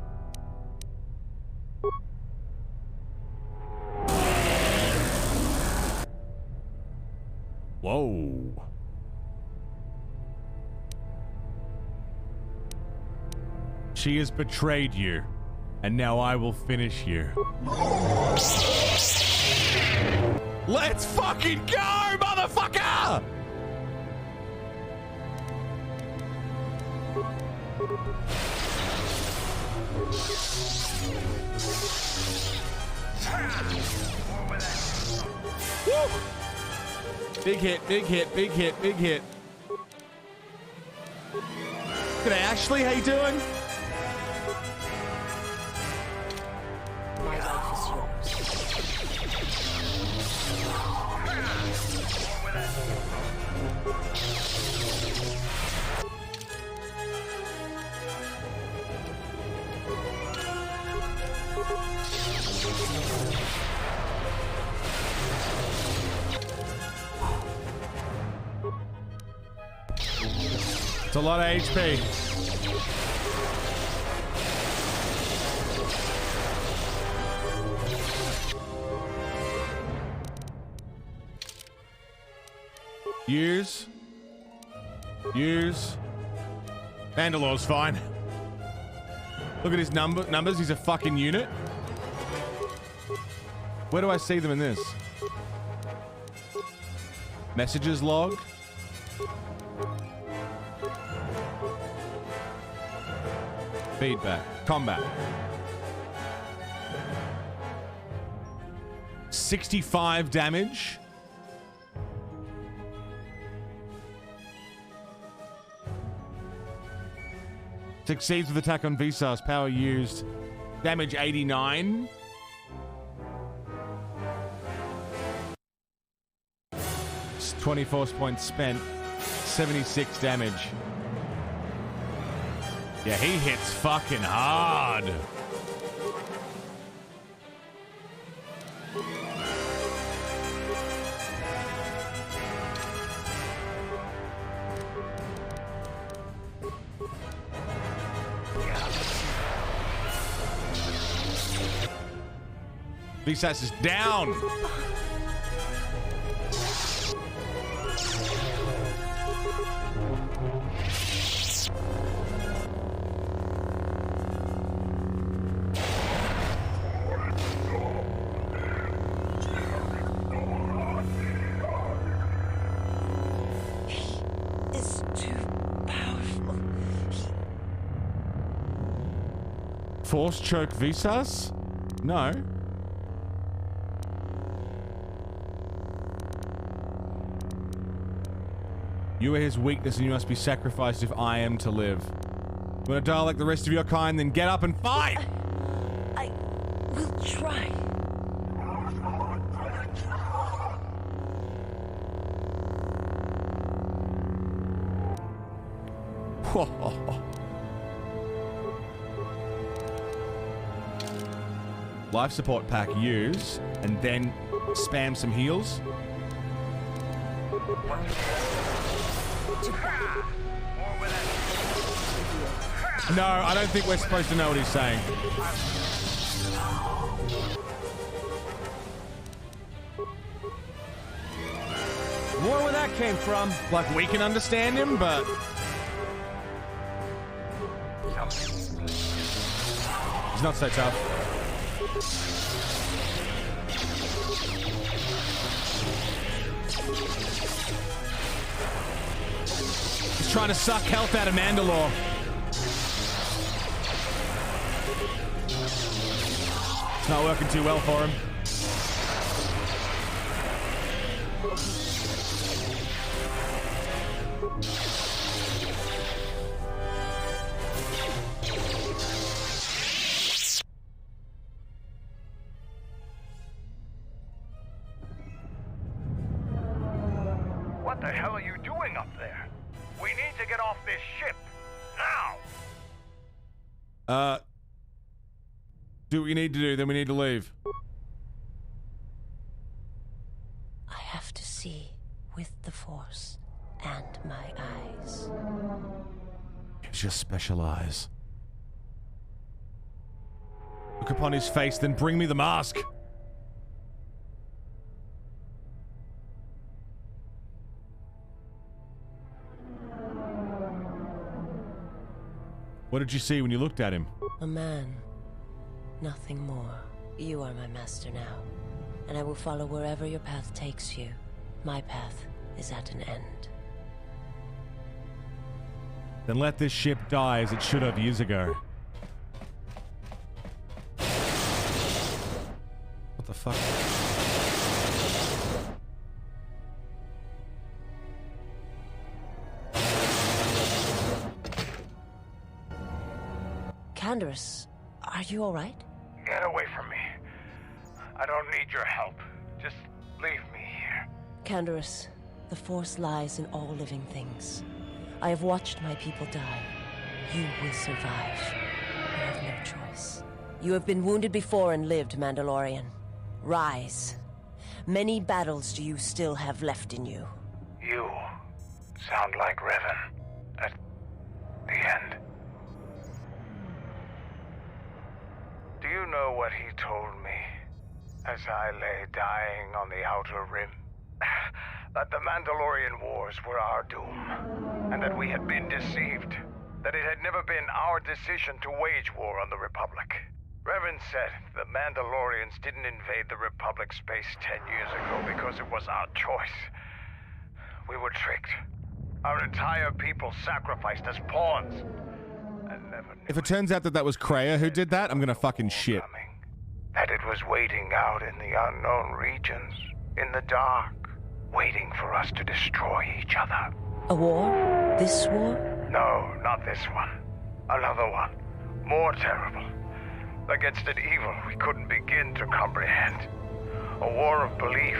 Whoa. She has betrayed you, and now I will finish you. Let's fucking go, motherfucker! Woo! Big hit, big hit, big hit, big hit. G'day, Ashley, how you doing? My life is yours. It's a lot of HP. Use. Mandalore's fine. Look at his numbers. He's a fucking unit. Where do I see them in this? Messages log. Feedback. Combat. 65 damage. Succeeds with attack on Visas. Power used. Damage 89. It's 24 points spent. 76 damage. Yeah, he hits fucking hard. Visas is down. It's too powerful. Force choke Visas? No. You are his weakness and you must be sacrificed if I am to live. You want to die like the rest of your kind, then get up and fight! I will try. Life support pack use, and then spam some heals. No, I don't think we're supposed to know what he's saying. More where that came from. Like, we can understand him, but... he's not so tough. He's trying to suck health out of Mandalore. It's not working too well for him. What the hell are you doing up there? We need to get off this ship. Now! Do what you need to do, then we need to leave. I have to see with the Force and my eyes. Use your special eyes. Look upon his face, then bring me the mask. What did you see when you looked at him? A man. Nothing more. You are my master now, and I will follow wherever your path takes you. My path is at an end. Then let this ship die as it should have years ago. What the fuck? Canderous, are you all right? Get away from me. I don't need your help. Just leave me here. Canderous, the Force lies in all living things. I have watched my people die. You will survive. You have no choice. You have been wounded before and lived, Mandalorian. Rise. Many battles do you still have left in you? You sound like Revan at the end. Do you know what he told me as I lay dying on the Outer Rim? That the Mandalorian Wars were our doom, and that we had been deceived. that it had never been our decision to wage war on the Republic. Revan said the Mandalorians didn't invade the Republic space 10 years ago because it was our choice. We were tricked. Our entire people sacrificed as pawns. If it turns out that that was Kreia who did that, I'm gonna fucking shit. That it was waiting out in the unknown regions, in the dark, waiting for us to destroy each other. A war? This war? No, not this one. Another one. More terrible. Against an evil we couldn't begin to comprehend. A war of belief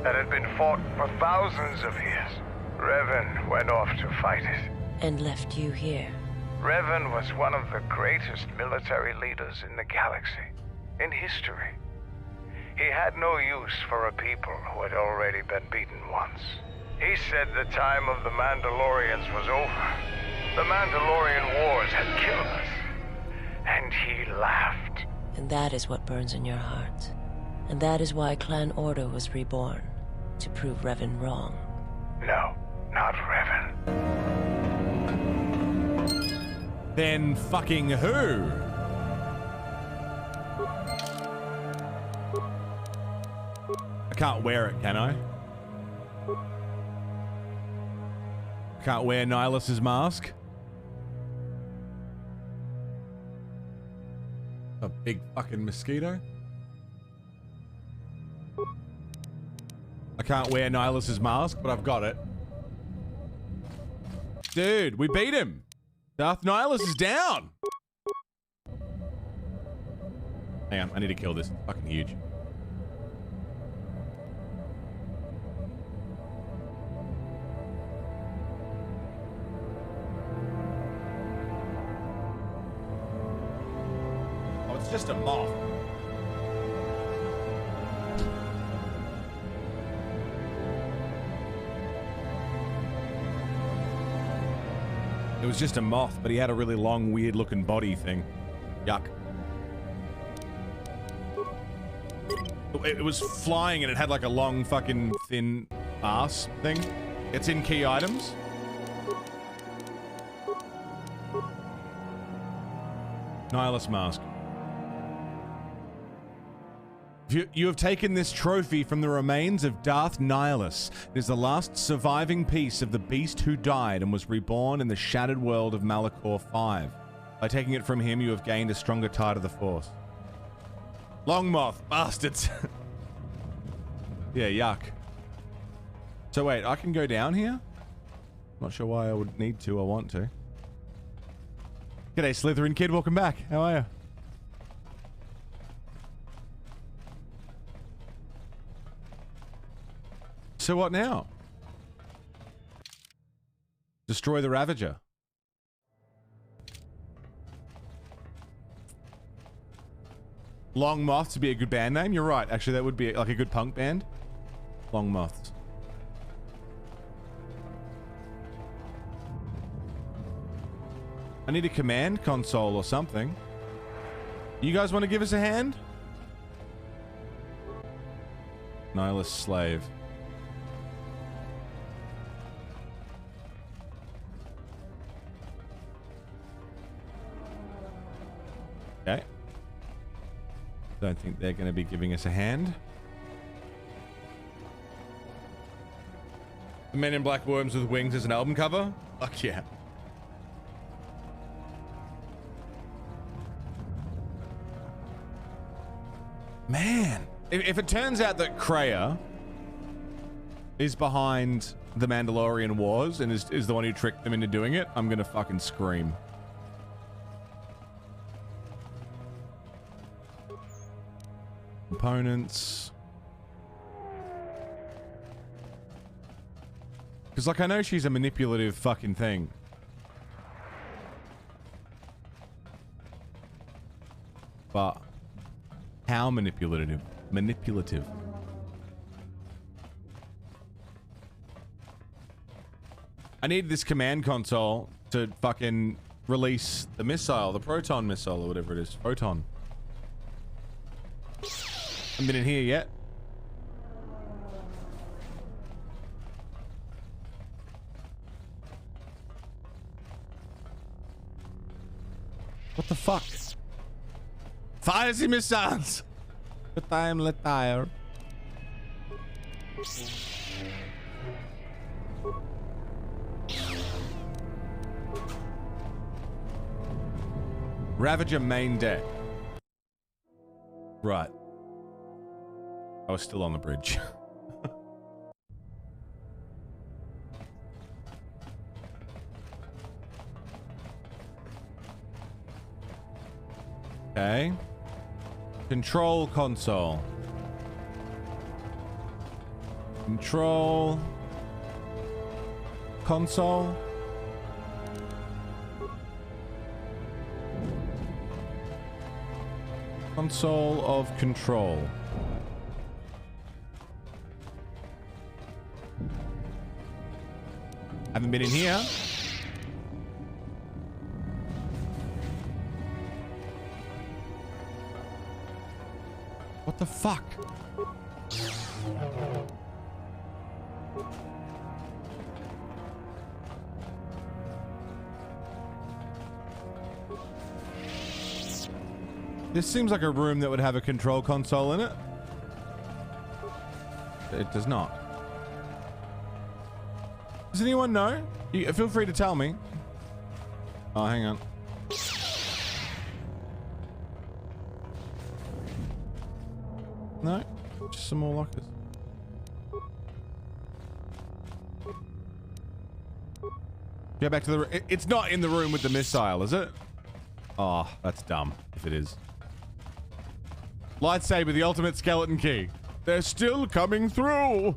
that had been fought for thousands of years. Revan went off to fight it. And left you here. Revan was one of the greatest military leaders in the galaxy, in history. He had no use for a people who had already been beaten once. He said the time of the Mandalorians was over. The Mandalorian wars had killed us. And he laughed. And that is what burns in your heart. And that is why Clan Ordo was reborn. To prove Revan wrong. No, not Revan. Then fucking who? I can't wear it, can I? I can't wear Nihilus's mask. A big fucking mosquito. I can't wear Nihilus's mask, but I've got it. Dude, we beat him. Darth Nihilus is down. Hang on, I need to kill this. It's fucking huge. Oh, it's just a moth. It was just a moth, but he had a really long, weird-looking body thing. Yuck. It was flying and it had like a long, fucking, thin ass thing. It's in key items. Nihilus mask. You have taken this trophy from the remains of Darth Nihilus. It is the last surviving piece of the beast who died and was reborn in the shattered world of Malachor 5. By taking it from him, you have gained a stronger tie to the Force. Longmoth, bastards. Yeah, yuck. So wait, I can go down here? Not sure why I would need to or want to. G'day, Slytherin kid. Welcome back. How are you? So what now? Destroy the Ravager. Long Moths would be a good band name. You're right. Actually, that would be like a good punk band. Long Moths. I need a command console or something. You guys want to give us a hand? Nihilus slave. Okay. Don't think they're going to be giving us a hand. The Men in Black Worms with Wings as an album cover? Fuck yeah. Man, if it turns out that Kreia is behind the Mandalorian Wars and is the one who tricked them into doing it, I'm going to fucking scream. Components. Because, like, I know she's a manipulative fucking thing. But how manipulative? Manipulative. I need this command console to fucking release the missile, the proton missile or whatever it is. Photon. Haven't been in here yet. What the fuck? Fire the missiles! The time let tire. Ravager main deck. Right. I was still on the bridge. Okay. Control console. Control console. Console of control. Haven't been in here. What the fuck? This seems like a room that would have a control console in it. It does not. Does anyone know? Feel free to tell me. Oh, hang on. No, just some more lockers. Go back to the... It's not in the room with the missile, is it? Oh, that's dumb, if it is. Lightsaber, the ultimate skeleton key. They're still coming through.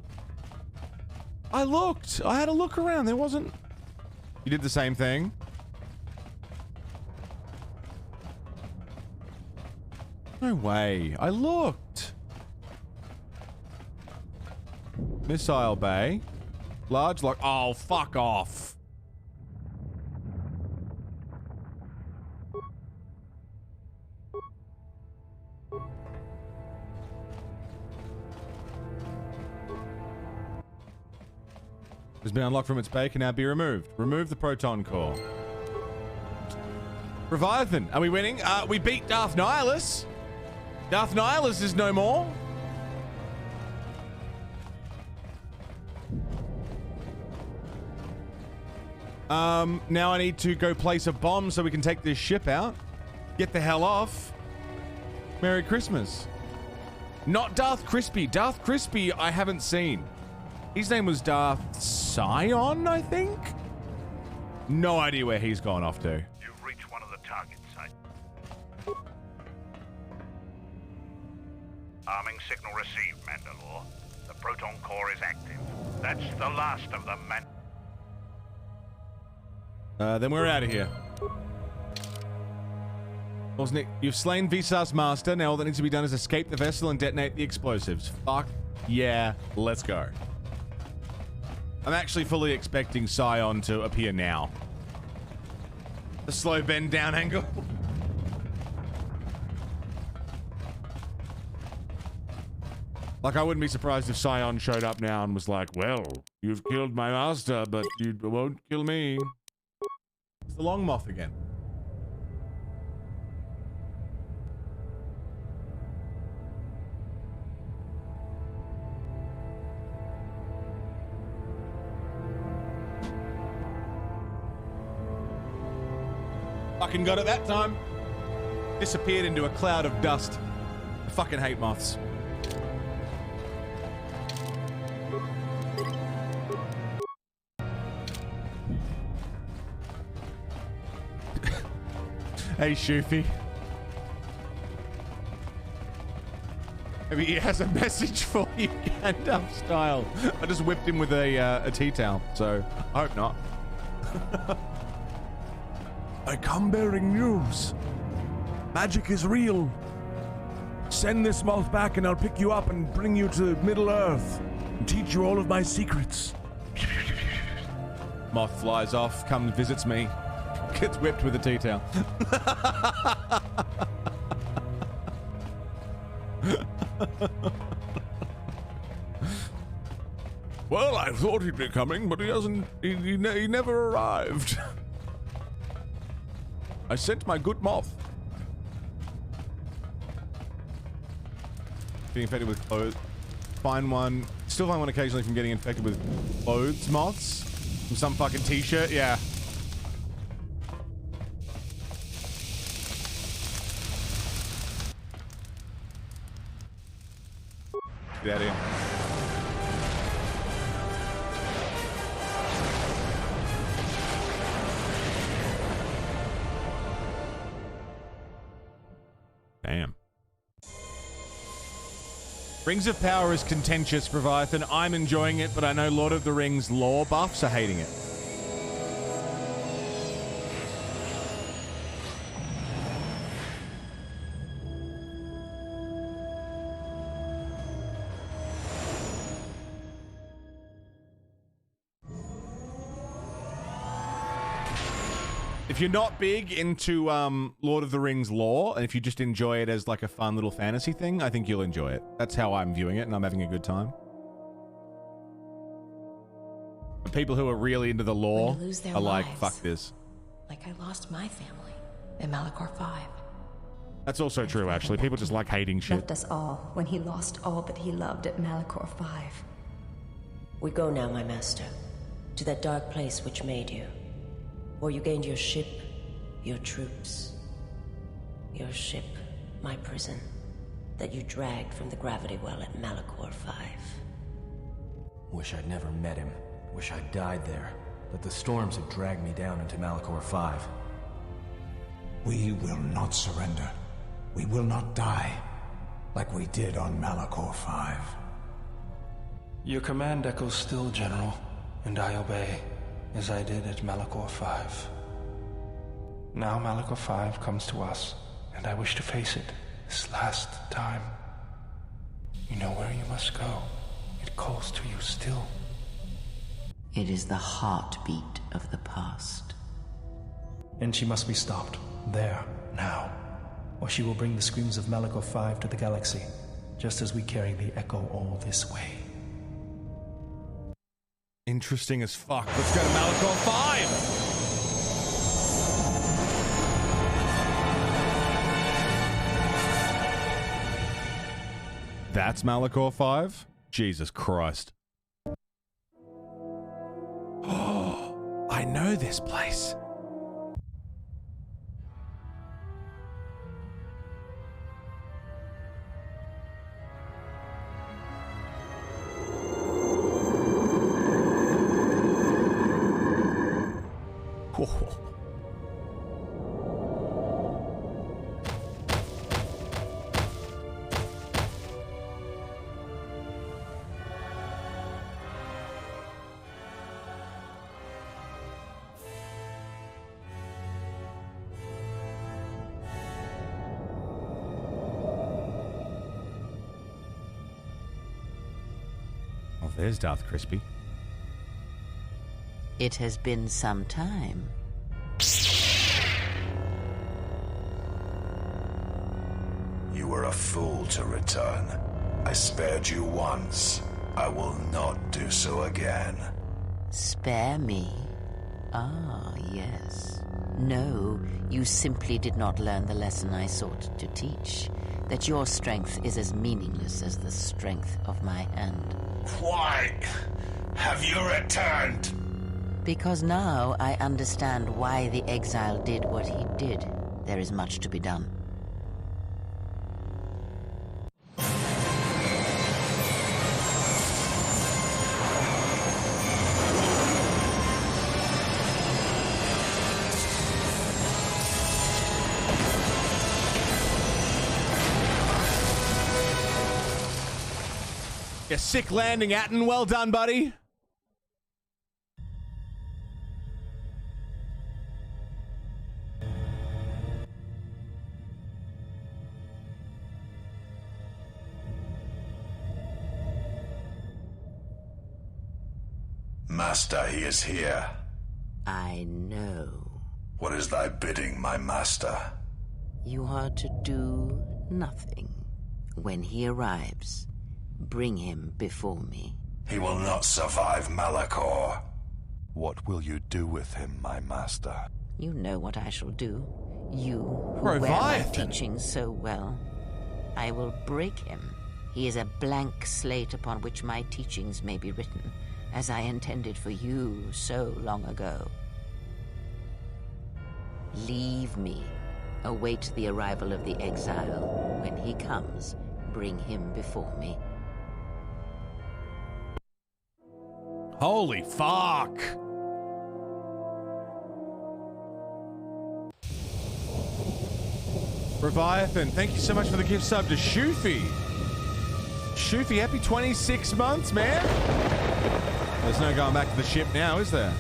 I looked. I had a look around. There wasn't... You did the same thing? No way. I looked. Missile bay. Large lock. Oh, fuck off. Has been unlocked from its bay, can now be removed. Remove the proton core. Leviathan, are we winning? We beat Darth Nihilus. Darth Nihilus is no more. Now I need to go place a bomb so we can take this ship out. Get the hell off. Merry Christmas. Not Darth Crispy. Darth Crispy I haven't seen. His name was Darth Scion, I think? No idea where he's gone off to. You've reached one of the target sites. Arming signal received, Mandalore. The proton core is active. That's the last of them, Then we're out of here. Wasn't it? You've slain Visar's master. Now all that needs to be done is escape the vessel and detonate the explosives. Fuck yeah, let's go. I'm actually fully expecting Scion to appear now. The slow bend down angle. Like, I wouldn't be surprised if Scion showed up now and was like, well, you've killed my master, but you won't kill me. It's the long moth again. Fucking got it that time. Disappeared into a cloud of dust. I fucking hate moths. Hey, Shoofy. Maybe he has a message for you, Gandalf style. I just whipped him with a tea towel, so I hope not. I come bearing news. Magic is real. Send this moth back and I'll pick you up and bring you to Middle-earth and teach you all of my secrets. Moth flies off, comes, visits me, gets whipped with a tea towel. Well, I thought he'd be coming, but he hasn't. He never arrived. I sent my good moth. Being infected with clothes. Find one. Still find one occasionally from getting infected with clothes moths. From some fucking t-shirt. Yeah. Get out of here. Damn. Rings of Power is contentious, Leviathan. I'm enjoying it, but I know Lord of the Rings lore buffs are hating it. If you're not big into Lord of the Rings lore, and if you just enjoy it as like a fun little fantasy thing, I think you'll enjoy it. That's how I'm viewing it, and I'm having a good time. The people who are really into the lore are like, fuck this. Like I lost my family in Malachor 5. That's also true, actually. People just like hating shit. Left us all when he lost all that he loved at Malachor 5. We go now, my master, to that dark place which made you. Where you gained your ship, your troops. Your ship, my prison, that you dragged from the gravity well at Malachor 5. Wish I'd never met him. Wish I'd died there. But the storms had dragged me down into Malachor 5. We will not surrender. We will not die, like we did on Malachor 5. Your command echoes still, General, and I obey. As I did at Malachor 5. Now Malachor 5 comes to us, and I wish to face it this last time. You know where you must go. It calls to you still. It is the heartbeat of the past. And she must be stopped, there, now. Or she will bring the screams of Malachor 5 to the galaxy, just as we carry the echo all this way. Interesting as fuck. Let's go to Malachor 5! That's Malachor 5? Jesus Christ. Oh, I know this place. There's Darth Crispy. It has been some time. You were a fool to return. I spared you once. I will not do so again. Spare me? Ah, yes. No, you simply did not learn the lesson I sought to teach. That your strength is as meaningless as the strength of my hand. Why have you returned? Because now I understand why the exile did what he did. There is much to be done. Yeah, sick landing, Atten. Well done, buddy. Master, he is here. I know. What is thy bidding, my master? You are to do nothing. When he arrives, bring him before me. He will not survive Malachor. What will you do with him, my master? You know what I shall do. You who wear my Leviathan. teachings so well. I will break him. He is a blank slate upon which my teachings may be written, as I intended for you so long ago. Leave me. Await the arrival of the exile. When he comes, bring him before me. Holy fuck. Leviathan, thank you so much for the gift sub to Shoofy. Shoofy, happy 26 months, man. There's no going back to the ship now, is there?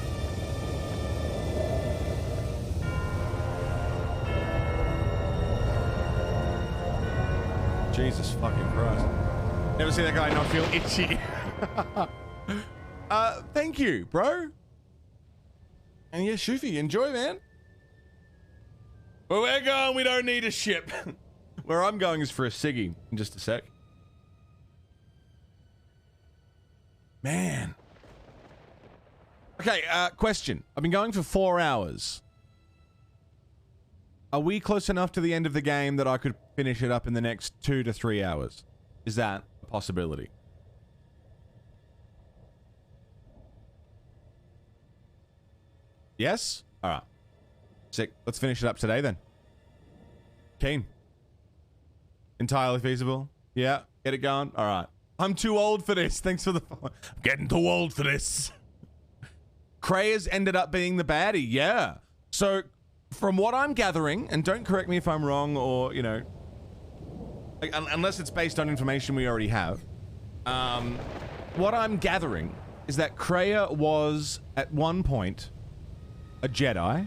Jesus fucking Christ. Never seen that guy not feel itchy. Thank you, bro. And yeah, Shoofy, enjoy, man. Where we're going, we don't need a ship. Where I'm going is for a ciggy in just a sec. Man. Okay, question. I've been going for 4 hours. Are we close enough to the end of the game that I could finish it up in the next 2 to 3 hours? Is that a possibility? Yes? Alright. Sick. Let's finish it up today then. Keen. Entirely feasible. Yeah. Get it going. Alright. I'm too old for this. Thanks for the... I'm getting too old for this. Krea's ended up being the baddie. Yeah. So, from what I'm gathering, and don't correct me if I'm wrong or, you know... Like, unless it's based on information we already have. What I'm gathering is that Krea was, at one point, a Jedi.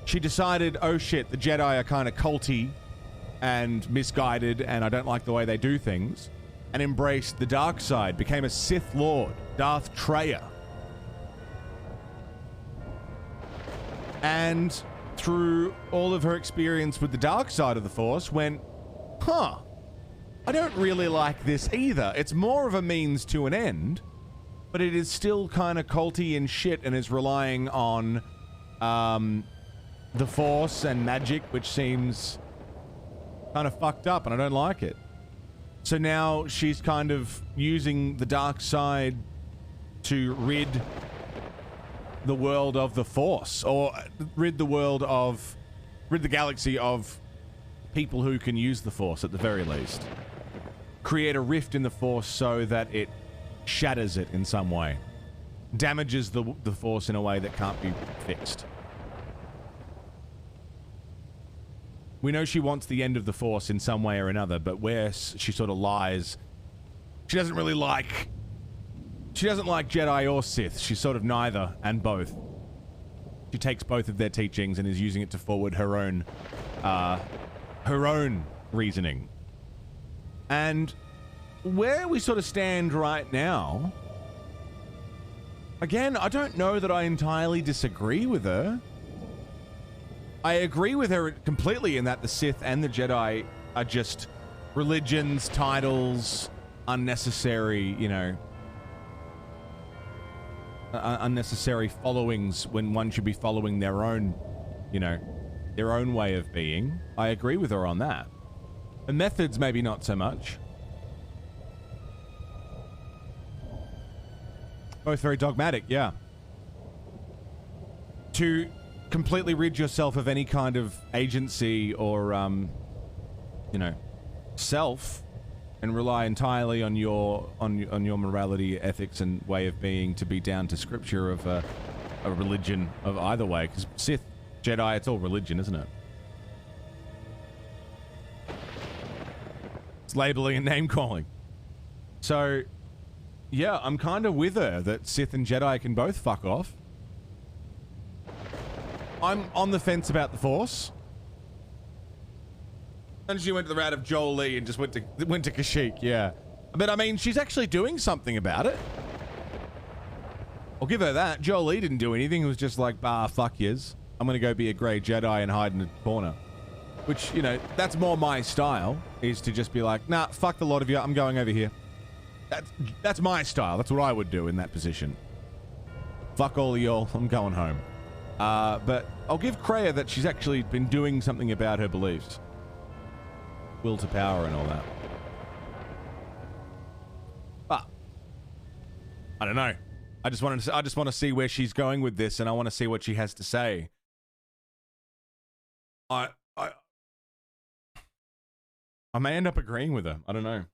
She decided, oh shit, the Jedi are kind of culty and misguided and I don't like the way they do things, and embraced the dark side, became a Sith Lord, Darth Treya. And through all of her experience with the dark side of the Force went, huh, I don't really like this either. It's more of a means to an end, but it is still kind of culty and shit and is relying on the Force and magic, which seems kind of fucked up and I don't like it. So now she's kind of using the dark side to rid the world of the Force, or rid the galaxy of people who can use the Force at the very least. Create a rift in the Force so that it shatters it in some way. Damages the Force in a way that can't be fixed. We know she wants the end of the Force in some way or another, but where she sort of lies, she doesn't like Jedi or Sith. She's sort of neither and both. She takes both of their teachings and is using it to forward her own reasoning. And where we sort of stand right now, again, I don't know that I entirely disagree with her. I agree with her completely in that the Sith and the Jedi are just religions, titles, unnecessary, you know, unnecessary followings when one should be following their own, you know, their own way of being. I agree with her on that. The methods, maybe not so much. Both very dogmatic, yeah. To completely rid yourself of any kind of agency or, you know, self, and rely entirely on your morality, ethics, and way of being to be down to scripture of a religion of either way. Because Sith, Jedi, it's all religion, isn't it? It's labeling and name calling. So, yeah, I'm kind of with her that Sith and Jedi can both fuck off. I'm on the fence about the Force. And she went to the route of Joel Lee and just went to Kashyyyk, yeah. But I mean, she's actually doing something about it. I'll give her that. Joel Lee didn't do anything. It was just like, bah, fuck yes. I'm gonna go be a grey Jedi and hide in a corner. Which, you know, that's more my style, is to just be like, nah, fuck the lot of you, I'm going over here. That's my style. That's what I would do in that position. Fuck all of y'all, I'm going home. But I'll give Kreia that she's actually been doing something about her beliefs. Will to power and all that. But I don't know. I just want to see where she's going with this, and I want to see what she has to say. I may end up agreeing with her. I don't know.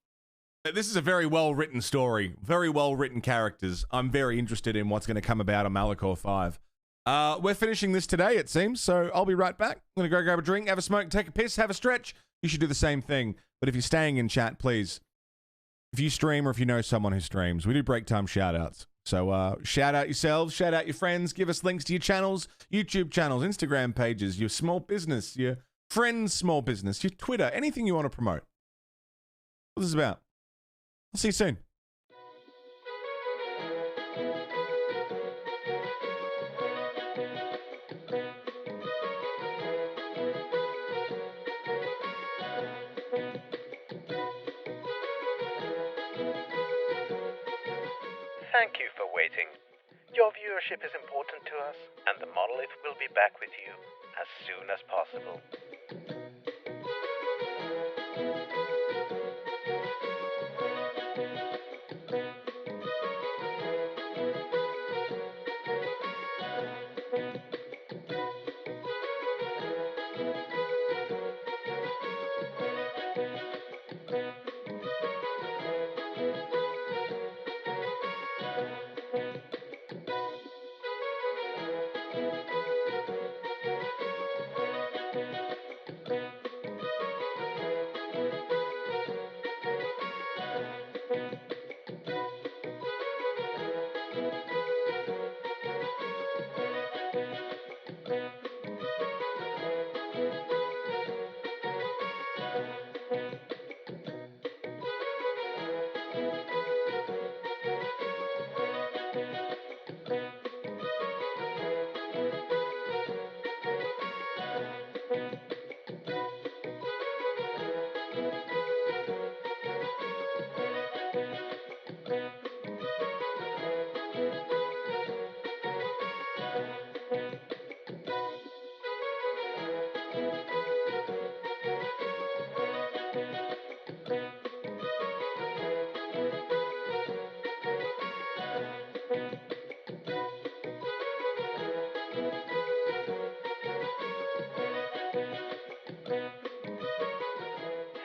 This is a very well-written story. Very well-written characters. I'm very interested in what's going to come about on Malachor 5. We're finishing this today, it seems, so I'll be right back. I'm going to go grab a drink, have a smoke, take a piss, have a stretch. You should do the same thing. But if you're staying in chat, please, if you stream or if you know someone who streams, we do break time shout-outs. So shout out yourselves, shout out your friends, give us links to your channels, YouTube channels, Instagram pages, your small business, your friend's small business, your Twitter, anything you want to promote. What this is about. I'll see you soon. Thank you for waiting. Your viewership is important to us, and the Monolith will be back with you as soon as possible.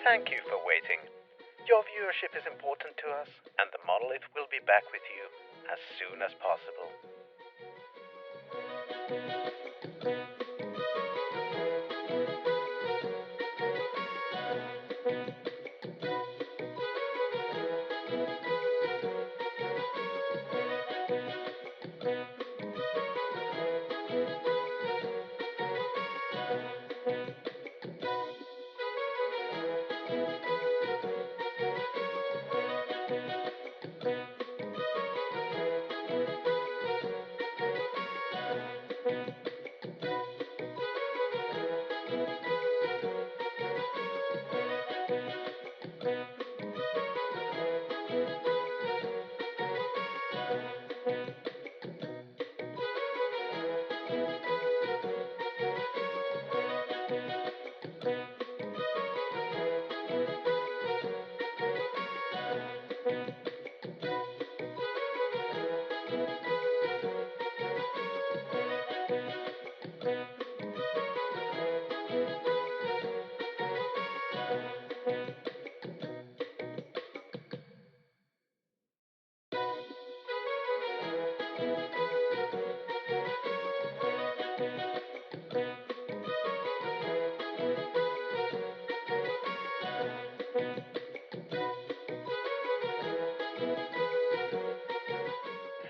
Thank you for waiting. Your viewership is important to us, and the Monolith will be back with you as soon as possible.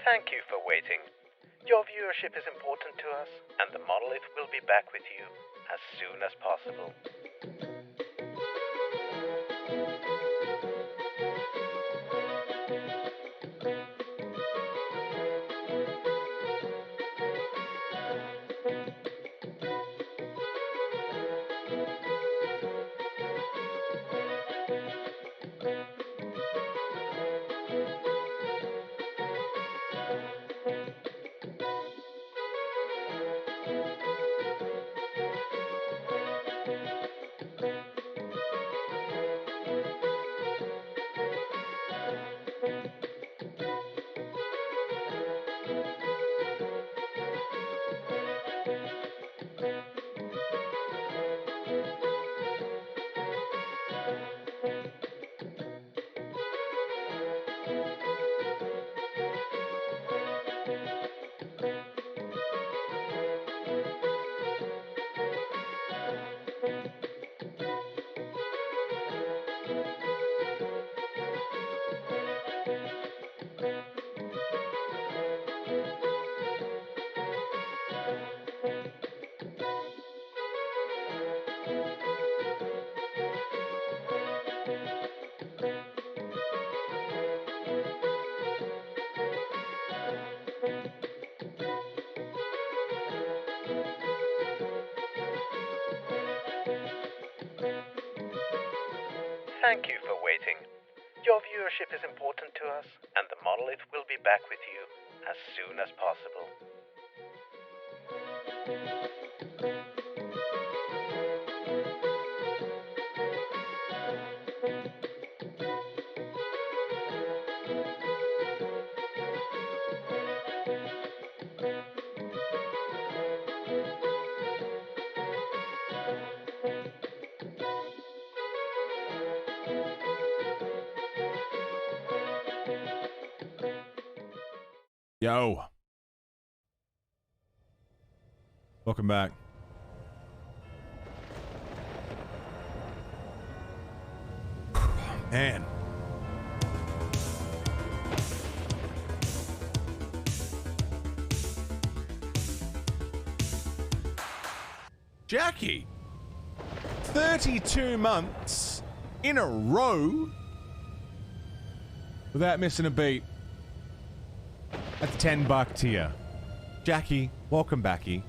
Thank you for waiting. Your viewership is important to us, and the Monolith will be back with you as soon as possible. Thank you for waiting. Your viewership is important to us, and the Monolith will be back with you as soon as possible. Yo. Welcome back. Man. Jackie. 32 months in a row without missing a beat. At the $10 tier. Jackie, welcome backy.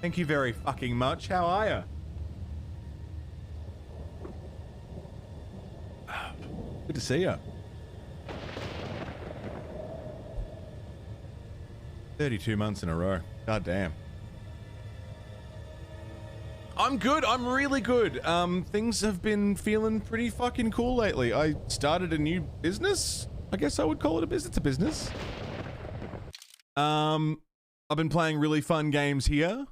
Thank you very fucking much. How are ya? Good to see ya. 32 months in a row. God damn. I'm good. I'm really good. Things have been feeling pretty fucking cool lately. I started a new business. I guess I would call it a business. It's a business. I've been playing really fun games here.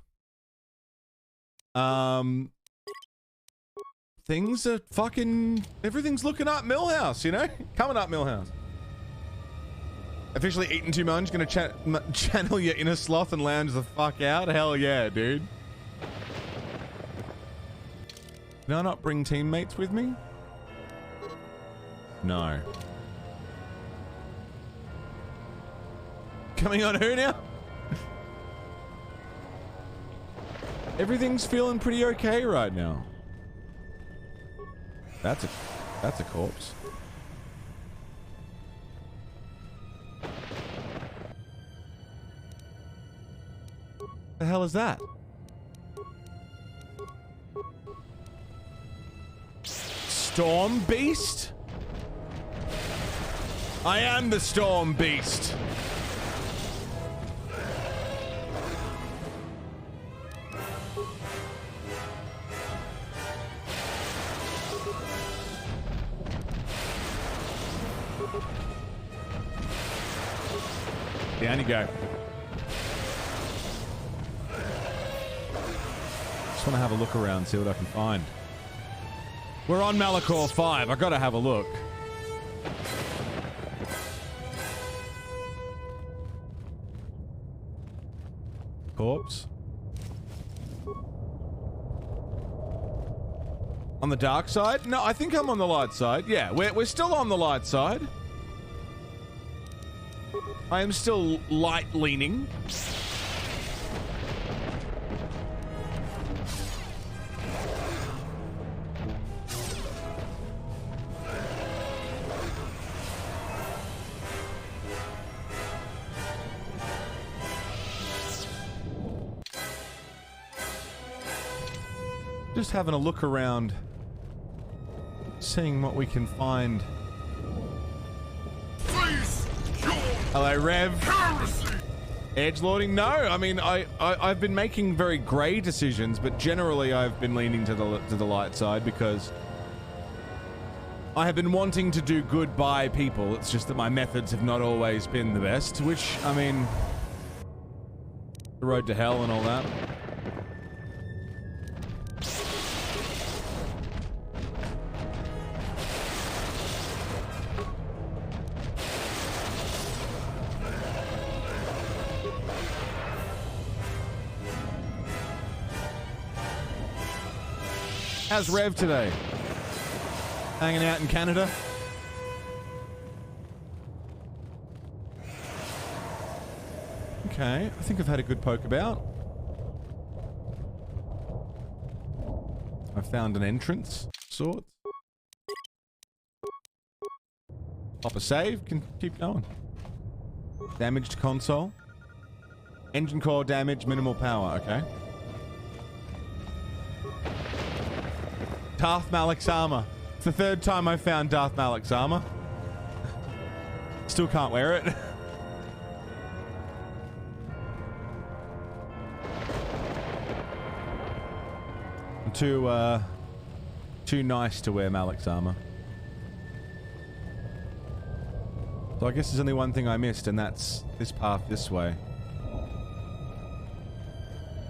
Things are fucking... Everything's looking up Millhouse, you know? Coming up Millhouse. Officially eaten too much, gonna channel your inner sloth and lounge the fuck out? Hell yeah, dude. Can I not bring teammates with me? No. Coming on who now? Everything's feeling pretty okay right now. That's a corpse. The hell is that? Storm Beast? I am the Storm Beast. Down you go. Just want to have a look around, see what I can find. We're on Malachor 5. I gotta have a look. Corpse. On the dark side? No, I think I'm on the light side. Yeah, we're still on the light side. I am still light leaning. Just having a look around, seeing what we can find. Hello, Rev. Edgelording? No, I mean, I've been making very grey decisions, but generally I've been leaning to the light side because I have been wanting to do good by people. It's just that my methods have not always been the best, which, I mean, the road to hell and all that. How's Rev today? Hanging out in Canada? Okay, I think I've had a good poke about. I found an entrance, sorts. Pop a save, can keep going. Damaged console. Engine core damage, minimal power, okay. Darth Malik's armor. It's the third time I found Darth Malak's armor. Still can't wear it. I'm too nice to wear Malak's armor. So I guess there's only one thing I missed, and that's this path this way.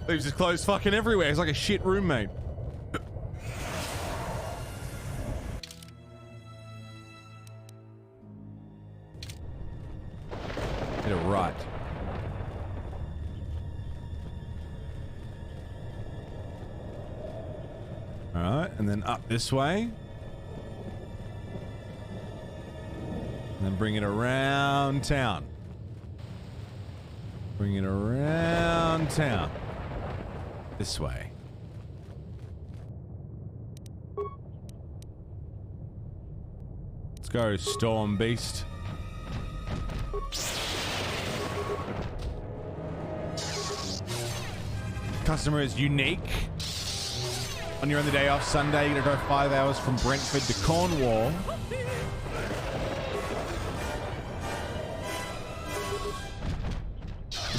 Leaves his clothes fucking everywhere. He's like a shit roommate. Get it right. Alright, and then up this way. And then bring it around town. Bring it around town. This way. Let's go, Storm Beast. Customer is unique. On your only day off Sunday, you're gonna drive 5 hours from Brentford to Cornwall.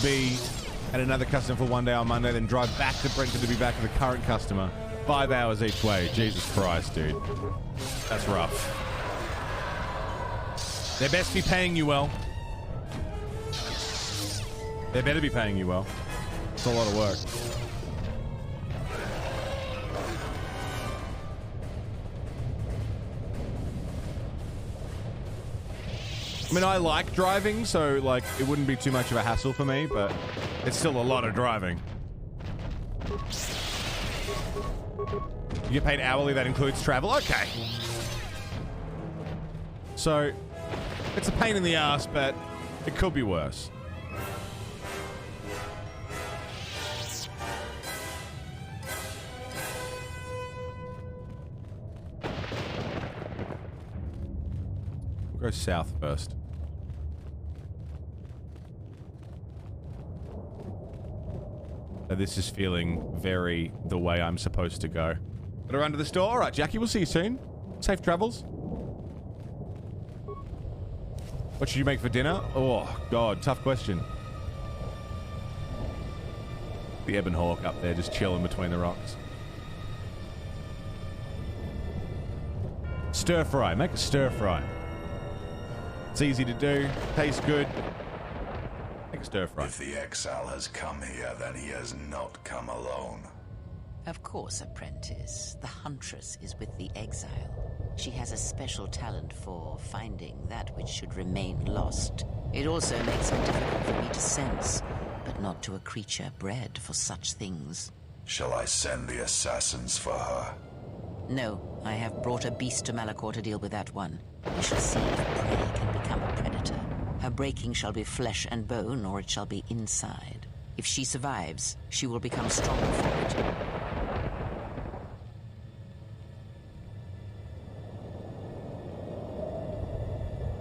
Be at another customer for 1 day on Monday, then drive back to Brentford to be back with the current customer. 5 hours each way. Jesus Christ, dude. That's rough. They best be paying you well. They better be paying you well. It's a lot of work. I mean, I like driving, so, like, it wouldn't be too much of a hassle for me, but it's still a lot of driving. You get paid hourly, that includes travel? Okay. So, it's a pain in the ass, but it could be worse. We'll go south first. This is feeling very the way I'm supposed to go. Gotta run to the store. All right, Jackie, we'll see you soon. Safe travels. What should you make for dinner? Oh, God, tough question. The Ebon Hawk up there just chilling between the rocks. Stir fry. Make a stir fry. It's easy to do. Tastes good. Stir fry. If the exile has come here, then he has not come alone. Of course, apprentice. The huntress is with the exile. She has a special talent for finding that which should remain lost. It also makes her difficult for me to sense, but not to a creature bred for such things. Shall I send the assassins for her? No, I have brought a beast to Malachor to deal with that one. We shall see if prey can become a predator. Her breaking shall be flesh and bone, or it shall be inside. If she survives, she will become stronger for it.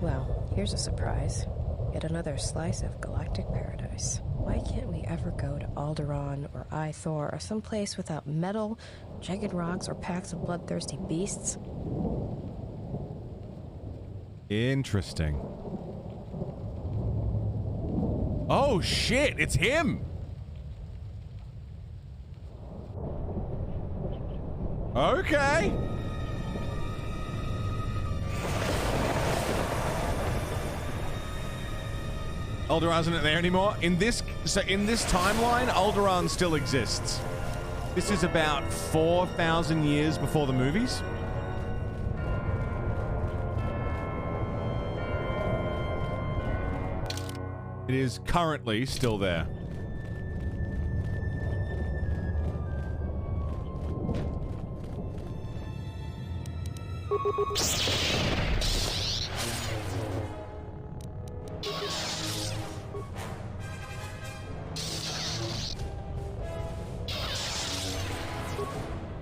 Well, here's a surprise. Yet another slice of galactic paradise. Why can't we ever go to Alderaan or Ithor or someplace without metal, jagged rocks, or packs of bloodthirsty beasts? Interesting. Oh shit, it's him! Okay. Alderaan isn't there anymore. In this timeline, Alderaan still exists. This is about 4,000 years before the movies. It is currently still there.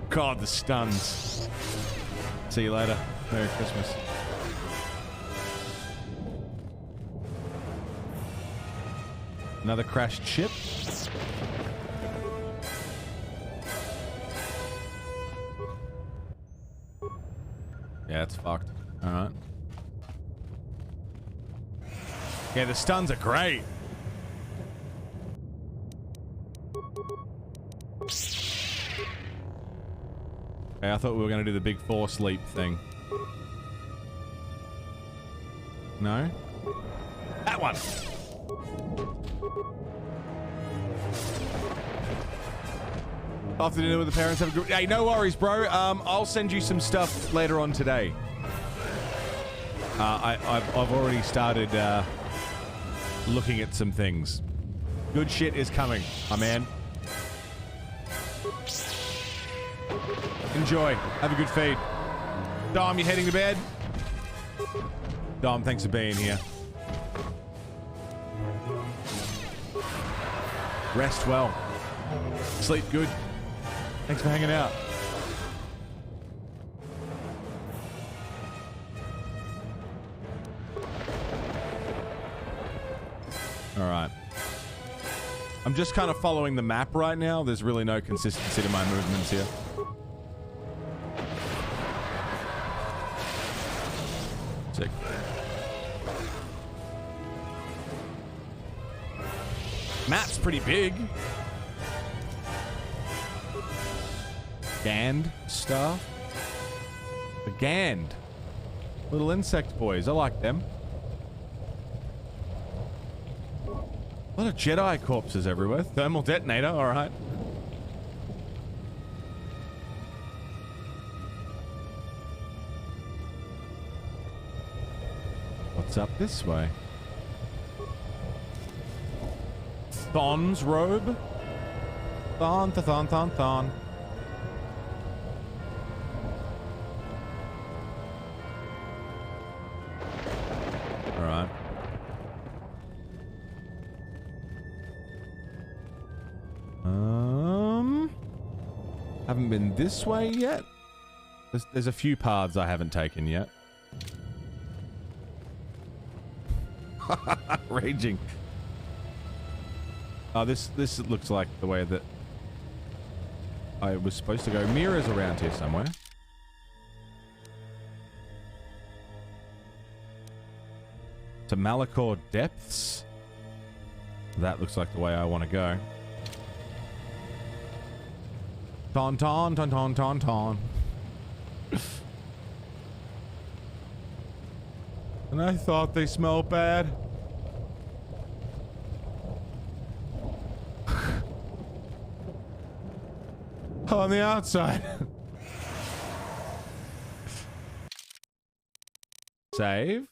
God, the stuns. See you later. Merry Christmas. Another crashed ship. Yeah, it's fucked. Alright. Yeah, the stuns are great. Okay, I thought we were going to do the big force leap thing. No? That one! After dinner with the parents, have a good... Hey, no worries, bro. I'll send you some stuff later on today. I've already started looking at some things. Good shit is coming, my man. Enjoy. Have a good feed. Dom, you heading to bed? Dom, thanks for being here. Rest well. Sleep good. Thanks for hanging out. Alright. I'm just kind of following the map right now. There's really no consistency to my movements here. Sick. Map's pretty big. Gand stuff. The Gand. Little insect boys. I like them. A lot of Jedi corpses everywhere. Thermal detonator. Alright. What's up this way? Thon's robe? Thon, thon, thon, thon. Alright. Haven't been this way yet? There's a few paths I haven't taken yet. Raging. Oh, this looks like the way that I was supposed to go. Mira's around here somewhere. To Malachor Depths. That looks like the way I want to go. Ton ton ton ton ton ton. And I thought they smelled bad. On the outside. Save.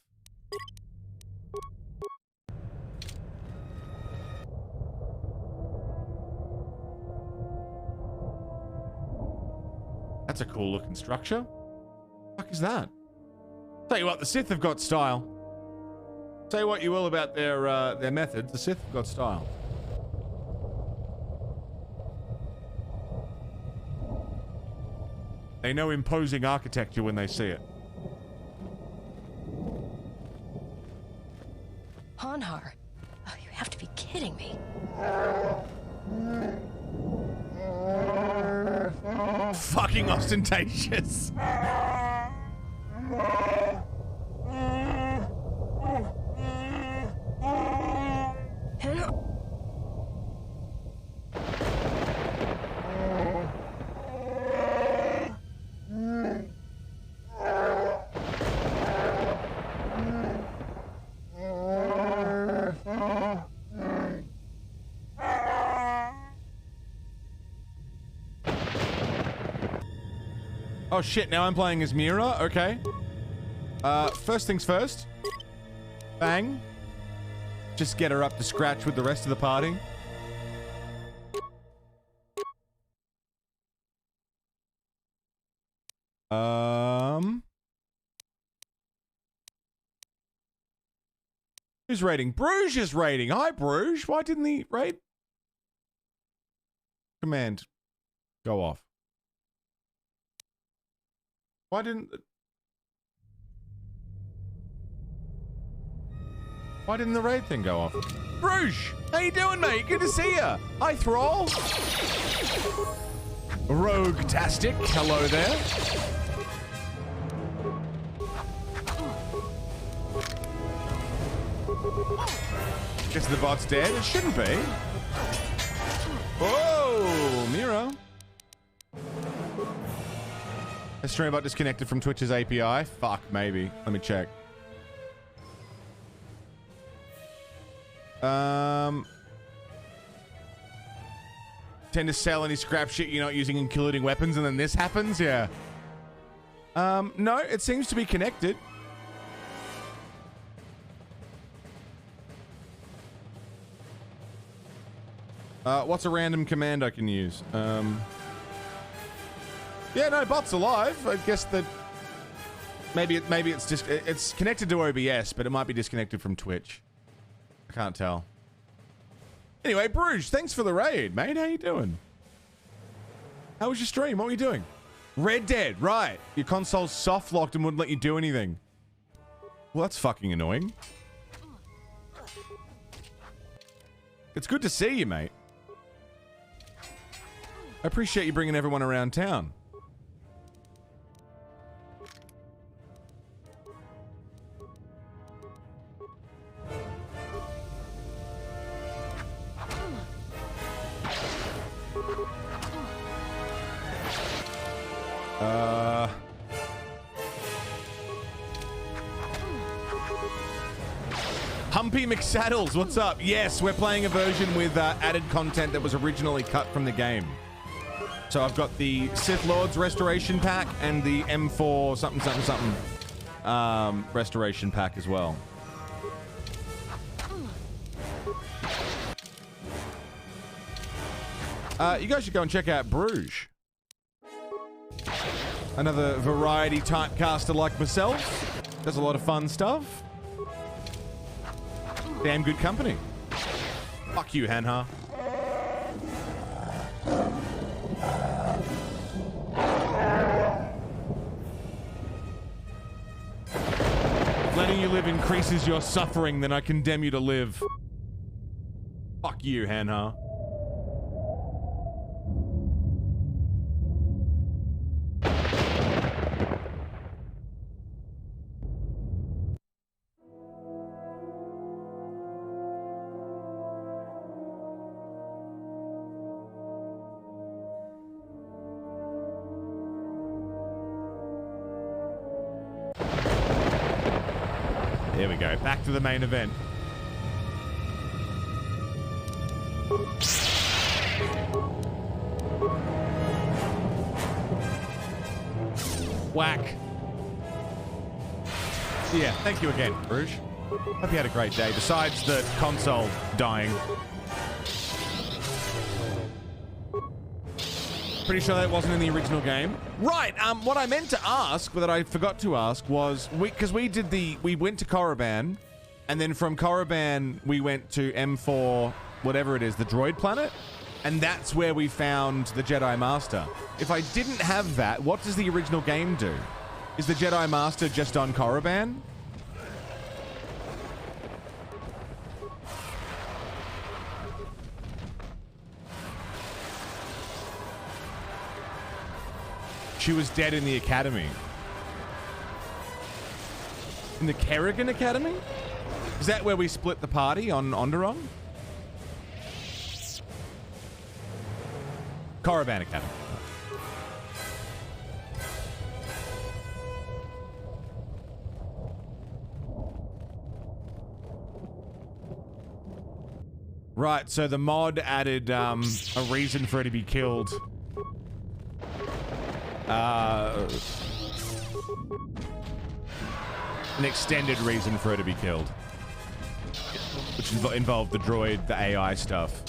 That's a cool looking structure. What the fuck is that? Tell you what, the Sith have got style. Say what you will about their methods, the Sith have got style. They know imposing architecture when they see it. Honhar. Oh, you have to be kidding me. Fucking ostentatious. Oh shit, now I'm playing as Mira? Okay. First things first. Bang. Just get her up to scratch with the rest of the party. Who's raiding? Bruges is raiding. Hi, Bruges. Why didn't he raid? Command. Go off. Why didn't the raid thing go off? Bruges! How you doing, mate? Good to see ya! Hi, Thrall! Rogue-tastic, hello there. Guess the bot's dead? It shouldn't be. Whoa, Miro. A streambot disconnected from Twitch's API? Fuck, maybe. Let me check. Tend to sell any scrap shit you're not using, including weapons, and then this happens? Yeah. No, it seems to be connected. What's a random command I can use? Yeah, no, bot's alive. I guess that maybe it's just it's connected to OBS, but it might be disconnected from Twitch. I can't tell. Anyway, Bruges, thanks for the raid, mate. How you doing? How was your stream? What were you doing? Red Dead, right. Your console's soft locked and wouldn't let you do anything. Well, that's fucking annoying. It's good to see you, mate. I appreciate you bringing everyone around town. Humpy McSaddles, what's up? Yes, we're playing a version with added content that was originally cut from the game. So I've got the Sith Lords Restoration Pack and the M4 something something something Restoration Pack as well. You guys should go and check out Bruges. Another variety typecaster like myself. Does a lot of fun stuff. Damn good company. Fuck you, Hanha. Letting you live increases your suffering, then I condemn you to live. Fuck you, Hanha. There we go. Back to the main event. Whack. Yeah, thank you again, Bruges. Hope you had a great day, besides the console dying. Pretty sure that wasn't in the original game. Right, what I meant to ask, that I forgot to ask, was, because we went to Korriban, and then from Korriban, we went to M4, whatever it is, the droid planet, and that's where we found the Jedi Master. If I didn't have that, what does the original game do? Is the Jedi Master just on Korriban? She was dead in the academy. In the Kerrigan Academy? Is that where we split the party on Onderon? Korriban Academy. Right, so the mod added a reason for her to be killed. An extended reason for her to be killed, which involved the droid, the AI stuff.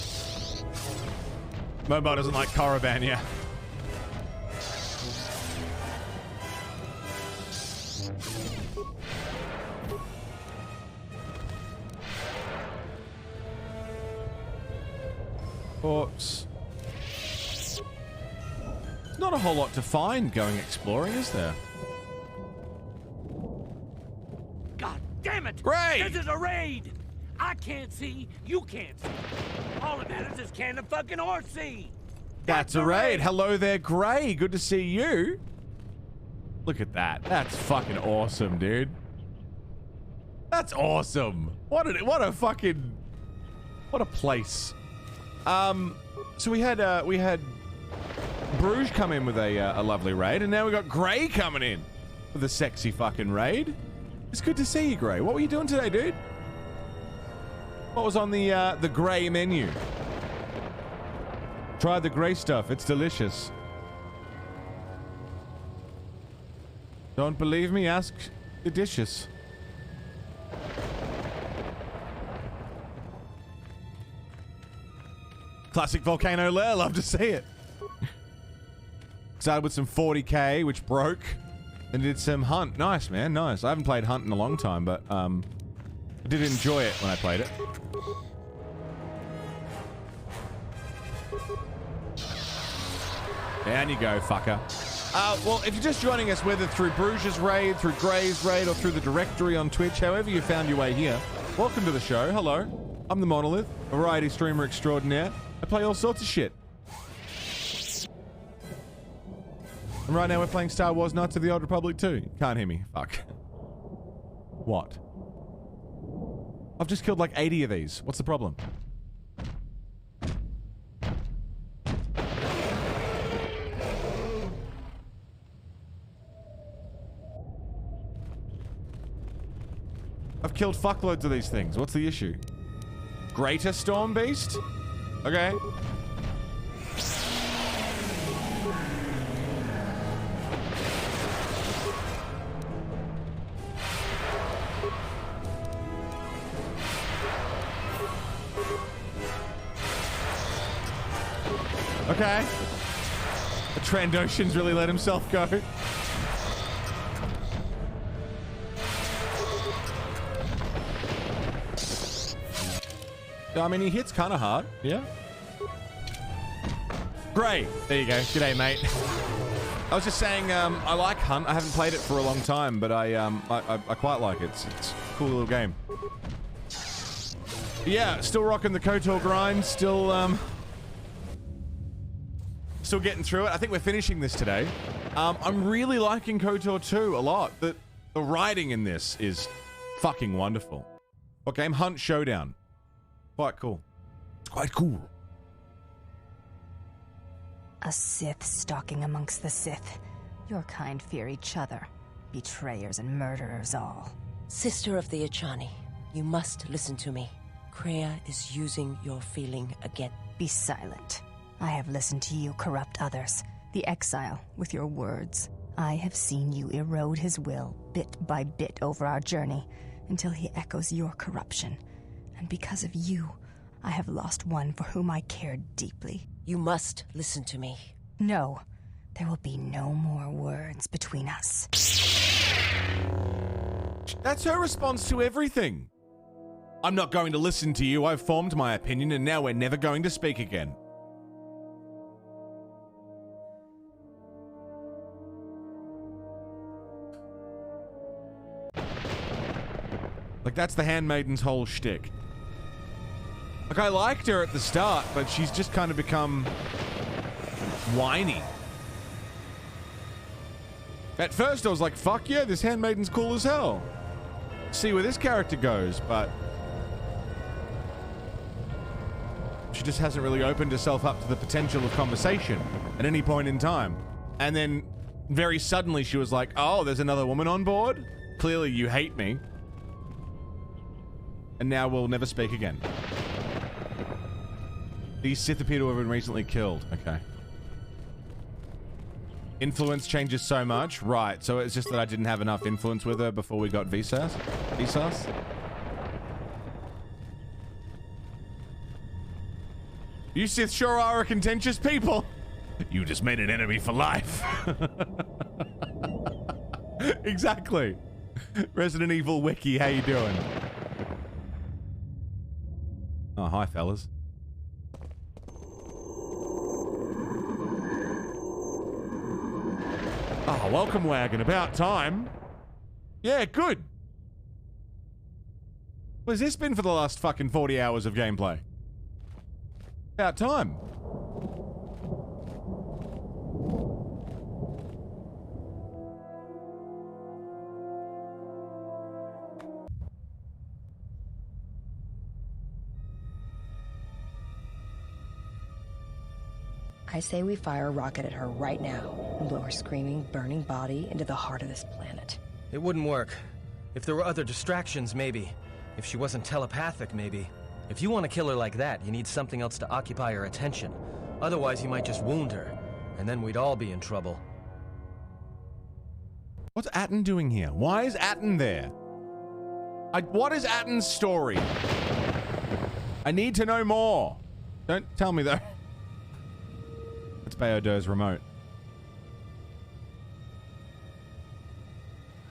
Mobile doesn't like Korriban, yeah. Oops. Not a whole lot to find going exploring, is there? God damn it! Great! This is a raid! I can't see, you can't see. All that matters is can the fucking horse see? That's a raid. Hello there, Gray. Good to see you. Look at that. That's fucking awesome, dude. That's awesome. What a fucking What a place. So we had Bruges come in with a lovely raid, and now we got Grey coming in with a sexy fucking raid. It's good to see you, Grey. What were you doing today, dude? What was on the Grey menu? Try the Grey stuff. It's delicious. Don't believe me? Ask the dishes. Classic Volcano Lair. Love to see it. Started with some 40k, which broke. And did some Hunt. Nice, man. Nice. I haven't played Hunt in a long time, but I did enjoy it when I played it. Down you go, fucker. Well, if you're just joining us, whether through Bruges' raid, through Grey's raid, or through the directory on Twitch, however you found your way here, welcome to the show. Hello. I'm TheMonolith, a variety streamer extraordinaire. I play all sorts of shit. And right now we're playing Star Wars Knights of the Old Republic 2. Can't hear me. Fuck. What? I've just killed like 80 of these. What's the problem? I've killed fuckloads of these things. What's the issue? Greater Storm Beast? Okay. Okay. The Trandoshan's really let himself go. I mean, he hits kind of hard. Yeah. Great. There you go. G'day, mate. I was just saying, I like Hunt. I haven't played it for a long time, but I quite like it. It's a cool little game. Yeah, still rocking the KOTOR grind. Still getting through it. I think we're finishing this today. I'm really liking KOTOR 2 a lot. The writing in this is fucking wonderful. What game? Hunt Showdown. Quite cool. It's quite cool. A Sith stalking amongst the Sith. Your kind fear each other. Betrayers and murderers all. Sister of the Echani, you must listen to me. Kreia is using your feeling again. Be silent. I have listened to you corrupt others. The exile, with your words. I have seen you erode his will, bit by bit over our journey, until he echoes your corruption. And because of you, I have lost one for whom I cared deeply. You must listen to me. No, there will be no more words between us. That's her response to everything. I'm not going to listen to you. I've formed my opinion, and now we're never going to speak again. Like, that's the Handmaiden's whole shtick. Like, I liked her at the start, but she's just kind of become whiny. At first, I was like, fuck yeah, this Handmaiden's cool as hell. See where this character goes, but she just hasn't really opened herself up to the potential of conversation at any point in time. And then very suddenly she was like, oh, there's another woman on board? Clearly you hate me. And now we'll never speak again. These Sith appear to have been recently killed. Okay. Influence changes so much. Right, so it's just that I didn't have enough influence with her before we got Vsauce? You Sith sure are a contentious people. You just made an enemy for life. Exactly. Resident Evil Wiki, how you doing? Oh, hi, fellas. Oh, welcome, wagon. About time. Yeah, good. What's this been for the last fucking 40 hours of gameplay? About time. I say we fire a rocket at her right now and blow her screaming, burning body into the heart of this planet. It wouldn't work. If there were other distractions, maybe. If she wasn't telepathic, maybe. If you want to kill her like that, you need something else to occupy her attention. Otherwise, you might just wound her, and then we'd all be in trouble. What's Atten doing here? Why is Atten there? What is Atten's story? I need to know more. Don't tell me, though. It's Bayodir's remote.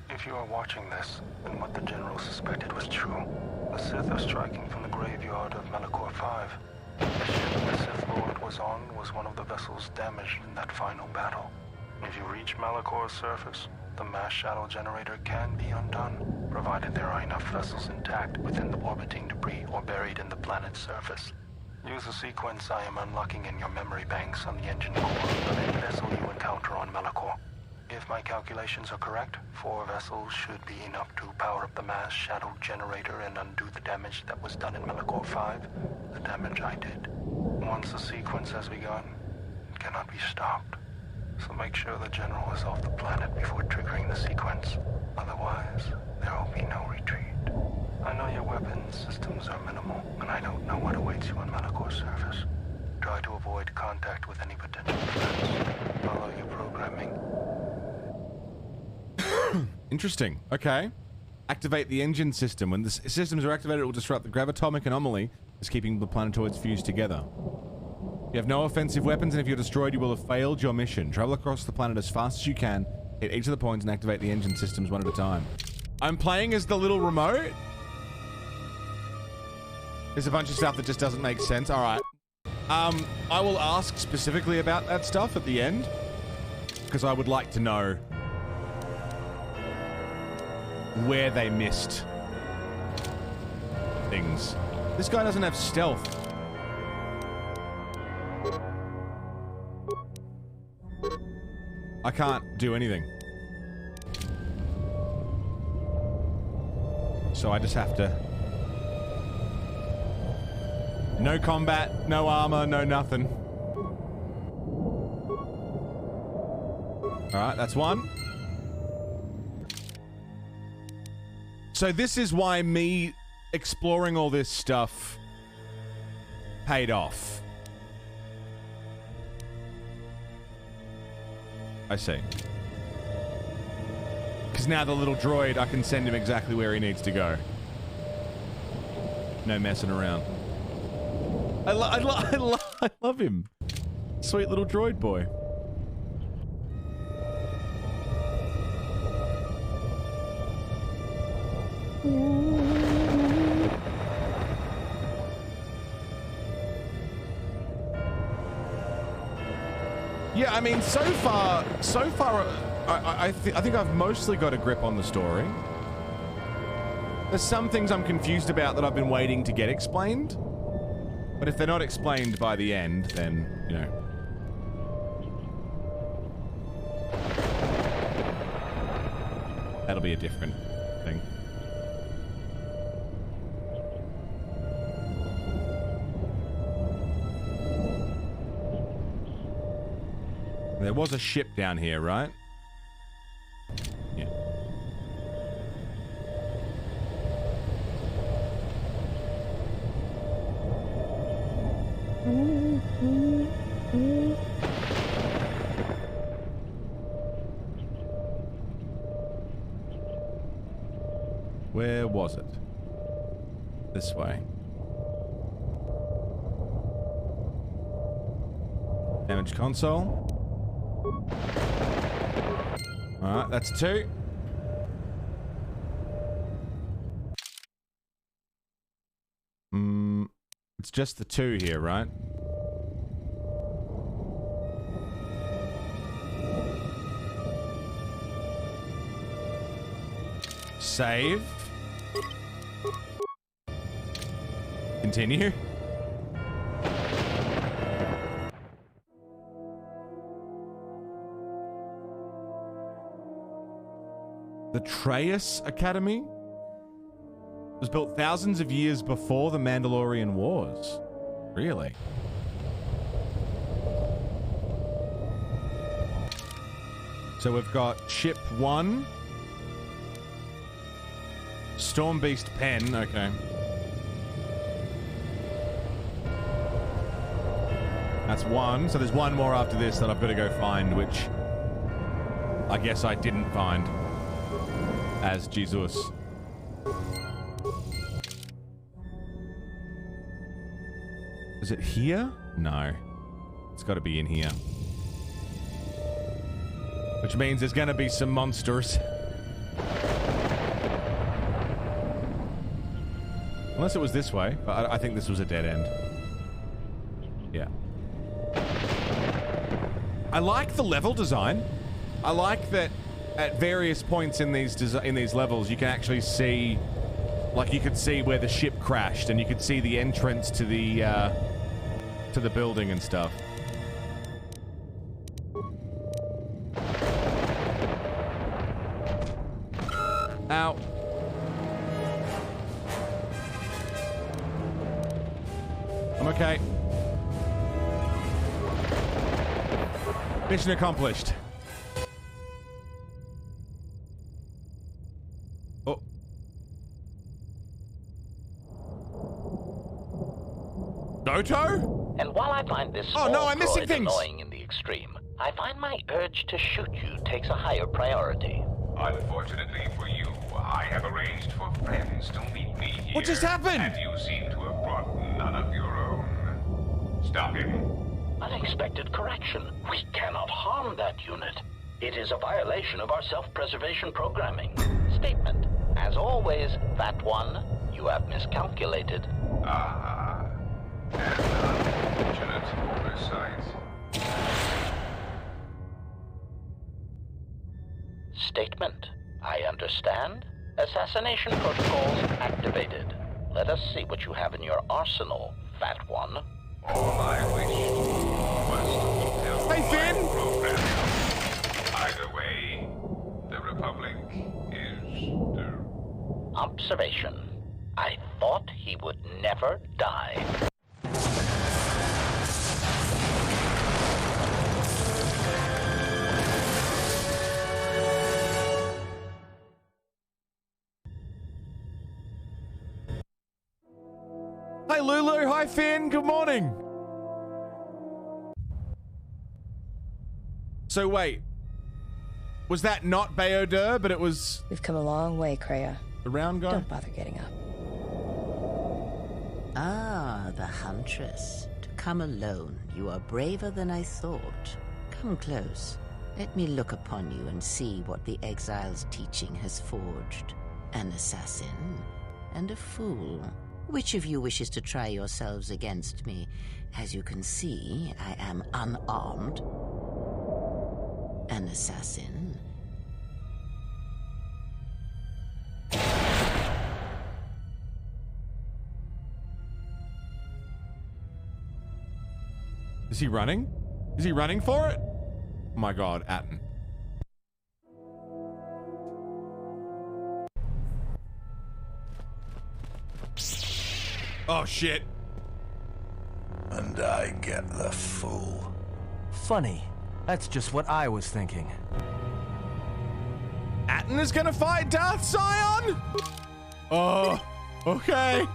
If you are watching this, then what the General suspected was true. The Sith are striking from the graveyard of Malachor 5. The ship the Sith Lord was on was one of the vessels damaged in that final battle. If you reach Malachor's surface, the mass shadow generator can be undone, provided there are enough vessels intact within the orbiting debris or buried in the planet's surface. Use the sequence I am unlocking in your memory banks on the engine core of any vessel you encounter on Malachor. If my calculations are correct, 4 vessels should be enough to power up the mass shadow generator and undo the damage that was done in Malachor 5, the damage I did. Once the sequence has begun, it cannot be stopped. So make sure the General is off the planet before triggering the sequence. Otherwise, there will be no retreat. I know your weapons systems are minimal, and I don't know what awaits you on Malachor's surface. Try to avoid contact with any potential threats. Follow your programming. Interesting. Okay. Activate the engine system. When the systems are activated, it will disrupt the gravitomic anomaly that's keeping the planetoids fused together. You have no offensive weapons, and if you're destroyed, you will have failed your mission. Travel across the planet as fast as you can, hit each of the points, and activate the engine systems one at a time. I'm playing as the little remote? There's a bunch of stuff that just doesn't make sense. Alright. I will ask specifically about that stuff at the end, because I would like to know where they missed things. This guy doesn't have stealth. I can't do anything. So I just have to... No combat, no armor, no nothing. Alright, that's one. So this is why me exploring all this stuff paid off. I see. Because now the little droid, I can send him exactly where he needs to go. No messing around. I love him. Sweet little droid boy. Yeah, I mean, so far, I think I've mostly got a grip on the story. There's some things I'm confused about that I've been waiting to get explained. But if they're not explained by the end, then, you know. That'll be a different thing. There was a ship down here, right? Yeah. Where was it? This way. Damaged console. Alright, that's 2. It's just the 2 here, right? Save. Continue. The Traius Academy was built thousands of years before the Mandalorian Wars. Really? So we've got Ship 1. Storm Beast Pen, okay. That's one. So there's one more after this that I've got to go find, which I guess I didn't find as Jesus. Is it here? No. It's got to be in here. Which means there's going to be some monsters. Unless it was this way, but I think this was a dead end. Yeah. I like the level design. I like that at various points in these levels you can actually see, like you could see where the ship crashed, and you could see the entrance to the building and stuff. Ow. I'm okay. Mission accomplished. Oh. Doto? And while I find this Oh no, I'm missing things. Annoying in the extreme, I find my urge to shoot you takes a higher priority. Unfortunately for you, I have arranged for friends to meet me here. What just happened? And you seem to have brought none of your own. Stop him. Unexpected correction. We cannot harm that unit. It is a violation of our self-preservation programming. Statement. As always, that one, you have miscalculated. Ah, an unfortunate oversight. Statement. I understand. Assassination protocols activated. Let us see what you have in your arsenal, fat one. All I wished was to fulfill my program. Either way, the Republic is doomed. Observation. I thought he would never die. Hi Lulu, hi Finn, good morning. So wait, was that not Bayodur, but it was... We've come a long way, Kreia. The round guy? Don't bother getting up. Ah, the Huntress. To come alone, you are braver than I thought. Come close. Let me look upon you and see what the exile's teaching has forged. An assassin and a fool. Which of you wishes to try yourselves against me? As you can see, I am unarmed. An assassin. Is he running? Is he running for it? Oh my god, Atten. Oh shit. And I get the fool. Funny. That's just what I was thinking. Atten is gonna fight Darth Scion? Oh, okay.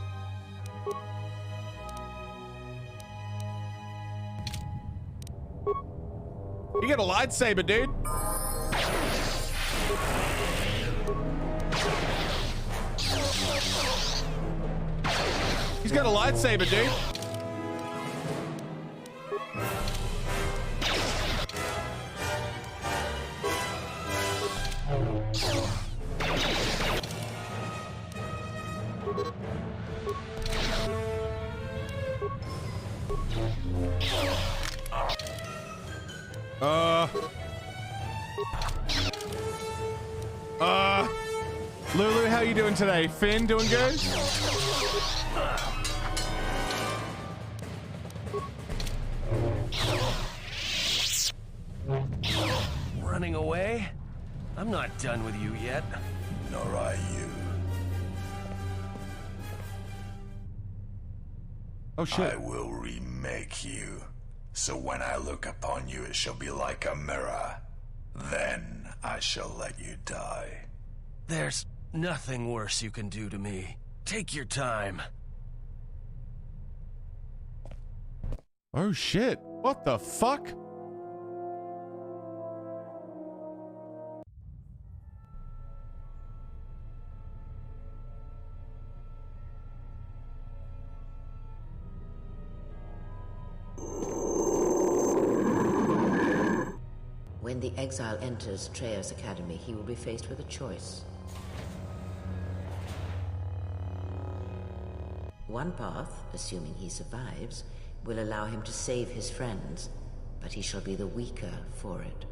You get a lightsaber, dude. He's got a lightsaber, dude. Lulu, how you doing today? Finn, doing good? Running away? I'm not done with you yet. Nor are you. Oh shit. I will remake you. So when I look upon you, it shall be like a mirror. Then I shall let you die. There's nothing worse you can do to me. Take your time. Oh shit. What the fuck? When the exile enters Treya's academy, he will be faced with a choice. One path, assuming he survives, will allow him to save his friends, but he shall be the weaker for it.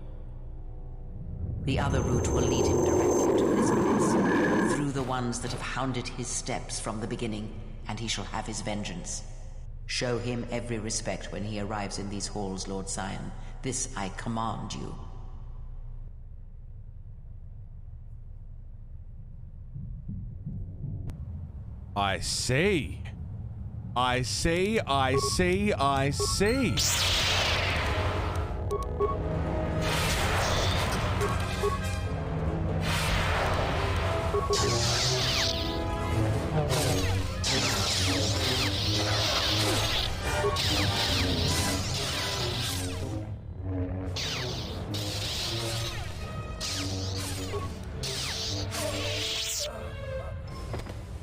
The other route will lead him directly to this place, through the ones that have hounded his steps from the beginning, and he shall have his vengeance. Show him every respect when he arrives in these halls, Lord Scion. This I command you. I see. I see, I see, I see.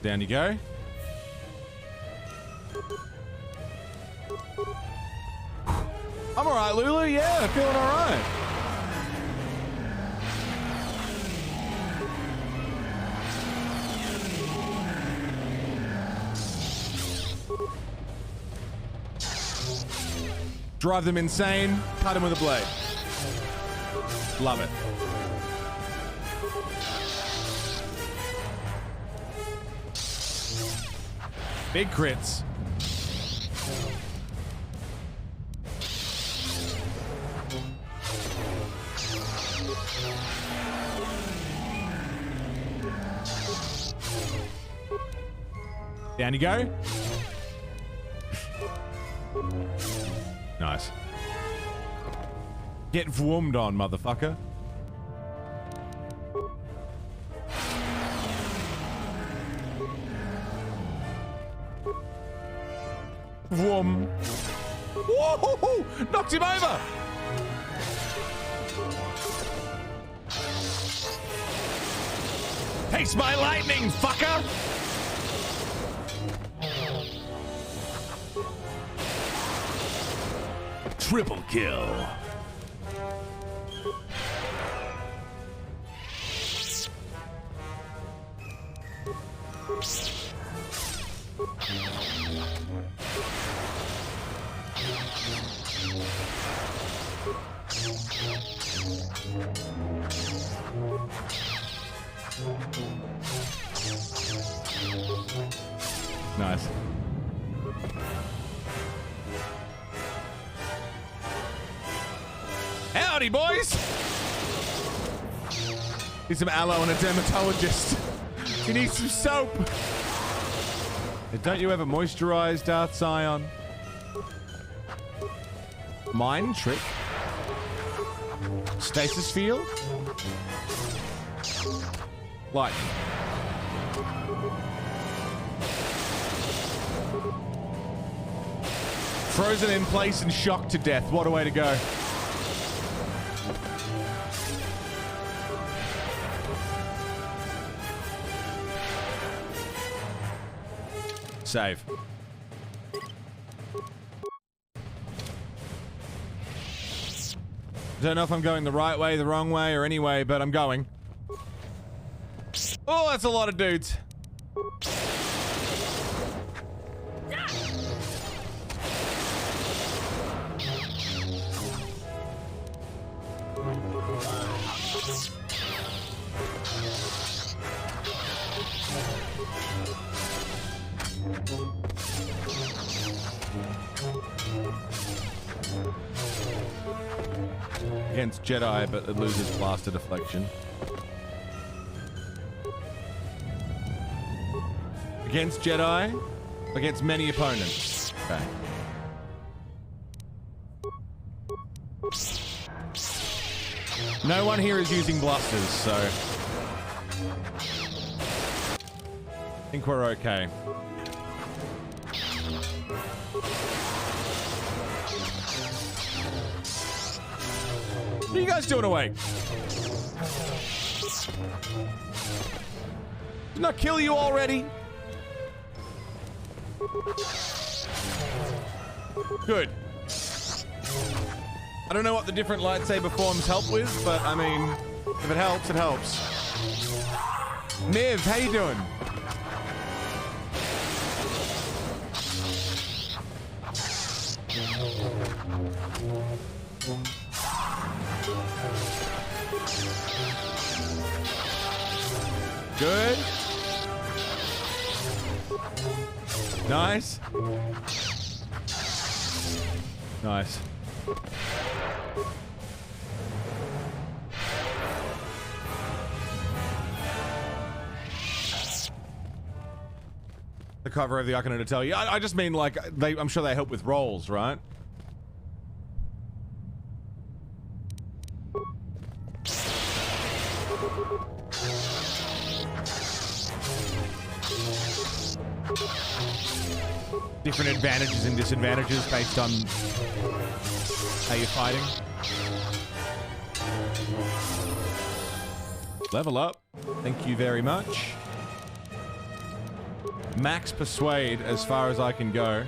Down you go. I'm alright, Lulu. Yeah, feeling alright. Drive them insane, cut them with a blade. Love it. Big crits. Down you go. Nice. Get vwoomed on, motherfucker. Vroom. Whoa! Knocked him over! Taste my lightning, fucker! Triple kill. Nice. Howdy, boys! Need some aloe and a dermatologist. You need some soap. Don't you ever moisturize, Darth Scion? Mind trick. Stasis field. Lightning. Frozen in place and shocked to death. What a way to go. Save. Don't know if I'm going the right way, the wrong way, or any way, but I'm going. Oh, that's a lot of dudes. Against Jedi, but it loses blaster deflection. Against Jedi, against many opponents. Okay. No one here is using blusters, so I think we're okay. What are you guys doing awake? Didn't I kill you already? Good. I don't know what the different lightsaber forms help with, but I mean, if it helps, it helps. Niv, how you doing? Good. Nice. Nice. The cover of the Arcana to tell you. I just mean like I'm sure they help with rolls, right? Different advantages and disadvantages based on how you're fighting. Level up. Thank you very much. Max Persuade as far as I can go.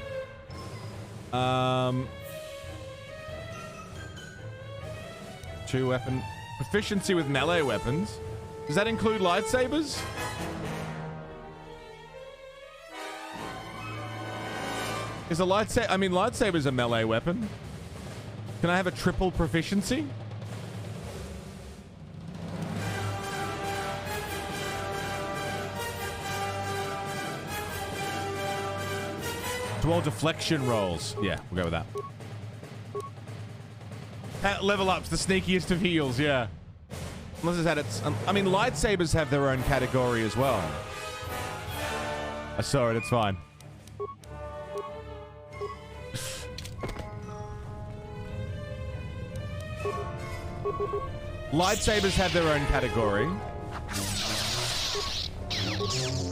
Two weapon. Proficiency with melee weapons. Does that include lightsabers? Is a lightsaber... I mean, lightsaber's a melee weapon. Can I have a triple proficiency? To all deflection rolls. Yeah, we'll go with that. Level up's the sneakiest of heals, yeah. Unless it's had its... I mean, lightsabers have their own category as well. I saw it, it's fine. Lightsabers have their own category.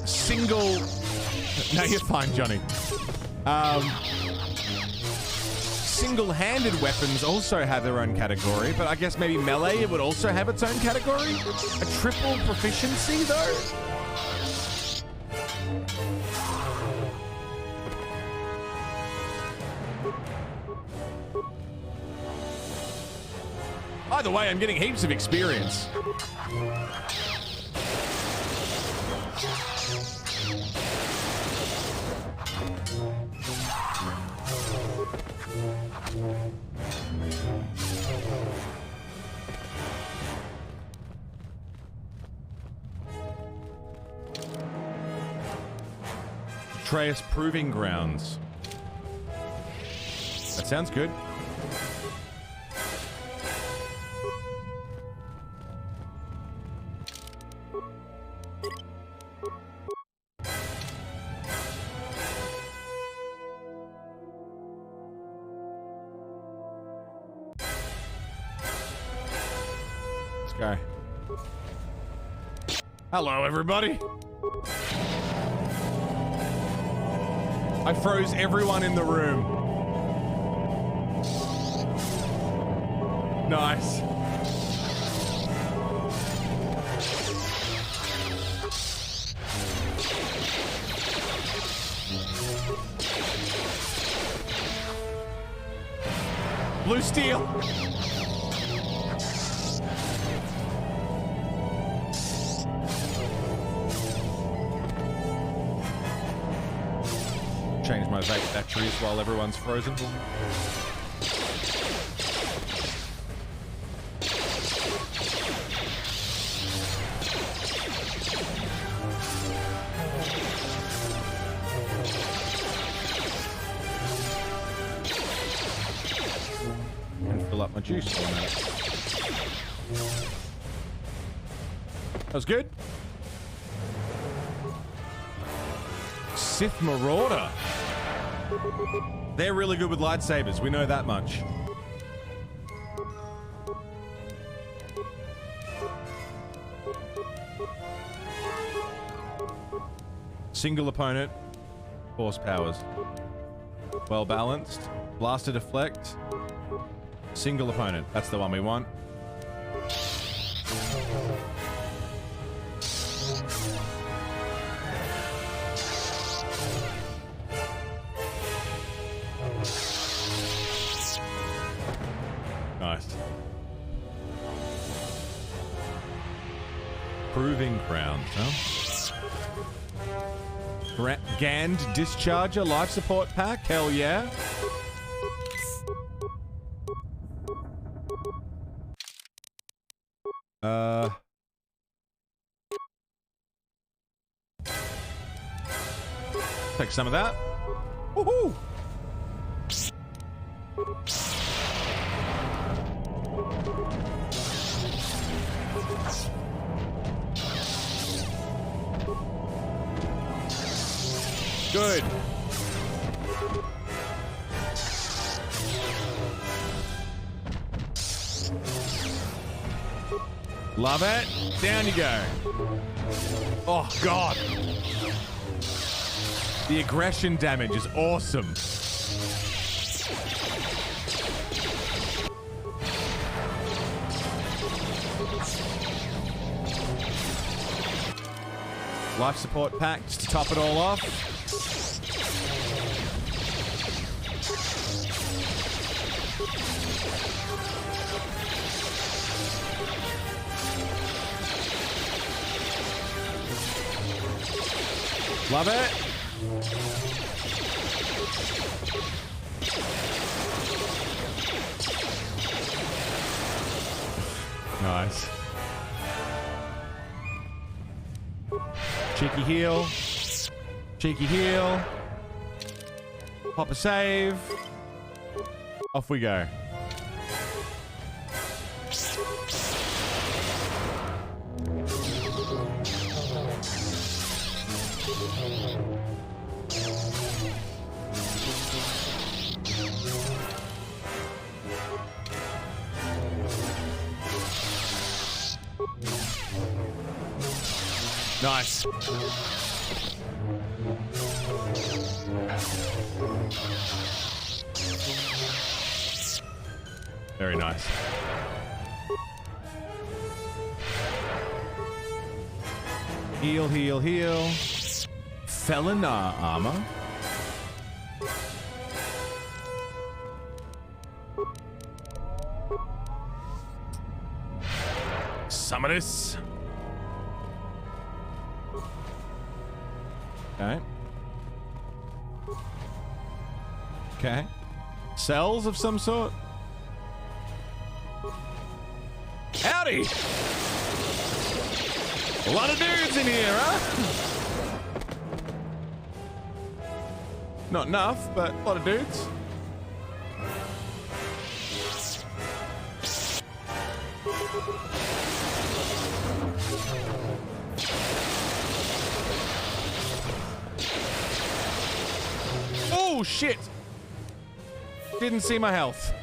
Single... No, you're fine, Johnny. Single-handed weapons also have their own category, but I guess maybe melee would also have its own category? A triple proficiency, though? Either way, I'm getting heaps of experience. Atreus Proving Grounds. That sounds good. Let's go. Hello, everybody. I froze everyone in the room. Nice. Blue steel. Change my vape batteries while everyone's frozen. And fill up my juice for a minute. That was good. Sith Marauder. They're really good with lightsabers. We know that much. Single opponent. Force powers. Well balanced. Blaster deflect. Single opponent. That's the one we want. Nice. Proving ground, huh? Gand Discharger life support pack? Hell yeah. Take some of that. Woohoo! Good. Love it. Down you go. Oh, God. The aggression damage is awesome. Life support pack just to top it all off. Love it. Nice. Cheeky heal. Cheeky heal. Pop a save. Off we go. Nice. Very nice. Heal, heal, heal. Felina armor. Some of this. Okay. Okay. Cells of some sort? Howdy! A lot of dudes in here, huh? Not enough, but a lot of dudes. Oh, shit! Didn't see my health.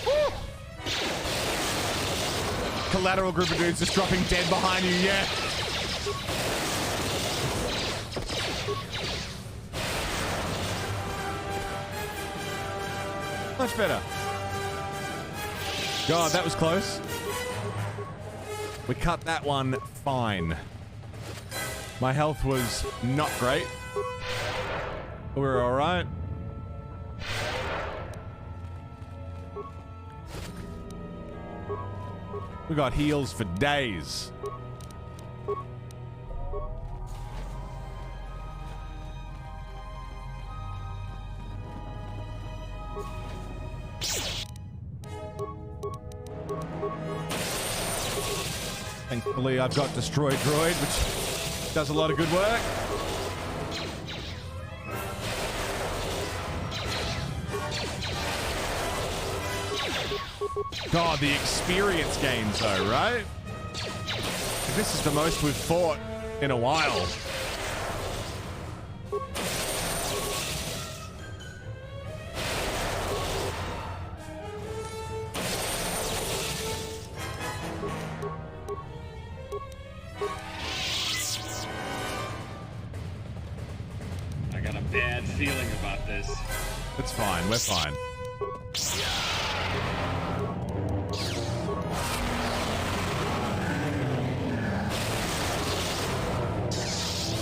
Woo! Collateral group of dudes just dropping dead behind you, yeah. Much better. God, that was close. We cut that one fine. My health was not great. We were all right. We got heals for days. Thankfully, I've got Destroy Droid, which does a lot of good work. God, the experience gains, though, right? This is the most we've fought in a while. got a bad feeling about this. It's fine. We're fine.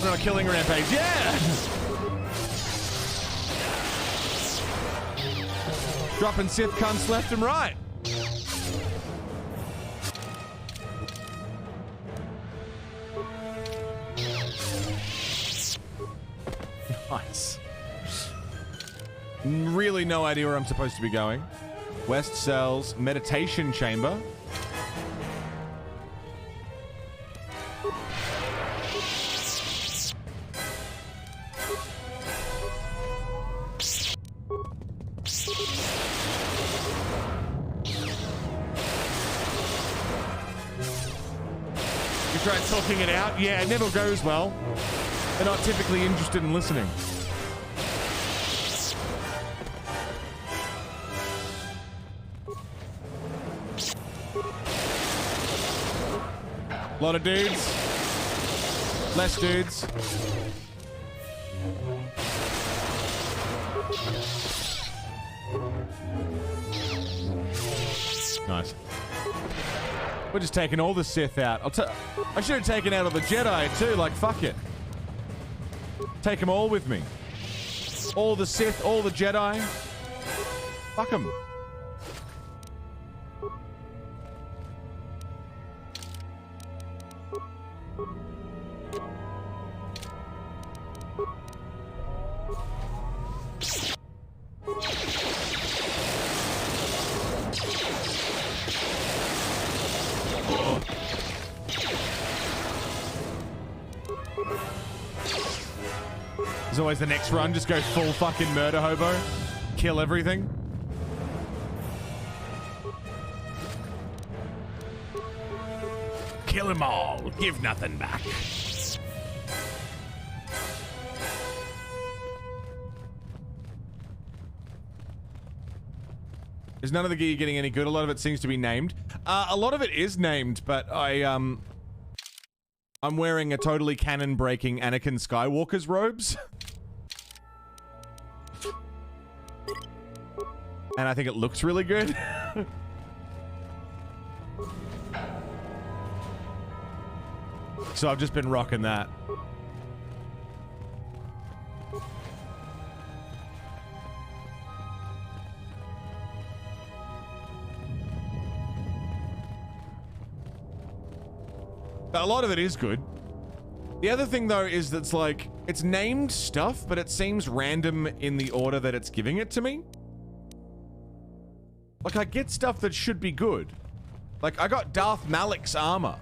We're on a killing rampage. Yeah! Dropping Sith cunts left and right. Nice. Really no idea where I'm supposed to be going. West Cells, meditation chamber. You try talking it out? Yeah, it never goes well. They're not typically interested in listening. A lot of dudes. Less dudes. Nice. We're just taking all the Sith out. I should have taken out all the Jedi too. Like, fuck it. Take them all with me. All the Sith, all the Jedi. Fuck them. There's always the next run. Just go full fucking murder hobo. Kill everything. Kill them all. Give nothing back. Is none of the gear getting any good? A lot of it seems to be named. A lot of it is named, but I'm wearing a totally canon-breaking Anakin Skywalker's robes. And I think it looks really good. So I've just been rocking that. A lot of it is good. The other thing, though, is that's like, it's named stuff, but it seems random in the order that it's giving it to me. Like, I get stuff that should be good. Like, I got Darth Malik's armor.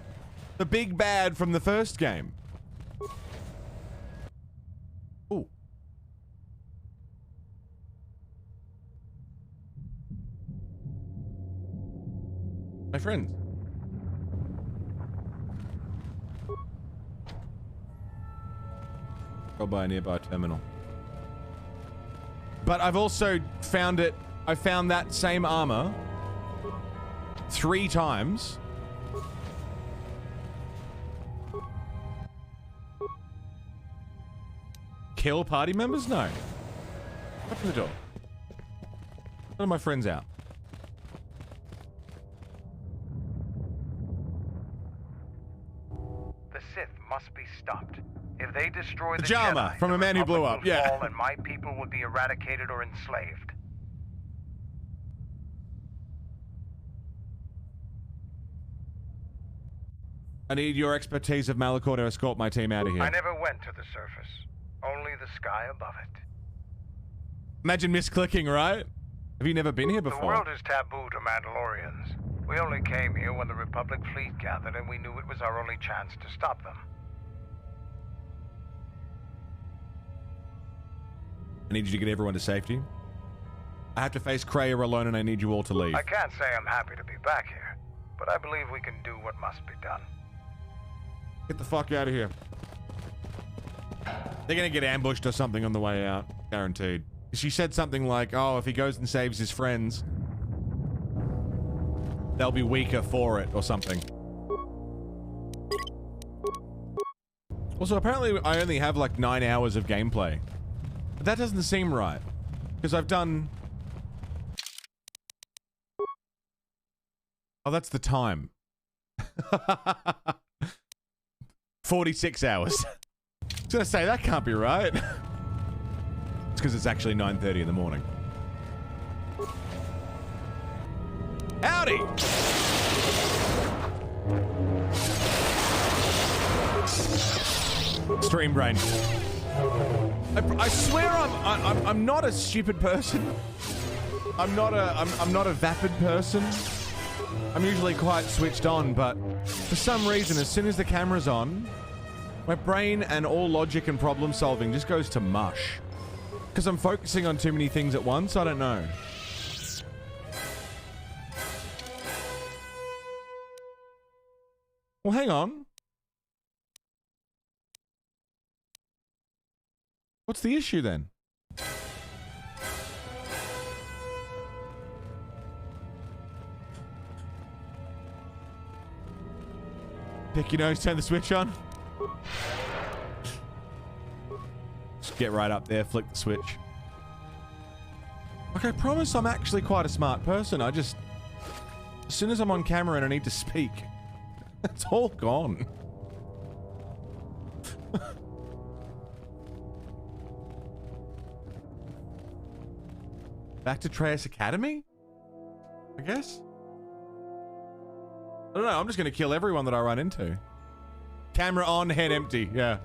The big bad from the first game. Ooh. My friends. Go by a nearby terminal. But I've also found it. I found that same armor 3 times. Kill party members? No. Open the door. Let my friends out. The Sith must be stopped. If they destroy the Pajama Jedi, from a man who blew up. Yeah. Fall and my people will be eradicated or enslaved. I need your expertise of Malachor to escort my team out of here. I never went to the surface. Only the sky above it. Imagine misclicking, right? Have you never been here before? The world is taboo to Mandalorians. We only came here when the Republic fleet gathered and we knew it was our only chance to stop them. I need you to get everyone to safety. I have to face Kreia alone and I need you all to leave. I can't say I'm happy to be back here, but I believe we can do what must be done. Get the fuck out of here. They're gonna get ambushed or something on the way out. Guaranteed. She said something like, oh, if he goes and saves his friends, they'll be weaker for it or something. Also, apparently I only have like 9 hours of gameplay. But that doesn't seem right. Because I've done... Oh, that's the time. 46 hours. I was gonna say, that can't be right. It's because it's actually 9:30 in the morning. Howdy! Stream brain. I swear I'm not a stupid person. I'm not a vapid person. I'm usually quite switched on, but for some reason, as soon as the camera's on, my brain and all logic and problem solving just goes to mush. Because I'm focusing on too many things at once, I don't know. Well, hang on. What's the issue then? Pick your nose, turn the switch on. Just get right up there, flick the switch. Like, I promise I'm actually quite a smart person. I just... As soon as I'm on camera and I need to speak, it's all gone. Back to Treyas Academy? I guess? I don't know, I'm just gonna kill everyone that I run into. Camera on, head empty, yeah.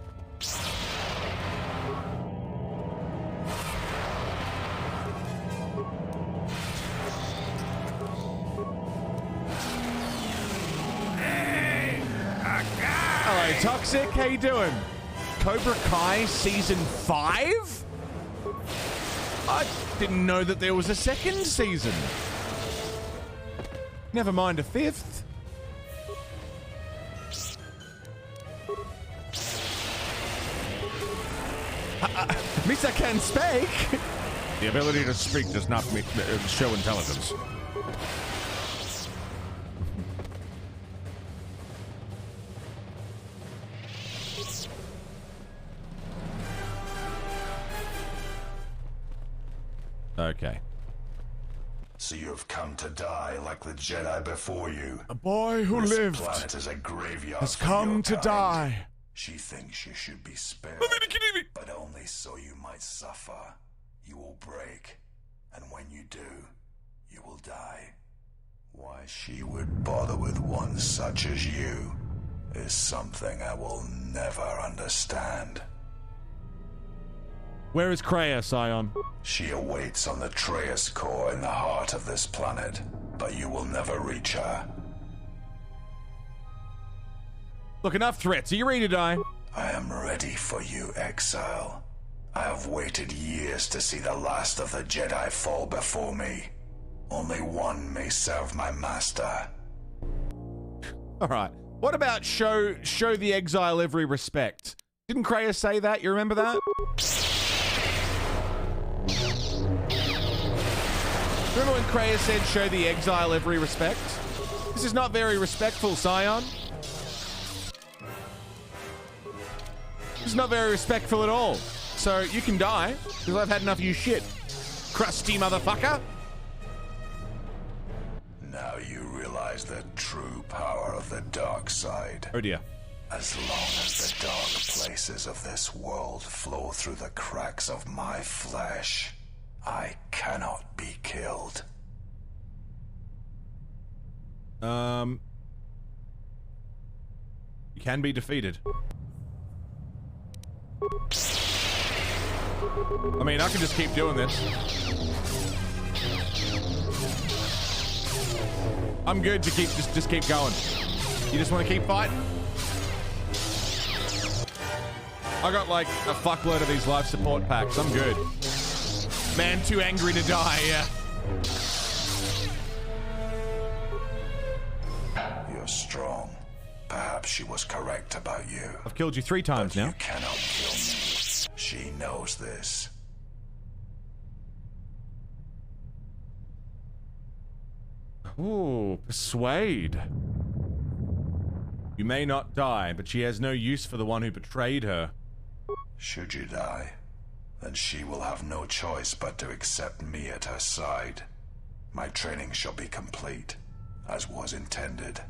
Hello, Toxic, how you doing? Cobra Kai Season 5? I didn't know that there was a second season. Never mind a fifth. Mr. can speak. The ability to speak does not show intelligence. Okay. So you've come to die like the Jedi before you. A boy who lived This planet is a graveyard has for come your to kind. die. She thinks you should be spared, but only so you might suffer. You will break, and when you do, you will die. Why she would bother with one such as you is something I will never understand. Where is Kreia, Scion? She awaits on the Treyas core in the heart of this planet, but you will never reach her. Look, enough threats. Are you ready to die? I am ready for you, exile. I have waited years to see the last of the Jedi fall before me. Only one may serve my master. All right. What about show the exile every respect? Didn't Kreia say that? You remember that? Remember when Kreia said, show the exile every respect? This is not very respectful, Scion. This is not very respectful at all. So you can die, because I've had enough of you shit. Crusty motherfucker. Now you realize the true power of the dark side. Oh dear. As long as the dark places of this world flow through the cracks of my flesh, I cannot be killed. You can be defeated. I mean, I can just keep doing this. I'm good to just keep going. You just want to keep fighting? I got like a fuckload of these life support packs. I'm good. Man, too angry to die, yeah. You're strong. Perhaps she was correct about you. I've killed you 3 times now. You cannot kill me. She knows this. Ooh, persuade. You may not die, but she has no use for the one who betrayed her. Should you die, then she will have no choice but to accept me at her side. My training shall be complete, as was intended.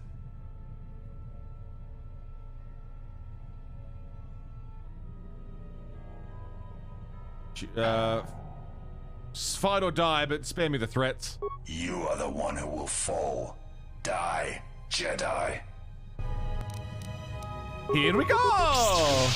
Fight or die, but spare me the threats. You are the one who will fall. Die, Jedi. Here we go!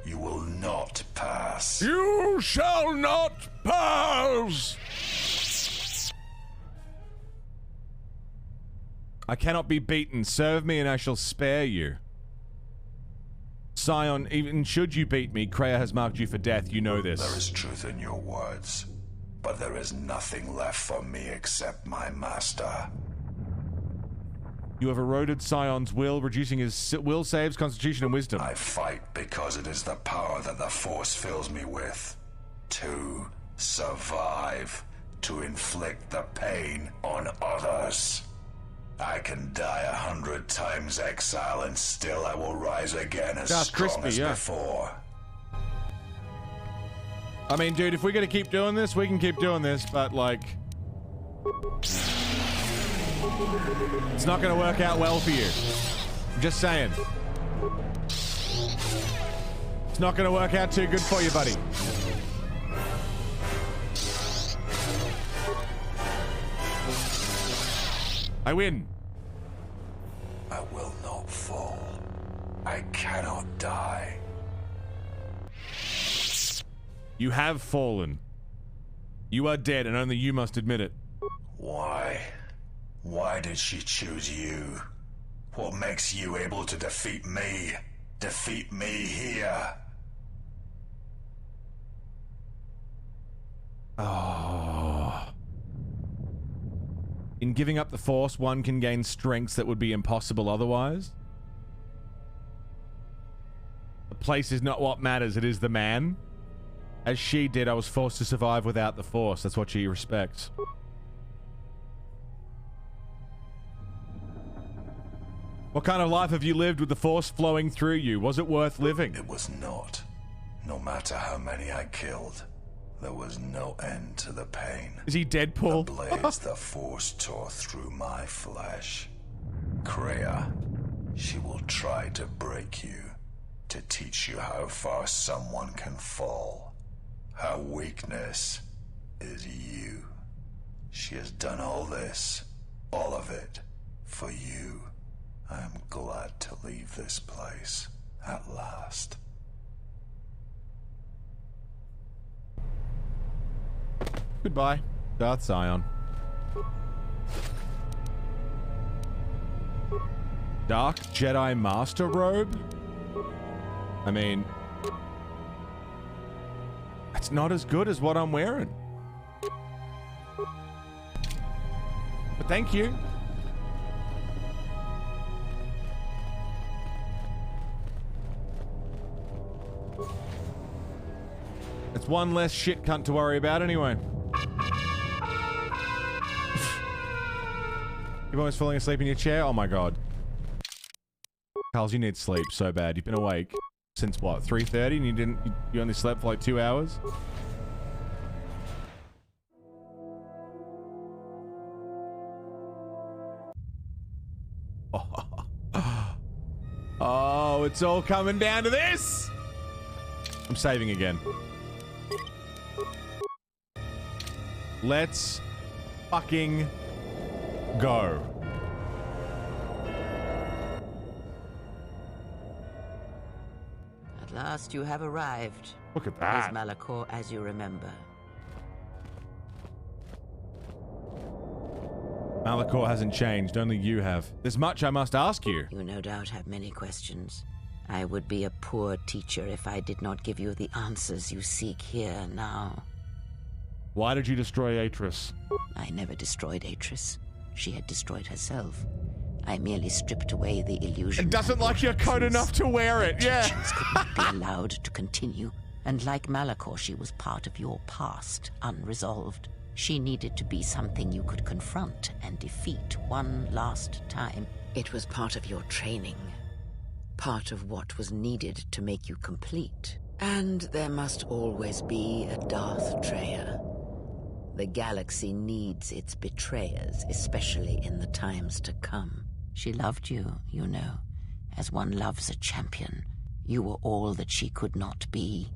You will not pass. You shall not pass! I cannot be beaten. Serve me and I shall spare you. Scion, even should you beat me, Kreia has marked you for death. You know this. There is truth in your words, but there is nothing left for me except my master. You have eroded Scion's will, reducing his will saves, constitution, and wisdom. I fight because it is the power that the Force fills me with. To survive. To inflict the pain on others. I can die 100 times exile and still I will rise again as strong as before. I mean, dude, if we're gonna keep doing this, we can keep doing this, but like... it's not gonna work out well for you. I'm just saying. It's not gonna work out too good for you, buddy. I win. I will not fall. I cannot die. You have fallen. You are dead, and only you must admit it. Why? Why did she choose you? What makes you able to defeat me? Defeat me here? Oh. In giving up the Force, one can gain strengths that would be impossible otherwise. The place is not what matters, it is the man. As she did, I was forced to survive without the Force. That's what she respects. What kind of life have you lived with the Force flowing through you? Was it worth living? It was not. No matter how many I killed, there was no end to the pain. Is he Deadpool? The blades the Force tore through my flesh. Kreia, she will try to break you, to teach you how far someone can fall. Her weakness is you. She has done all this, all of it, for you. I am glad to leave this place, at last. Goodbye, Darth Scion. Dark Jedi Master Robe? I mean... it's not as good as what I'm wearing. But thank you. It's one less shit cunt to worry about anyway. You're always falling asleep in your chair? Oh my god. Carls, you need sleep so bad. You've been awake since what, 3:30 and you only slept for like 2 hours? Oh, it's all coming down to this! I'm saving again. Let's fucking go. At last you have arrived. Look at that. Is Malachor as you remember? Malachor hasn't changed, only you have. There's much I must ask you. You no doubt have many questions. I would be a poor teacher if I did not give you the answers you seek here now. Why did you destroy Atris? I never destroyed Atris. She had destroyed herself. I merely stripped away the illusion. It doesn't like your coat enough to wear it, yeah. Teachings could not be allowed to continue, and like Malachor, she was part of your past, unresolved. She needed to be something you could confront and defeat one last time. It was part of your training, part of what was needed to make you complete. And there must always be a Darth Treya. The galaxy needs its betrayers, especially in the times to come. She loved you, you know, as one loves a champion. You were all that she could not be.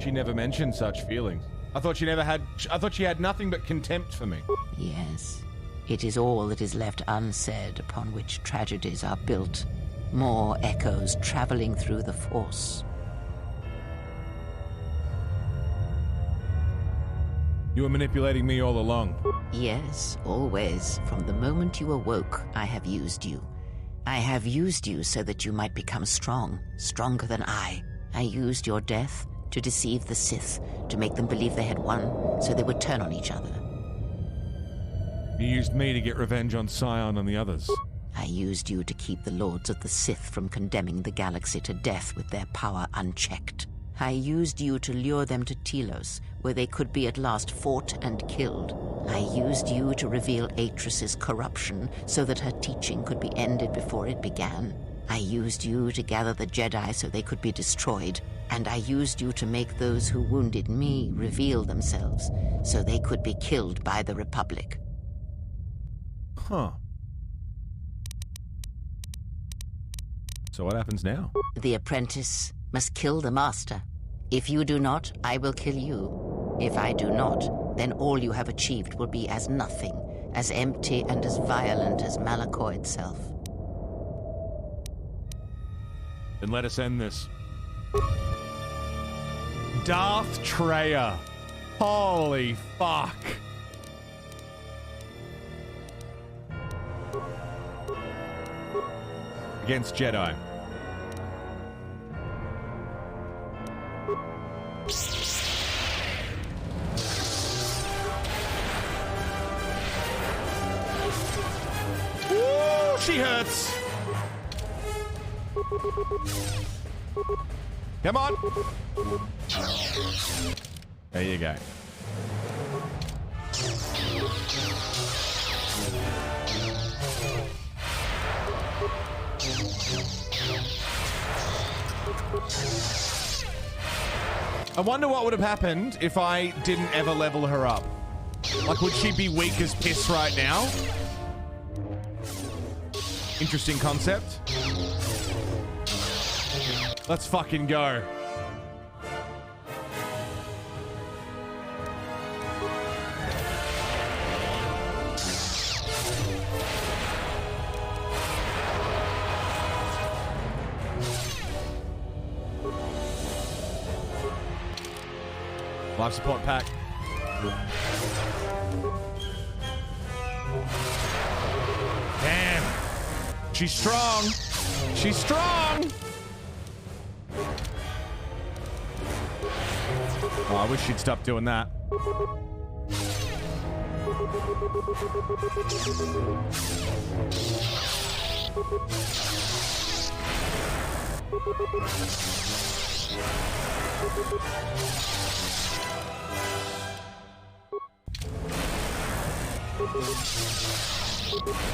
She never mentioned such feelings. I thought she had nothing but contempt for me. Yes. It is all that is left unsaid upon which tragedies are built. More echoes traveling through the Force. You were manipulating me all along. Yes, always. From the moment you awoke, I have used you. I have used you so that you might become strong, stronger than I. I used your death to deceive the Sith, to make them believe they had won, so they would turn on each other. You used me to get revenge on Scion and the others. I used you to keep the Lords of the Sith from condemning the galaxy to death with their power unchecked. I used you to lure them to Telos, where they could be at last fought and killed. I used you to reveal Atris's corruption so that her teaching could be ended before it began. I used you to gather the Jedi so they could be destroyed. And I used you to make those who wounded me reveal themselves so they could be killed by the Republic. Huh. So what happens now? The apprentice must kill the master. If you do not, I will kill you. If I do not, then all you have achieved will be as nothing, as empty and as violent as Malachor itself. Then let us end this. Darth Treya. Holy fuck. Against Jedi. Ooh, she hurts. Come on. There you go. I wonder what would have happened if I didn't ever level her up. Like, would she be weak as piss right now? Interesting concept. Let's fucking go. Life support pack. Damn. She's strong. She's strong. Oh, I wish she'd stop doing that.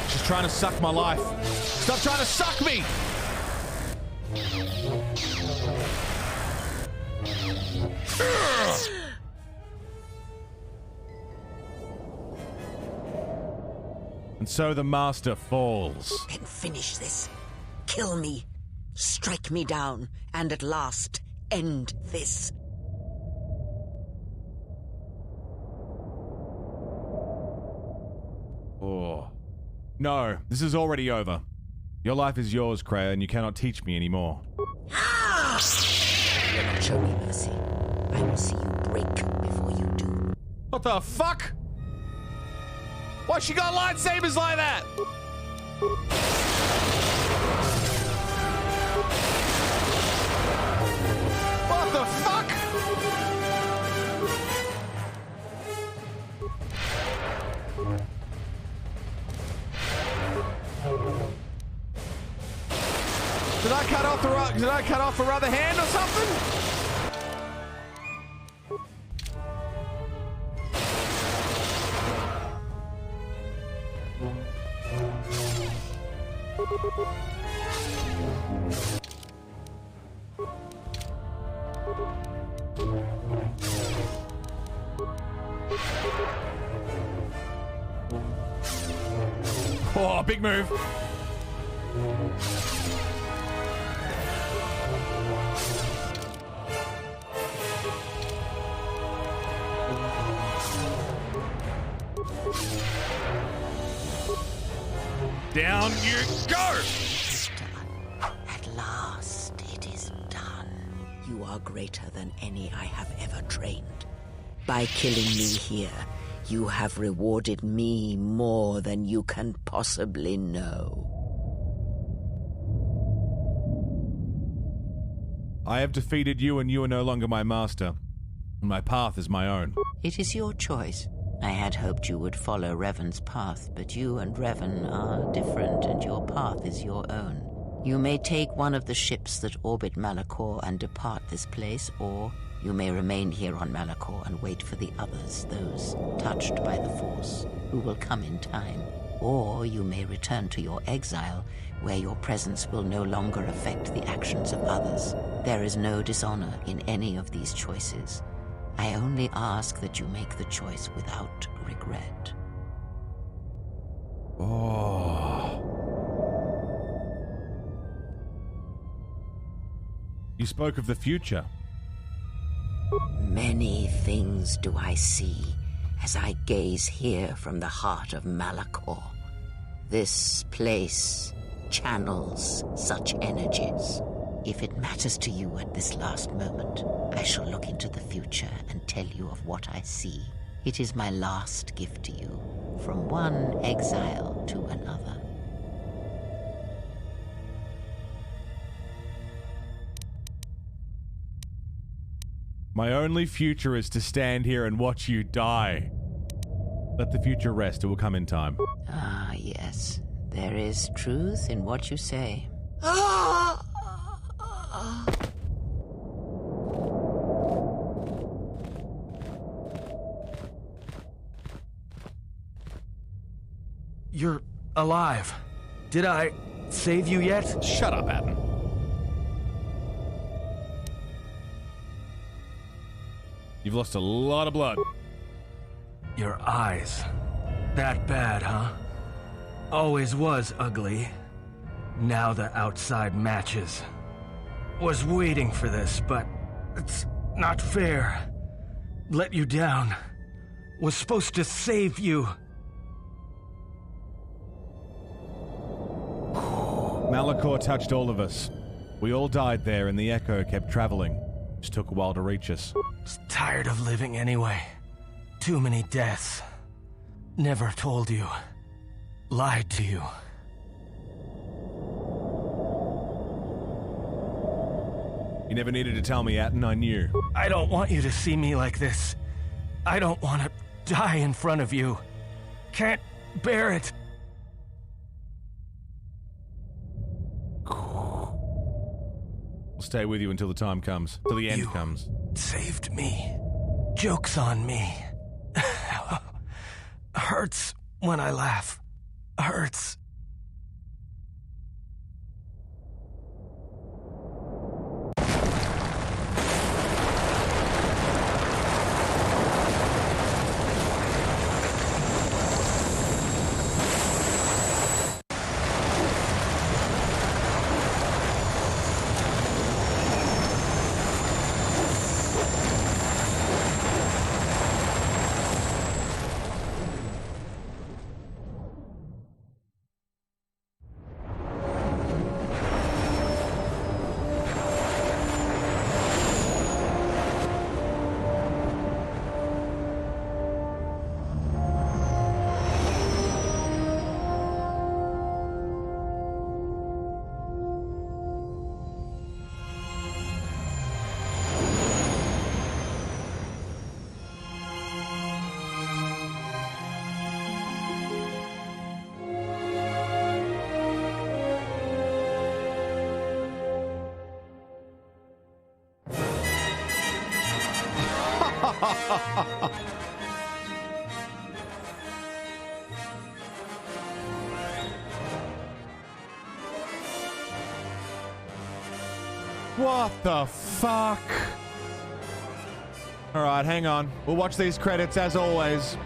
She's trying to suck my life. Stop trying to suck me! And so the master falls. Then finish this. Kill me. Strike me down. And at last, end this. Oh. No, this is already over. Your life is yours, Kreia, and you cannot teach me anymore. You'll not show me mercy. I will see you break before you do. What the fuck? Why she got lightsabers like that? What the fuck? Did I cut off her other hand or something? Oh, big move. Down you go! At last, it is done. You are greater than any I have ever trained. By killing me here, you have rewarded me more than you can possibly know. I have defeated you, and you are no longer my master. My path is my own. It is your choice. I had hoped you would follow Revan's path, but you and Revan are different, and your path is your own. You may take one of the ships that orbit Malachor and depart this place, or you may remain here on Malachor and wait for the others, those touched by the Force, who will come in time. Or you may return to your exile, where your presence will no longer affect the actions of others. There is no dishonor in any of these choices. I only ask that you make the choice without regret. Oh. You spoke of the future. Many things do I see as I gaze here from the heart of Malachor. This place channels such energies. If it matters to you at this last moment, I shall look into the future and tell you of what I see. It is my last gift to you, from one exile to another. My only future is to stand here and watch you die. Let the future rest, it will come in time. Ah, yes. There is truth in what you say. You're alive. Did I save you yet? Shut up, Adam. You've lost a lot of blood. Your eyes. That bad, huh? Always was ugly. Now the outside matches. Was waiting for this, but it's not fair. Let you down. Was supposed to save you. Malachor touched all of us. We all died there, and the echo kept traveling. Just took a while to reach us. Was tired of living anyway. Too many deaths. Never told you. Lied to you. You never needed to tell me, Atten. I knew. I don't want you to see me like this. I don't want to die in front of you. Can't bear it. I'll stay with you until the time comes. Till the end comes. Saved me. Joke's on me. Hurts when I laugh. Hurts. What the fuck? All right, hang on. We'll watch these credits as always.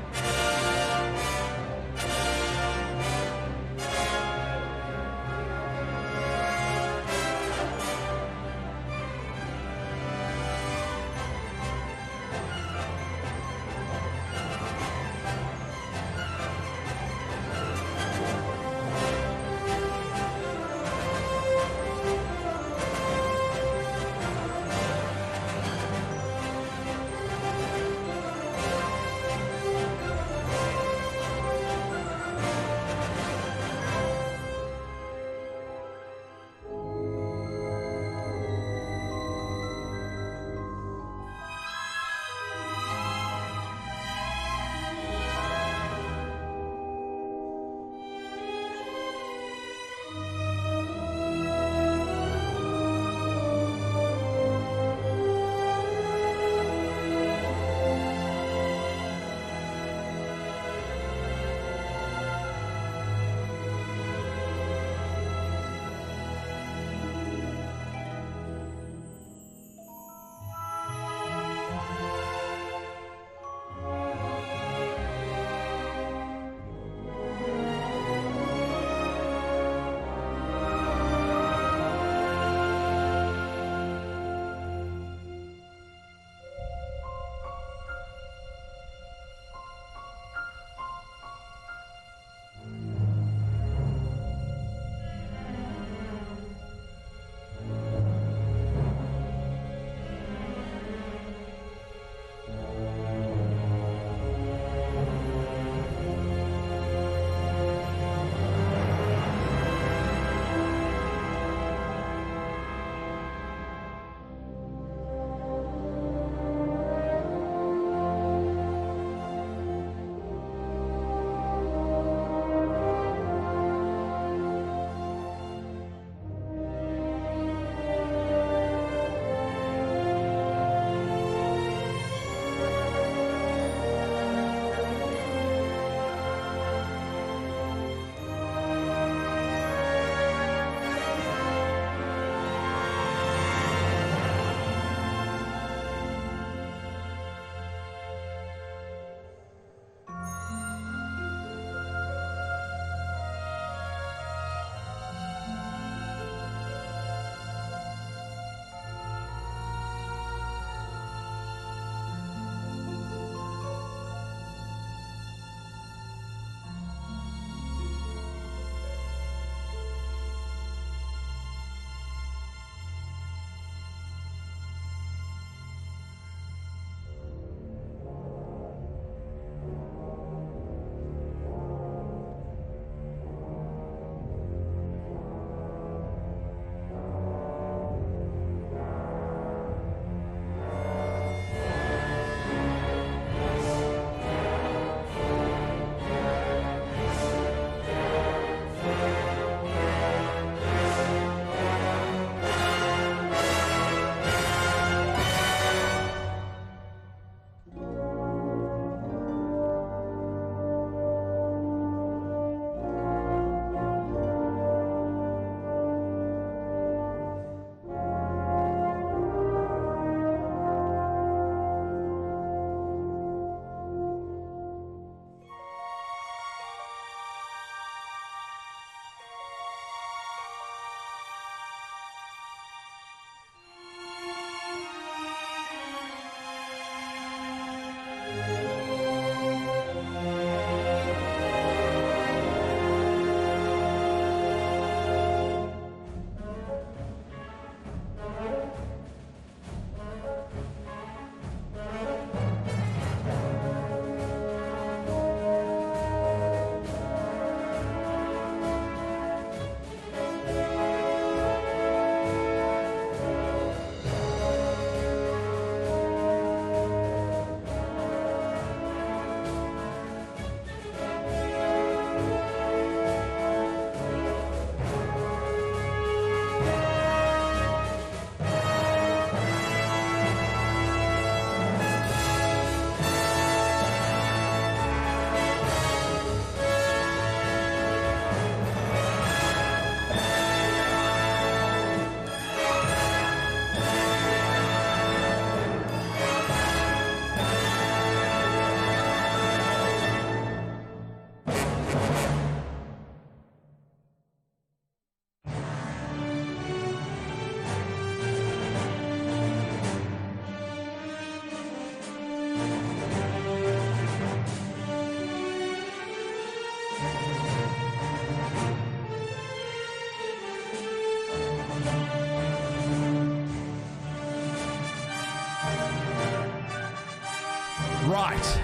Right.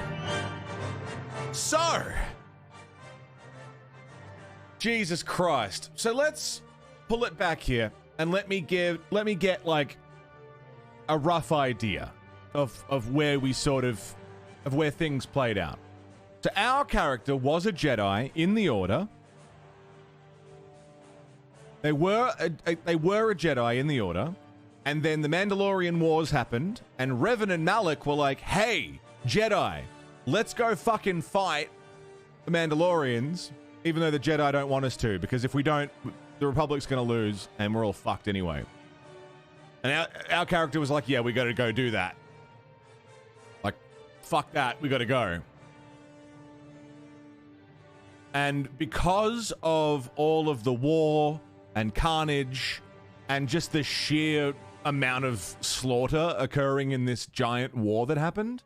So, Jesus Christ. So let's pull it back here and let me get like a rough idea of where we of where things played out. So our character was a Jedi in the Order. They were a Jedi in the Order, and then the Mandalorian Wars happened, and Revan and Malik were like, "Hey, Jedi, let's go fucking fight the Mandalorians, even though the Jedi don't want us to, because if we don't, the Republic's going to lose, and we're all fucked anyway." And our character was like, "Yeah, we got to go do that. Like, fuck that, we got to go." And because of all of the war and carnage and just the sheer amount of slaughter occurring in this giant war that happened,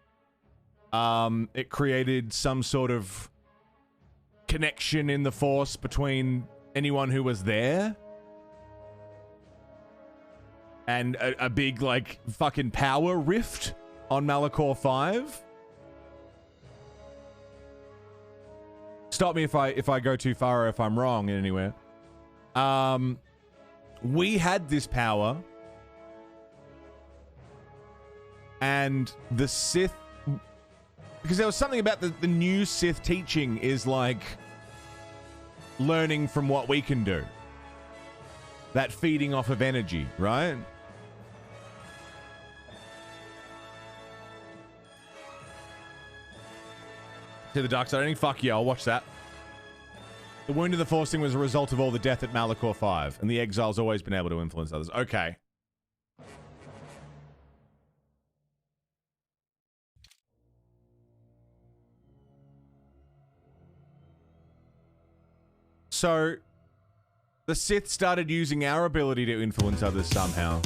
it created some sort of connection in the Force between anyone who was there. And a big, like, fucking power rift on Malachor 5. Stop me if I go too far or if I'm wrong anywhere. We had this power, and the Sith, because there was something about the new Sith teaching is like learning from what we can do. That feeding off of energy, right? To the dark side. I think, fuck yeah, I'll watch that. The wound of the Force thing was a result of all the death at Malachor 5, and the Exile's always been able to influence others. Okay. So, the Sith started using our ability to influence others somehow.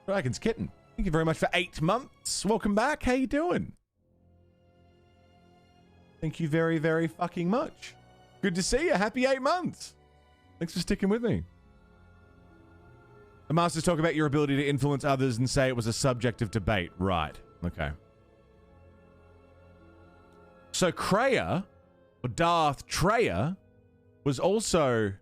Dragon's Kitten, thank you very much for 8 months. Welcome back. How you doing? Thank you very, very fucking much. Good to see you. Happy 8 months. Thanks for sticking with me. The Masters talk about your ability to influence others and say it was a subject of debate. Right. Okay. So Kreia, or Darth Treya, was also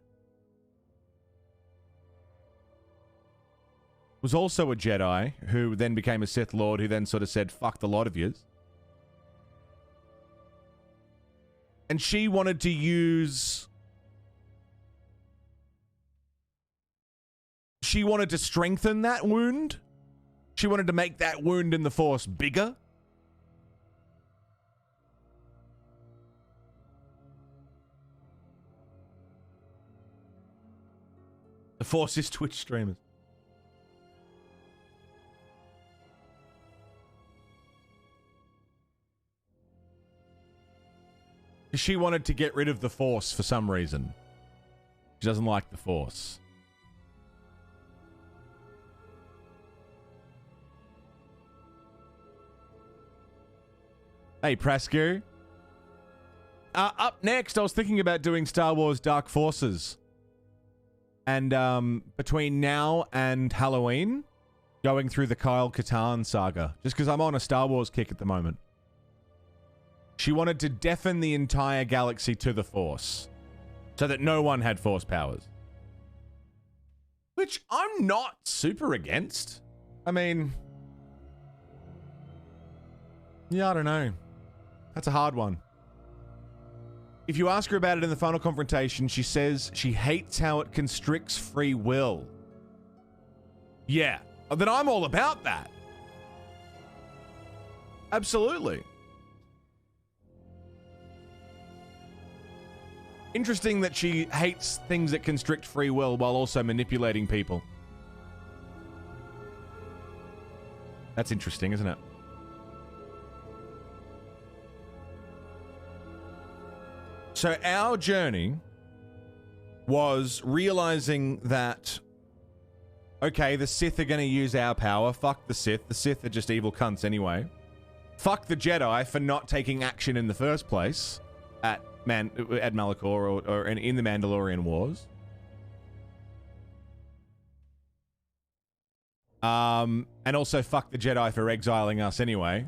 a Jedi who then became a Sith Lord, who then sort of said, "Fuck the lot of yous." And she wanted to use... She wanted to strengthen that wound. She wanted to make that wound in the Force bigger. The Force is Twitch streamers. She wanted to get rid of the Force for some reason. She doesn't like the Force. Hey, Prasco. Up next, I was thinking about doing Star Wars Dark Forces. And between now and Halloween, going through the Kyle Katarn saga. Just because I'm on a Star Wars kick at the moment. She wanted to deafen the entire galaxy to the Force, so that no one had Force powers. Which I'm not super against. I mean... yeah, I don't know. That's a hard one. If you ask her about it in the final confrontation, she says she hates how it constricts free will. Yeah, then I'm all about that. Absolutely. Interesting that she hates things that constrict free will while also manipulating people. That's interesting, isn't it? So our journey was realizing that, okay, the Sith are going to use our power. Fuck the Sith. The Sith are just evil cunts anyway. Fuck the Jedi for not taking action in the first place at Malachor or in the Mandalorian Wars. And also fuck the Jedi for exiling us anyway.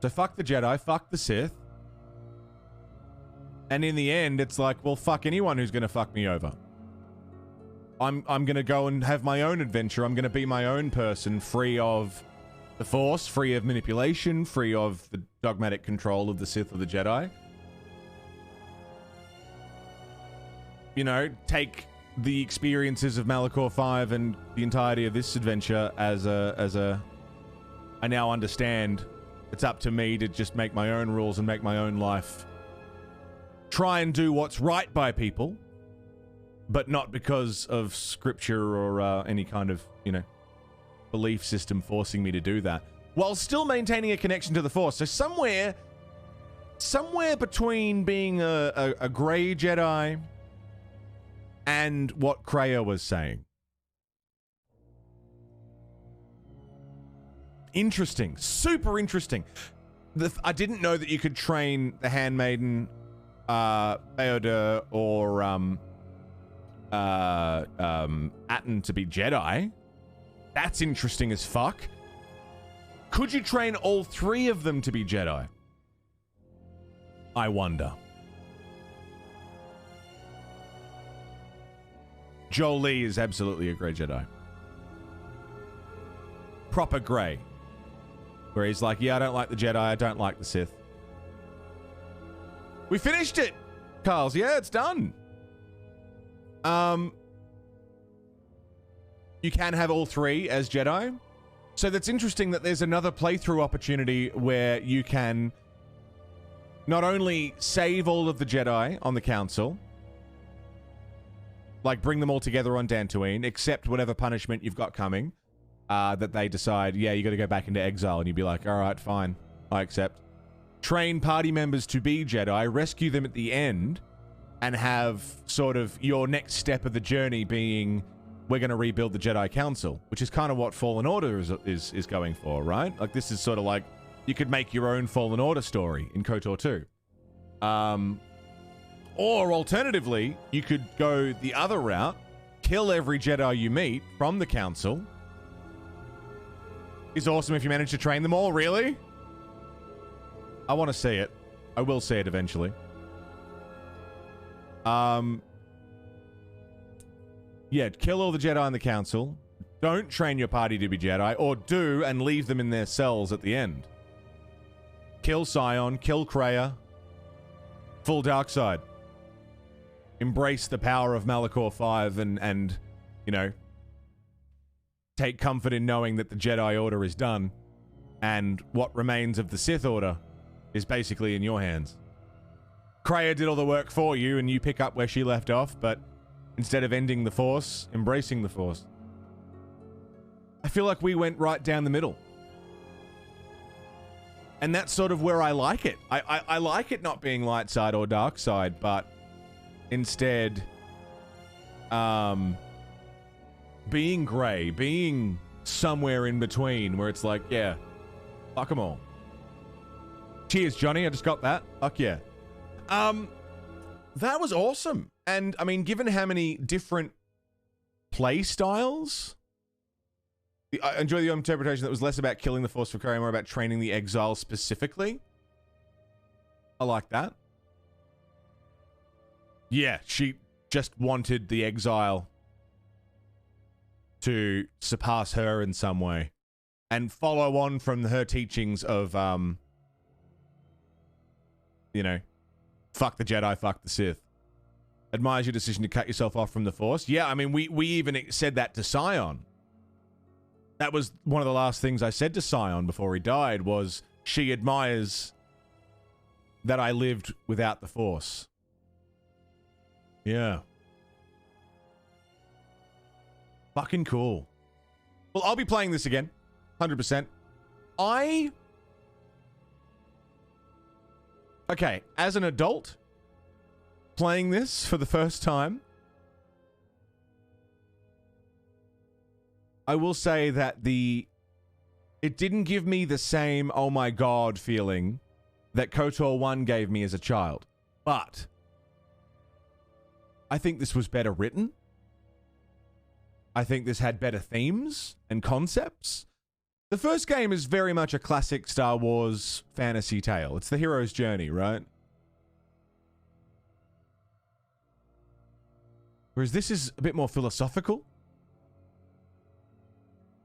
So fuck the Jedi, fuck the Sith. And in the end, it's like, well, fuck anyone who's gonna fuck me over. I'm gonna go and have my own adventure. I'm gonna be my own person, free of the Force, free of manipulation, free of the dogmatic control of the Sith or the Jedi. You know, take the experiences of Malachor 5 and the entirety of this adventure as a I now understand it's up to me to just make my own rules and make my own life. Try and do what's right by people, but not because of scripture or any kind of, you know, belief system forcing me to do that, while still maintaining a connection to the Force. So somewhere between being a grey Jedi and what Kreia was saying. Interesting. Super interesting. I didn't know that you could train the Handmaiden, Theodore, or Atten to be Jedi. That's interesting as fuck. Could you train all three of them to be Jedi? I wonder. Jolie is absolutely a grey Jedi. Proper grey. Where he's like, yeah, I don't like the Jedi, I don't like the Sith. We finished it, Carls. Yeah, it's done. You can have all three as Jedi. So that's interesting that there's another playthrough opportunity where you can not only save all of the Jedi on the Council, like bring them all together on Dantooine, accept whatever punishment you've got coming, that they decide, yeah, you got to go back into exile, and you'd be like, all right, fine, I accept. Train party members to be Jedi, rescue them at the end, and have sort of your next step of the journey being, we're going to rebuild the Jedi Council, which is kind of what Fallen Order is going for, right? Like, this is sort of like, you could make your own Fallen Order story in KOTOR 2. Or alternatively, you could go the other route, kill every Jedi you meet from the Council. It's awesome if you manage to train them all, really? I want to see it. I will see it eventually. Yeah, kill all the Jedi on the Council. Don't train your party to be Jedi, or do and leave them in their cells at the end. Kill Scion, kill Kreia. Full dark side. Embrace the power of Malachor 5 and, you know, take comfort in knowing that the Jedi Order is done, and what remains of the Sith Order is basically in your hands. Kreia did all the work for you, and you pick up where she left off, but instead of ending the Force, embracing the Force. I feel like we went right down the middle. And that's sort of where I like it. I like it not being light side or dark side, but instead, being grey, being somewhere in between, where it's like, yeah, fuck them all. Cheers, Johnny. I just got that. Fuck yeah. That was awesome. And, I mean, given how many different play styles, I enjoy the interpretation that was less about killing the Force for Kreia, more about training the exile specifically. I like that. Yeah, she just wanted the exile to surpass her in some way and follow on from her teachings of, you know, fuck the Jedi, fuck the Sith. Admires your decision to cut yourself off from the Force. Yeah, I mean, we even said that to Scion. That was one of the last things I said to Scion before he died, was she admires that I lived without the Force. Yeah. Fucking cool. Well, I'll be playing this again. 100%. Okay, as an adult, playing this for the first time, I will say that it didn't give me the same oh my god feeling that KOTOR 1 gave me as a child. But I think this was better written. I think this had better themes and concepts. The first game is very much a classic Star Wars fantasy tale. It's the hero's journey, right? Whereas this is a bit more philosophical.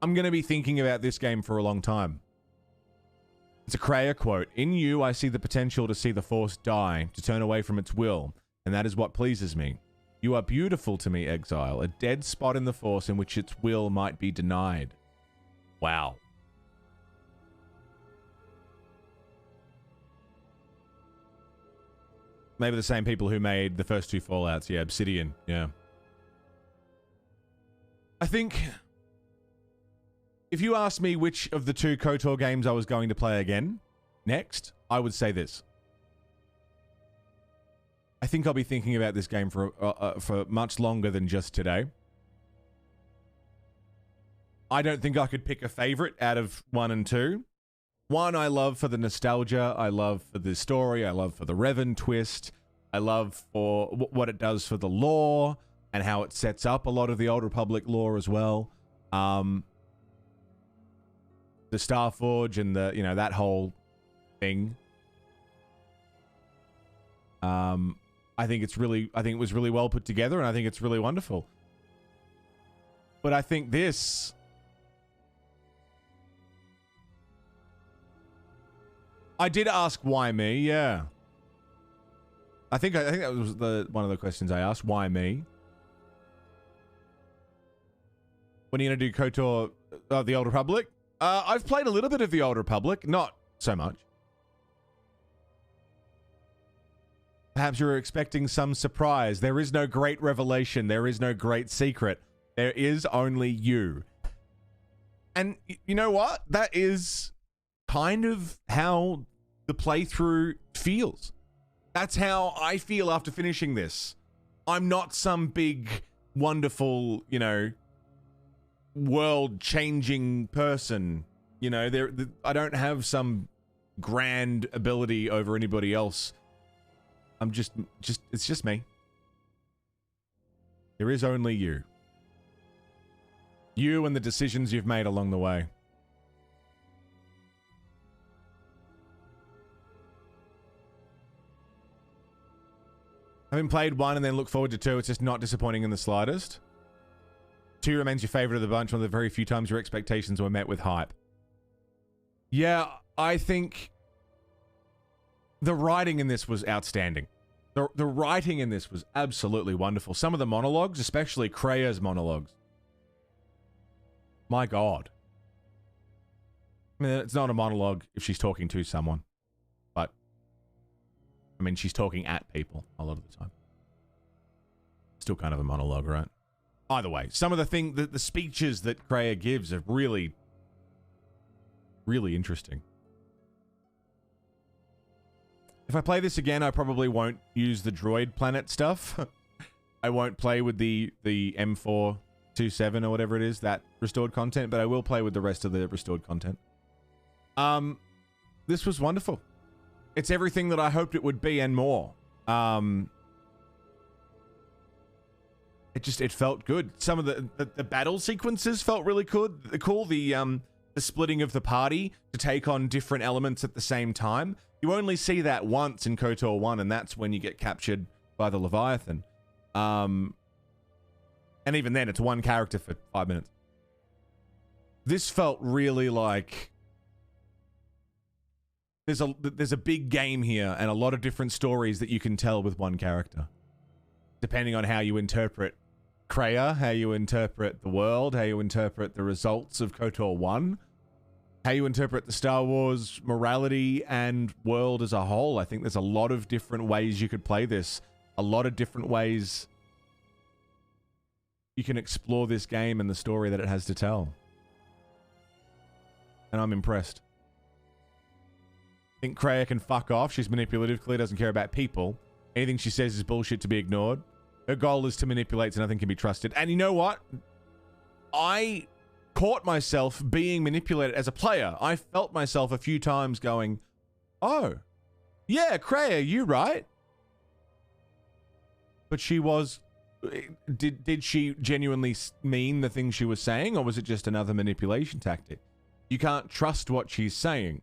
I'm going to be thinking about this game for a long time. It's a Kreia quote. In you, I see the potential to see the Force die, to turn away from its will, and that is what pleases me. You are beautiful to me, Exile, a dead spot in the Force in which its will might be denied. Wow. Maybe the same people who made the first two Fallouts. Yeah, Obsidian. Yeah. I think if you asked me which of the two KOTOR games I was going to play again next, I would say this. I think I'll be thinking about this game for much longer than just today. I don't think I could pick a favorite out of 1 and 2. 1 I love for the nostalgia, I love for the story, I love for the Revan twist, I love for what it does for the lore and how it sets up a lot of the Old Republic lore as well. The Starforge and the, you know, that whole thing. I think it was really well put together, and I think it's really wonderful. But I think this, I did ask why me, yeah. I think that was one of the questions I asked. Why me? When are you gonna do KOTOR of the Old Republic? I've played a little bit of the Old Republic, not so much. Perhaps you were expecting some surprise. There is no great revelation. There is no great secret. There is only you. And you know what? That is kind of how the playthrough feels. That's how I feel after finishing this. I'm not some big, wonderful, you know, world-changing person. You know, I don't have some grand ability over anybody else. I'm just it's just me. There is only you. You and the decisions you've made along the way. Having played 1 and then look forward to 2, it's just not disappointing in the slightest. 2 remains your favorite of the bunch, one of the very few times your expectations were met with hype. Yeah, I think the writing in this was outstanding. The writing in this was absolutely wonderful. Some of the monologues, especially Kreia's monologues. My God. I mean, it's not a monologue if she's talking to someone. But, I mean, she's talking at people a lot of the time. Still kind of a monologue, right? Either way, some of the speeches that Kreia gives are really, really interesting. If I play this again, I probably won't use the droid planet stuff. I won't play with the M427 or whatever it is, that restored content, but I will play with the rest of the restored content. This was wonderful. It's everything that I hoped it would be and more. It felt good. Some of the battle sequences felt really good. Cool. The splitting of the party to take on different elements at the same time. You only see that once in KOTOR 1, and that's when you get captured by the Leviathan. And even then, it's one character for 5 minutes. This felt really like there's a big game here and a lot of different stories that you can tell with one character. Depending on how you interpret Kreia, how you interpret the world, how you interpret the results of KOTOR 1, how you interpret the Star Wars morality and world as a whole. I think there's a lot of different ways you could play this. A lot of different ways you can explore this game and the story that it has to tell. And I'm impressed. I think Kreia can fuck off. She's manipulative, clearly doesn't care about people. Anything she says is bullshit to be ignored. Her goal is to manipulate so nothing can be trusted. And you know what? I caught myself being manipulated as a player. I felt myself a few times going, oh, yeah, Kreia, you right. But she was did she genuinely mean the things she was saying, or was it just another manipulation tactic? You can't trust what she's saying.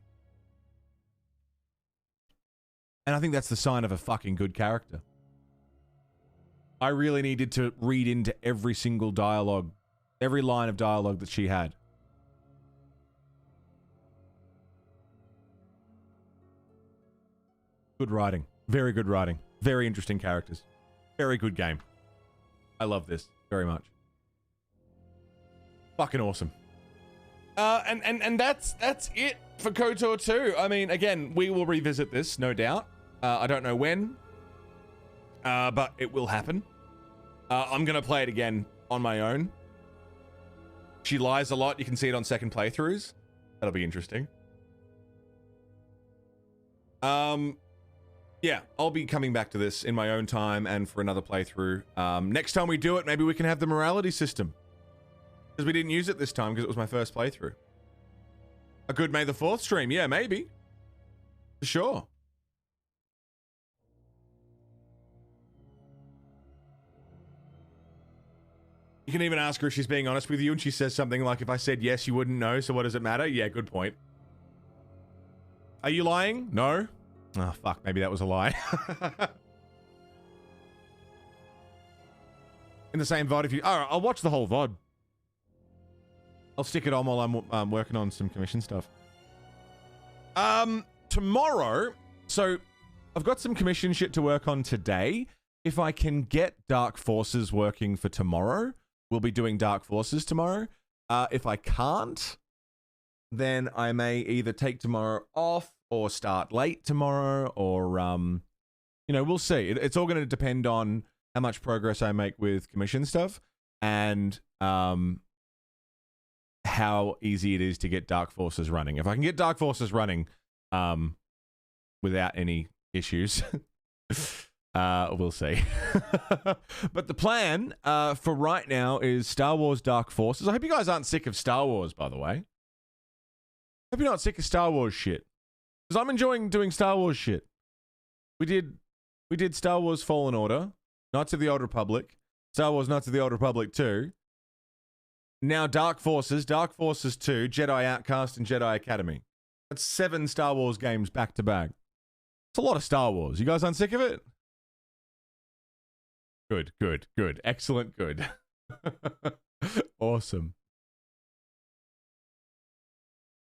And I think that's the sign of a fucking good character. I really needed to read into every single dialogue, every line of dialogue that she had. Good writing. Very good writing. Very interesting characters. Very good game. I love this very much. Fucking awesome. And that's it for KOTOR 2. I mean, again, we will revisit this, no doubt. I don't know when, but it will happen. I'm going to play it again on my own. She lies a lot. You can see it on second playthroughs. That'll be interesting. Yeah, I'll be coming back to this in my own time and for another playthrough. Next time we do it, maybe we can have the morality system. Because we didn't use it this time because it was my first playthrough. A good May the 4th stream. Yeah, maybe. For sure. You can even ask her if she's being honest with you, and she says something like, if I said yes, you wouldn't know, so what does it matter? Yeah, good point. Are you lying? No. Oh, fuck. Maybe that was a lie. In the same VOD, if you... All right, I'll watch the whole VOD. I'll stick it on while I'm working on some commission stuff. Tomorrow... So, I've got some commission shit to work on today. If I can get Dark Forces working for tomorrow, we'll be doing Dark Forces tomorrow. If I can't, then I may either take tomorrow off or start late tomorrow, or, you know, we'll see. It's all going to depend on how much progress I make with commission stuff and how easy it is to get Dark Forces running. If I can get Dark Forces running without any issues, we'll see. But the plan for right now is Star Wars Dark Forces. I hope you guys aren't sick of Star Wars, by the way. Hope you're not sick of Star Wars shit. Because I'm enjoying doing Star Wars shit. We did Star Wars Fallen Order, Knights of the Old Republic, Star Wars Knights of the Old Republic 2, now Dark Forces 2, Jedi Outcast, and Jedi Academy. That's 7 Star Wars games back to back. It's a lot of Star Wars. You guys aren't sick of it? Good, good, good. Excellent, good. Awesome.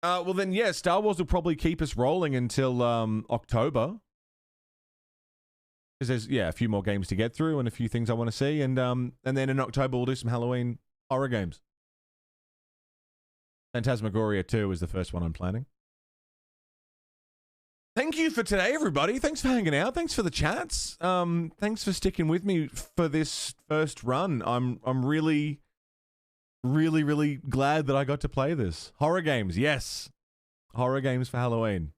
Well then, yeah, Star Wars will probably keep us rolling until October. Because there's, yeah, a few more games to get through and a few things I want to see. And then in October, we'll do some Halloween horror games. Phantasmagoria 2 is the first one I'm planning. Thank you for today, everybody. Thanks for hanging out. Thanks for the chats. Thanks for sticking with me for this first run. I'm really glad that I got to play this. Horror games, yes. Horror games for Halloween.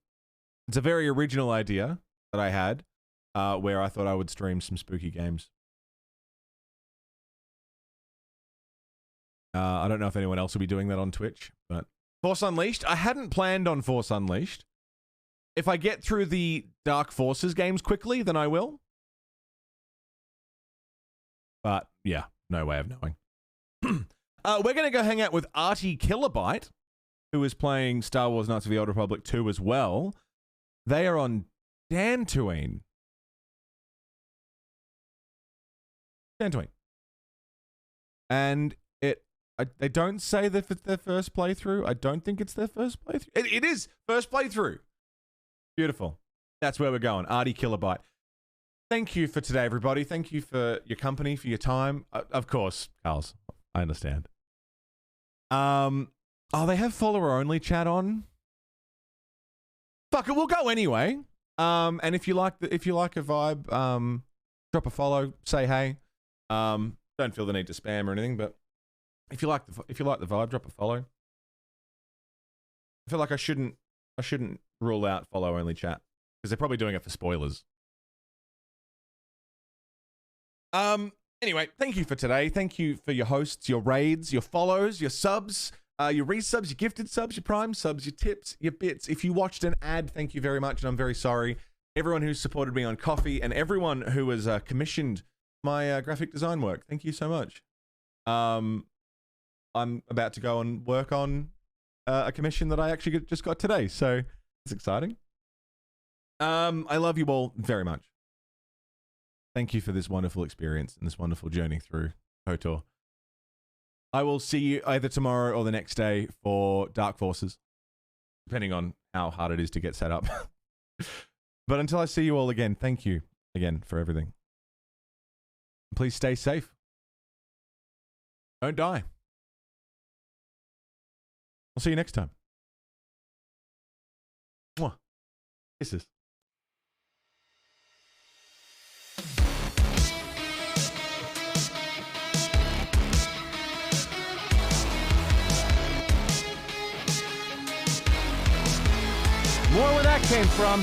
It's a very original idea that I had, where I thought I would stream some spooky games. I don't know if anyone else will be doing that on Twitch, but Force Unleashed. I hadn't planned on Force Unleashed. If I get through the Dark Forces games quickly, then I will. But yeah, no way of knowing. We're going to go hang out with Artie Kilobyte, who is playing Star Wars Knights of the Old Republic 2 as well. They are on Dantooine. Dantooine. And they don't say that it's their first playthrough. I don't think it's their first playthrough. It is first playthrough. Beautiful. That's where we're going. Artie Kilobyte. Thank you for today, everybody. Thank you for your company, for your time. Of course, Carls. I understand. Oh, they have follower-only chat on. Fuck it, we'll go anyway. And if you like a vibe, drop a follow, say hey. Don't feel the need to spam or anything, but if you like the vibe, drop a follow. I feel like I shouldn't rule out follow-only chat because they're probably doing it for spoilers. Anyway, thank you for today. Thank you for your hosts, your raids, your follows, your subs, your resubs, your gifted subs, your prime subs, your tips, your bits. If you watched an ad, thank you very much, and I'm very sorry. Everyone who's supported me on Coffee and everyone who has commissioned my graphic design work. Thank you so much. I'm about to go and work on a commission that I actually just got today, so it's exciting. I love you all very much. Thank you for this wonderful experience and this wonderful journey through KOTOR. I will see you either tomorrow or the next day for Dark Forces, depending on how hard it is to get set up. But until I see you all again, thank you again for everything. Please stay safe. Don't die. I'll see you next time. Mwah. Kisses. More where that came from.